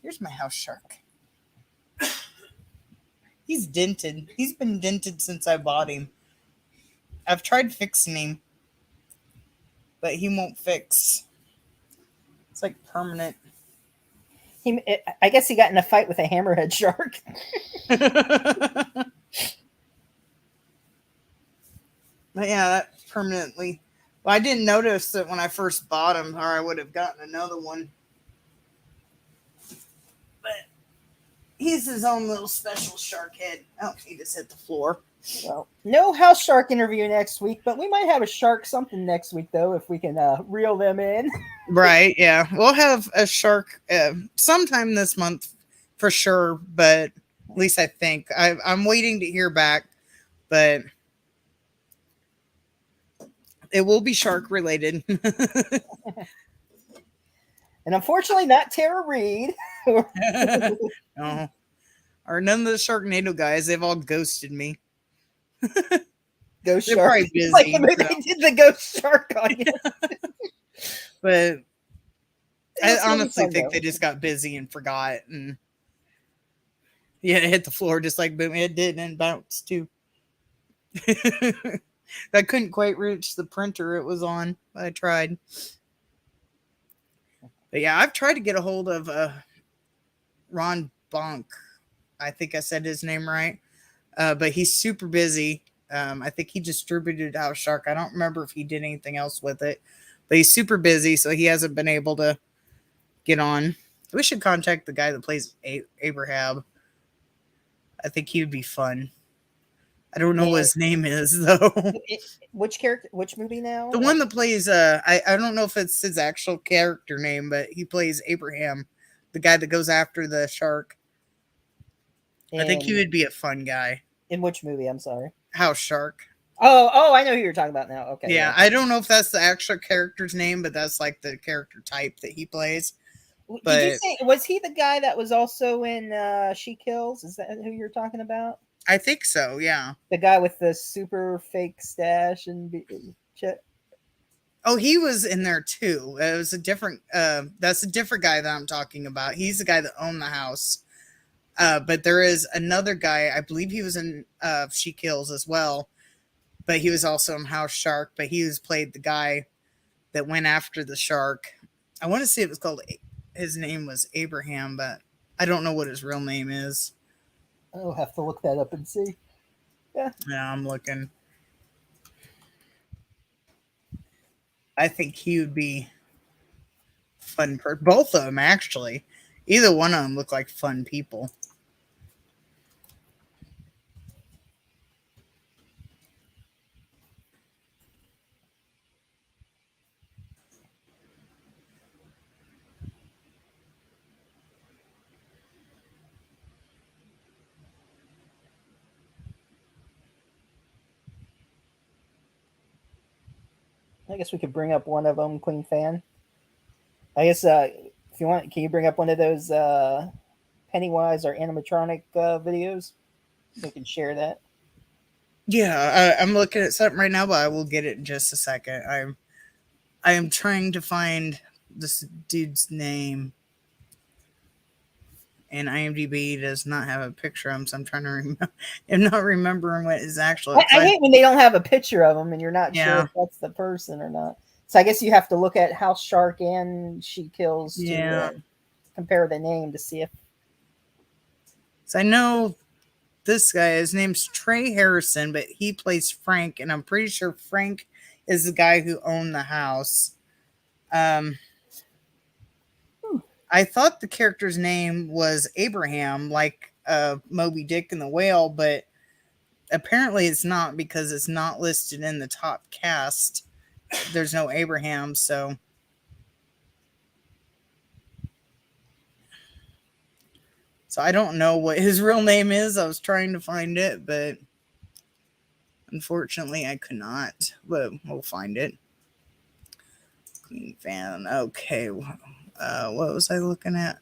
Here's my house shark. He's dented. He's been dented since I bought him. I've tried fixing him, but he won't fix. It's like permanent. I guess he got in a fight with a hammerhead shark. But yeah, that permanently. Well, I didn't notice it when I first bought him, or I would have gotten another one. But he's his own little special shark head. Oh, he just hit the floor. Well, no house shark interview next week, but we might have a shark something next week, though, if we can reel them in. Right, yeah. We'll have a shark sometime this month for sure, but at least I think. I'm waiting to hear back, but it will be shark related. And unfortunately, not Tara Reid. No. Or none of the Sharknado guys. They've all ghosted me. Ghost They're shark. probably busy. Like the movie so. they did the ghost shark on you. But I It's gonna be honestly fun, think though. they just got busy and forgot. And yeah, it hit the floor just like boom. It did and bounced too. I couldn't quite reach the printer it was on. I tried. But yeah, I've tried to get a hold of Ron Bonk. I think I said his name right. But he's super busy. I think he distributed House Shark. I don't remember if he did anything else with it. But he's super busy, so he hasn't been able to get on. We should contact the guy that plays Abraham. I think he would be fun. I don't know what his name is, though. Which character? Which movie now? The one that plays, I don't know if it's his actual character name, but he plays Abraham, the guy that goes after the shark. I think he would be a fun guy. In which movie? I'm sorry. House Shark. Oh, I know who you're talking about now. Okay. Yeah, I don't know if that's the actual character's name, but that's like the character type that he plays. But did you say, was he the guy that was also in She Kills? Is that who you're talking about? I think so, yeah. The guy with the super fake stash and shit. Oh, he was in there too. It was a different. That's a different guy that I'm talking about. He's the guy that owned the house. But there is another guy. I believe he was in She Kills as well. But he was also in House Shark. But he was played the guy that went after the shark. I want to say it was called. His name was Abraham, but I don't know what his real name is. I'll have to look that up and see. Yeah, I'm looking. I think he would be fun. Both of them, actually. Either one of them look like fun people. I guess we could bring up one of them, Queen Fan. I guess if you want, can you bring up one of those Pennywise or animatronic videos? We can share that. Yeah, I'm looking at something right now, but I will get it in just a second. I am trying to find this dude's name, and IMDb does not have a picture of him, so I'm trying to remember. I'm not remembering what his actual. I hate when they don't have a picture of them and you're not sure Yeah. if that's the person or not. So I guess you have to look at House Shark and She Kills to Yeah. compare the name to see if. So I know this guy. His name's Trey Harrison, but he plays Frank, and I'm pretty sure Frank is the guy who owned the house. I thought the character's name was Abraham, like Moby Dick and the Whale, but apparently it's not because it's not listed in the top cast. There's no Abraham, so. So I don't know what his real name is. I was trying to find it, but unfortunately I could not. But we'll find it. Queen Fan. Okay. What was I looking at?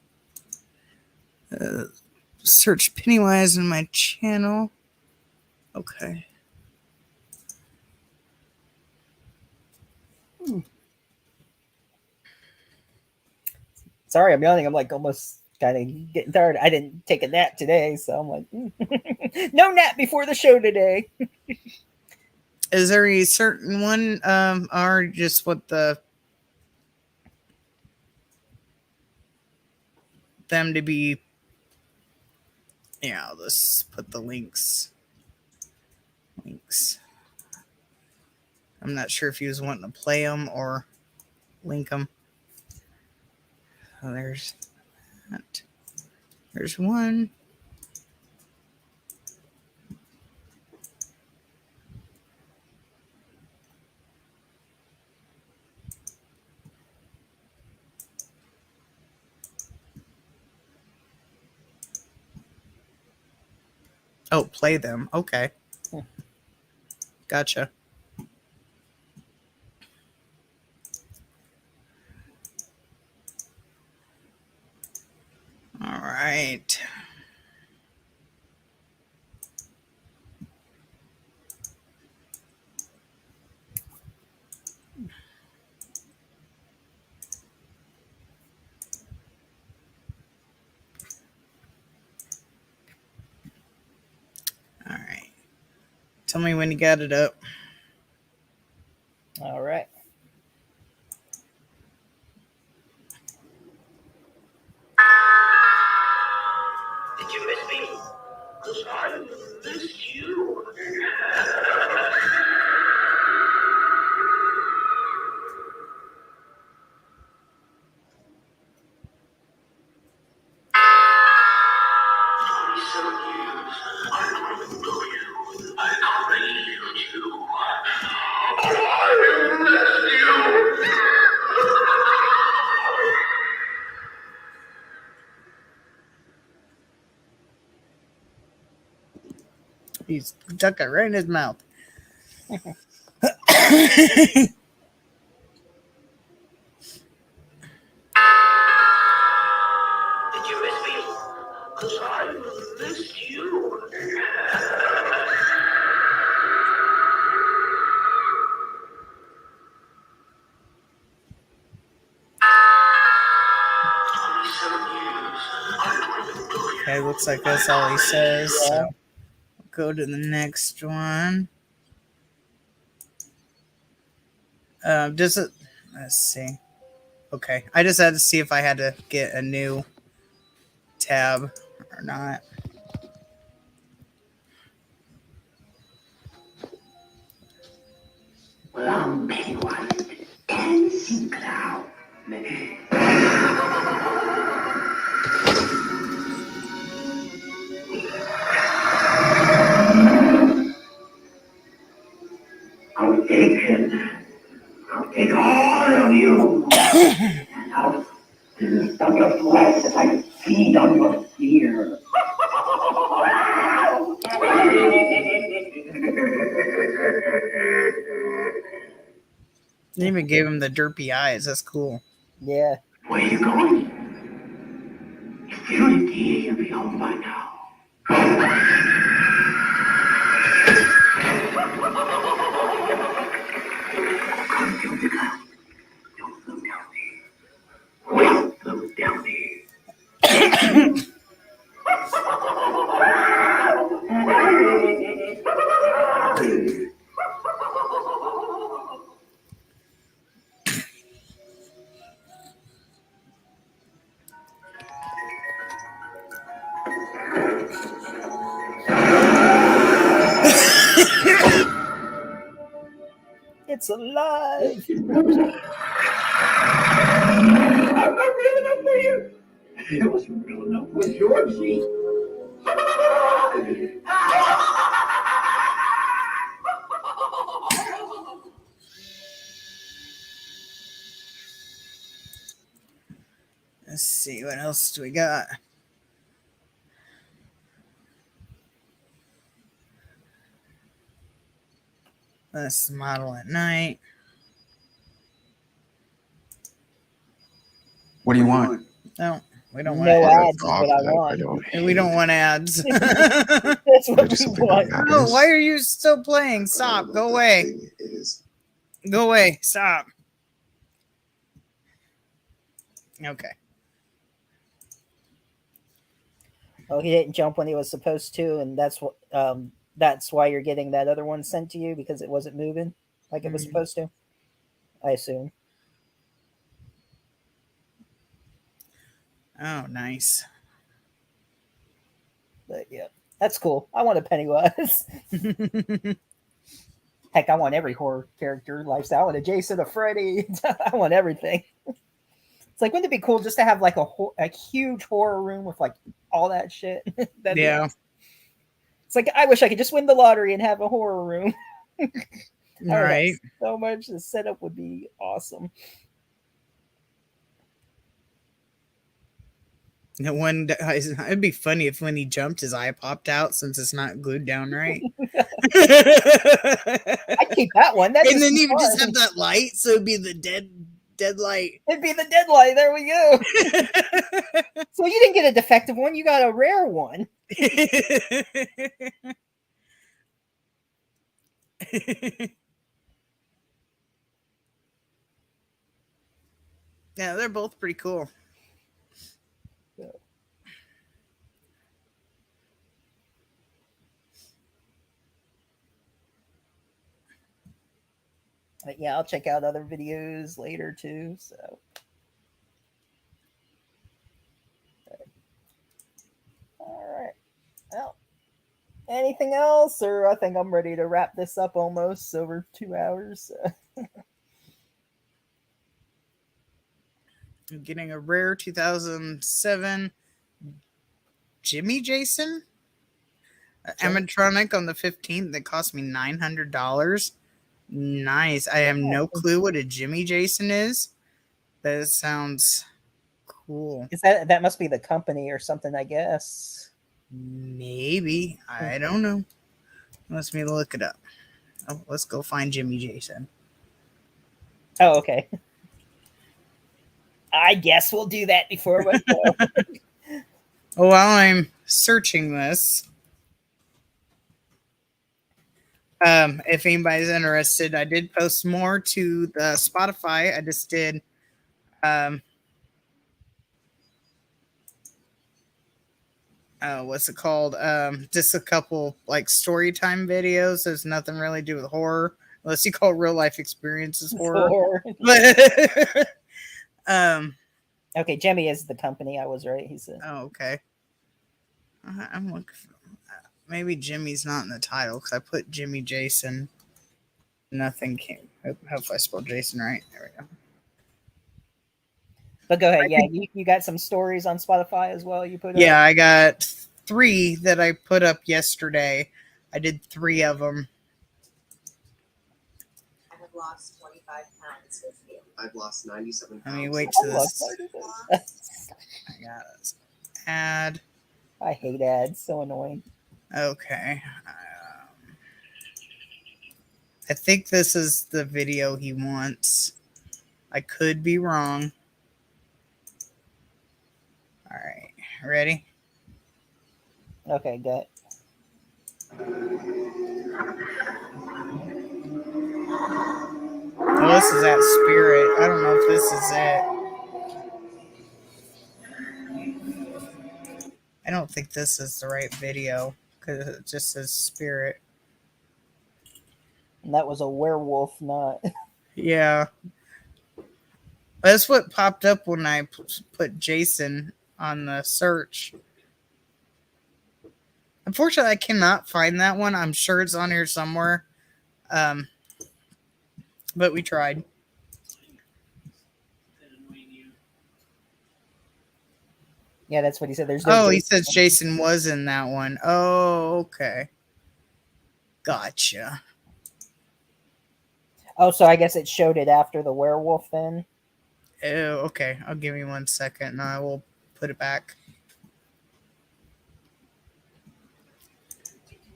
Search Pennywise in my channel. Okay. Sorry, I'm yawning. I'm like almost kind of getting tired. I didn't take a nap today, so I'm like, no nap before the show today. Is there a certain one, or just what them to be? Yeah, let's put the links. I'm not sure if he was wanting to play them or link them. Oh, there's that. There's one. Oh, play them. Okay. Gotcha. All right. All right. Tell me when you got it up. All right. Did you miss me? 'Cause I missed you. He's stuck it right in his mouth. Did you miss me? 'Cause I missed you. Okay, looks like that's all he says. Yeah. So go to the next one. Does it? Let's see. Okay, I just had to see if I had to get a new tab or not. Well, I'm Pennywise and Sea Cloud. I'll take him. I'll take all of you. And I'll feast on your flesh as I feed on your fear. They even gave him the derpy eyes. That's cool. Yeah. Where are you going? If you're a deer, you'll be home by now. Come to the ground. Don't float down there. We'll float down there. It's alive. It wasn't real enough with Georgie. Let's see, what else do we got? That's the model at night. What do you want? No, we don't No want ads is what I want. ads. We don't want ads. That's what we want. No, why are you still playing? Stop. Go away. Go away. Stop. Okay. Oh, he didn't jump when he was supposed to, and that's why you're getting that other one sent to you, because it wasn't moving like it was supposed to. I assume. Oh, nice. But yeah, that's cool. I want a Pennywise. Heck, I want every horror character lifestyle. I want a Jason, a Freddy. I want everything. It's like, wouldn't it be cool just to have like a huge horror room with like all that shit? Yeah. It's like, I wish I could just win the lottery and have a horror room. All right. So much. The setup would be awesome. No one dies. It'd be funny if when he jumped, his eye popped out since it's not glued down right. I'd keep that one. That'd And just then be you would just fun. have that light, so it'd be the dead light. It'd be the deadlight. There we go. So you didn't get a defective one. You got a rare one. Yeah, they're both pretty cool. But yeah, I'll check out other videos later too. So. All right. Well, anything else, or I think I'm ready to wrap this up almost over 2 hours. I'm getting a rare 2007 Jimmy Jason animatronic on the 15th that cost me $900. Nice. I have no clue what a Jimmy Jason is. That sounds cool. Is that must be the company or something, I guess. Maybe. I don't know. Let me look it up. Oh, let's go find Jimmy Jason. Oh, okay. I guess we'll do that before we go. While I'm searching this, if anybody's interested, I did post more to the Spotify. I just did what's it called? Just a couple like story time videos. There's nothing really to do with horror, unless you call real life experiences horror. But okay, Jimmy is the company. I was right. He said. Oh, okay. I'm looking for, maybe Jimmy's not in the title because I put Jimmy Jason. Nothing came. Hope I spelled Jason right. There we go. But go ahead. Yeah, you got some stories on Spotify as well. You put up? Yeah, I got 3 that I put up yesterday. I did 3 of them. I have lost 25 pounds with you. I've lost 97 Let pounds. me wait to this. I got it. Add. I hate ads. So annoying. Okay. I think this is the video he wants. I could be wrong. All right. Ready? Okay, good. Oh, this is that spirit. I don't know if this is it. I don't think this is the right video because it just says spirit. And that was a werewolf, not. Yeah. That's what popped up when I put Jason on the search. Unfortunately, I cannot find that one. I'm sure it's on here somewhere. But we tried. Yeah, that's what he said. There's no he says Jason was in that one. Oh, okay. Gotcha. Oh, so I guess it showed it after the werewolf then? Oh, okay. I'll give you 1 second and I will put it back.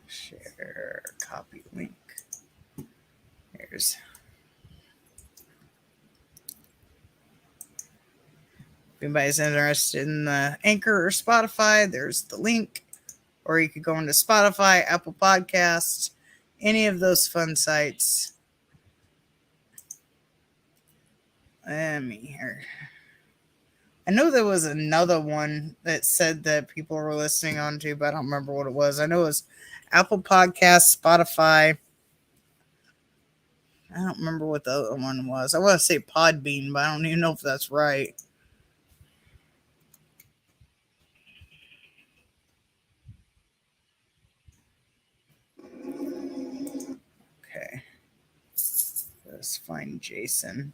Share, copy link. Here's. If anybody's interested in the Anchor or Spotify, there's the link. Or you could go into Spotify, Apple Podcasts, any of those fun sites. Let me hear. I know there was another one that said that people were listening on to, but I don't remember what it was. I know it was Apple Podcasts, Spotify. I don't remember what the other one was. I want to say Podbean, but I don't even know if that's right. Okay. Let's find Jason.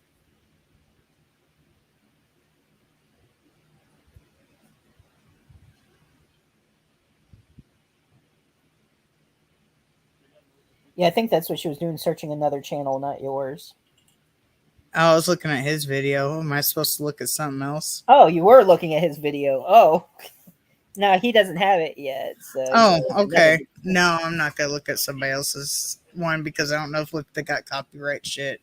Yeah, I think that's what she was doing, searching another channel, not yours. I was looking at his video. Am I supposed to look at something else? Oh, you were looking at his video. Oh, no, he doesn't have it yet. So Oh, another okay. video. No, I'm not gonna look at somebody else's one because I don't know if they got copyright shit.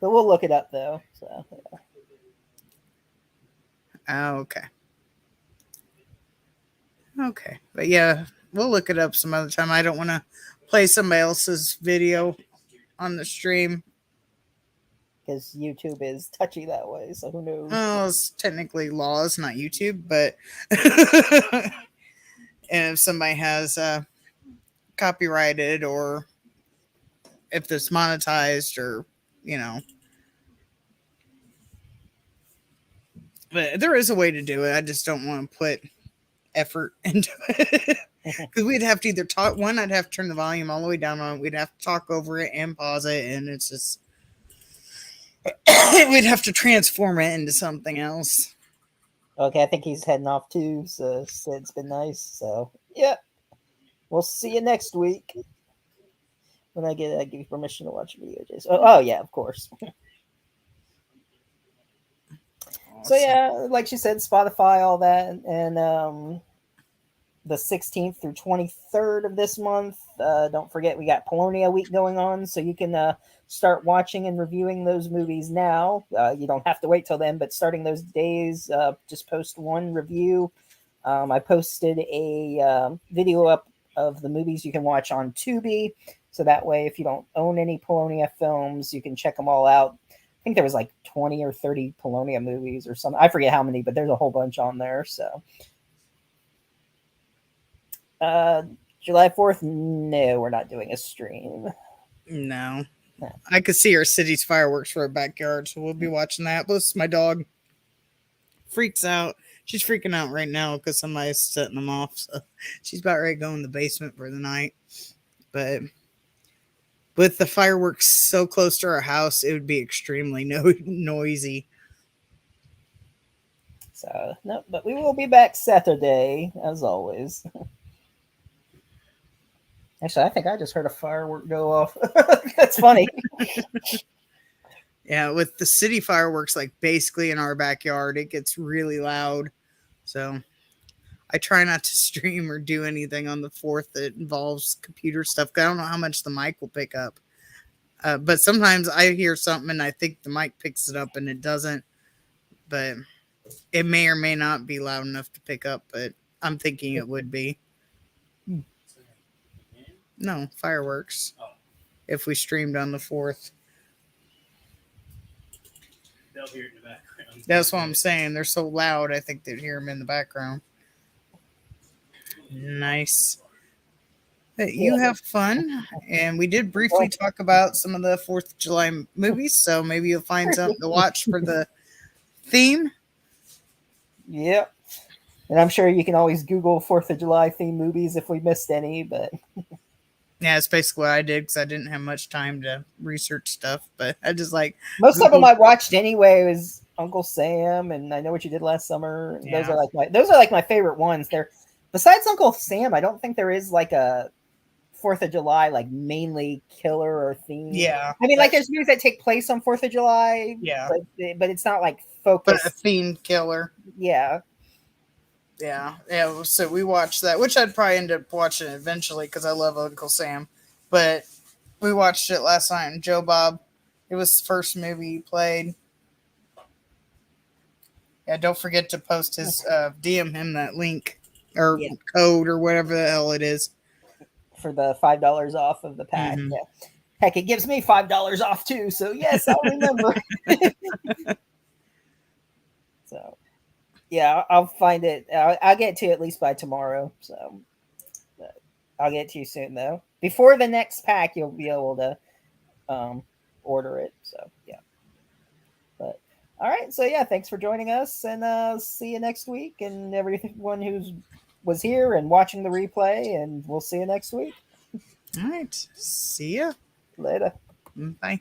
But we'll look it up though. So yeah. Oh, okay. Okay. But yeah, we'll look it up some other time. I don't want to play somebody else's video on the stream. Because YouTube is touchy that way, so who knows? Well, it's technically laws, not YouTube, but and if somebody has copyrighted or if it's monetized or, you know. But there is a way to do it. I just don't want to put effort into it. Because we'd have to either talk. One, I'd have to turn the volume all the way down on it. We'd have to talk over it and pause it. And it's just. We'd have to transform it into something else. Okay, I think he's heading off too. So it's been nice. So yeah, we'll see you next week. When I give you permission to watch a video, Jason. Oh yeah, of course. So yeah, like she said, Spotify, all that, and the 16th through 23rd of this month. Don't forget, we got Polonia Week going on, so you can start watching and reviewing those movies now. You don't have to wait till then, but starting those days, just post one review. I posted a video up of the movies you can watch on Tubi, so that way, if you don't own any Polonia films, you can check them all out. I think there was like 20 or 30 Polonia movies or something. I forget how many, but there's a whole bunch on there. So July 4th, no, we're not doing a stream. No. I could see our city's fireworks for our backyard, so we'll be watching that. Plus, my dog freaks out. She's freaking out right now because somebody's setting them off. So she's about ready to go in the basement for the night. But with the fireworks so close to our house, it would be extremely noisy. So, no, but we will be back Saturday, as always. Actually, I think I just heard a firework go off. That's funny. Yeah, with the city fireworks, like basically in our backyard, it gets really loud. So I try not to stream or do anything on the 4th that involves computer stuff. I don't know how much the mic will pick up. But sometimes I hear something and I think the mic picks it up and it doesn't. But it may or may not be loud enough to pick up, but I'm thinking it would be. No, fireworks. If we streamed on the 4th. They'll hear it in the background. That's what I'm saying. They're so loud, I think they'd hear them in the background. Nice. But you have fun. And we did briefly talk about some of the 4th of July movies, so maybe you'll find something to watch for the theme. Yep. And I'm sure you can always Google 4th of July theme movies if we missed any, but... Yeah, it's basically what I did because I didn't have much time to research stuff, but I just like... Most of them I watched anyway was Uncle Sam and I Know What You Did Last Summer. Yeah. Those are like my favorite ones. They're besides Uncle Sam, I don't think there is like a 4th of July like mainly killer or theme. Yeah. I mean, like there's movies that take place on 4th of July. Yeah. But it's not like focused. But a themed killer. Yeah. Yeah. So we watched that, which I'd probably end up watching eventually because I love Uncle Sam. But we watched it last night in Joe Bob. It was the first movie he played. Yeah, don't forget to post his DM him that link or code or whatever the hell it is. For the $5 off of the pack. Mm-hmm. Yeah. Heck, it gives me $5 off too. So yes, I'll remember. So yeah, I'll find it. I'll get to you at least by tomorrow. So I'll get to you soon though. Before the next pack, you'll be able to order it. So yeah. But all right. So yeah, thanks for joining us, and see you next week. And everyone who was here and watching the replay, and we'll see you next week. All right. See ya later. Bye.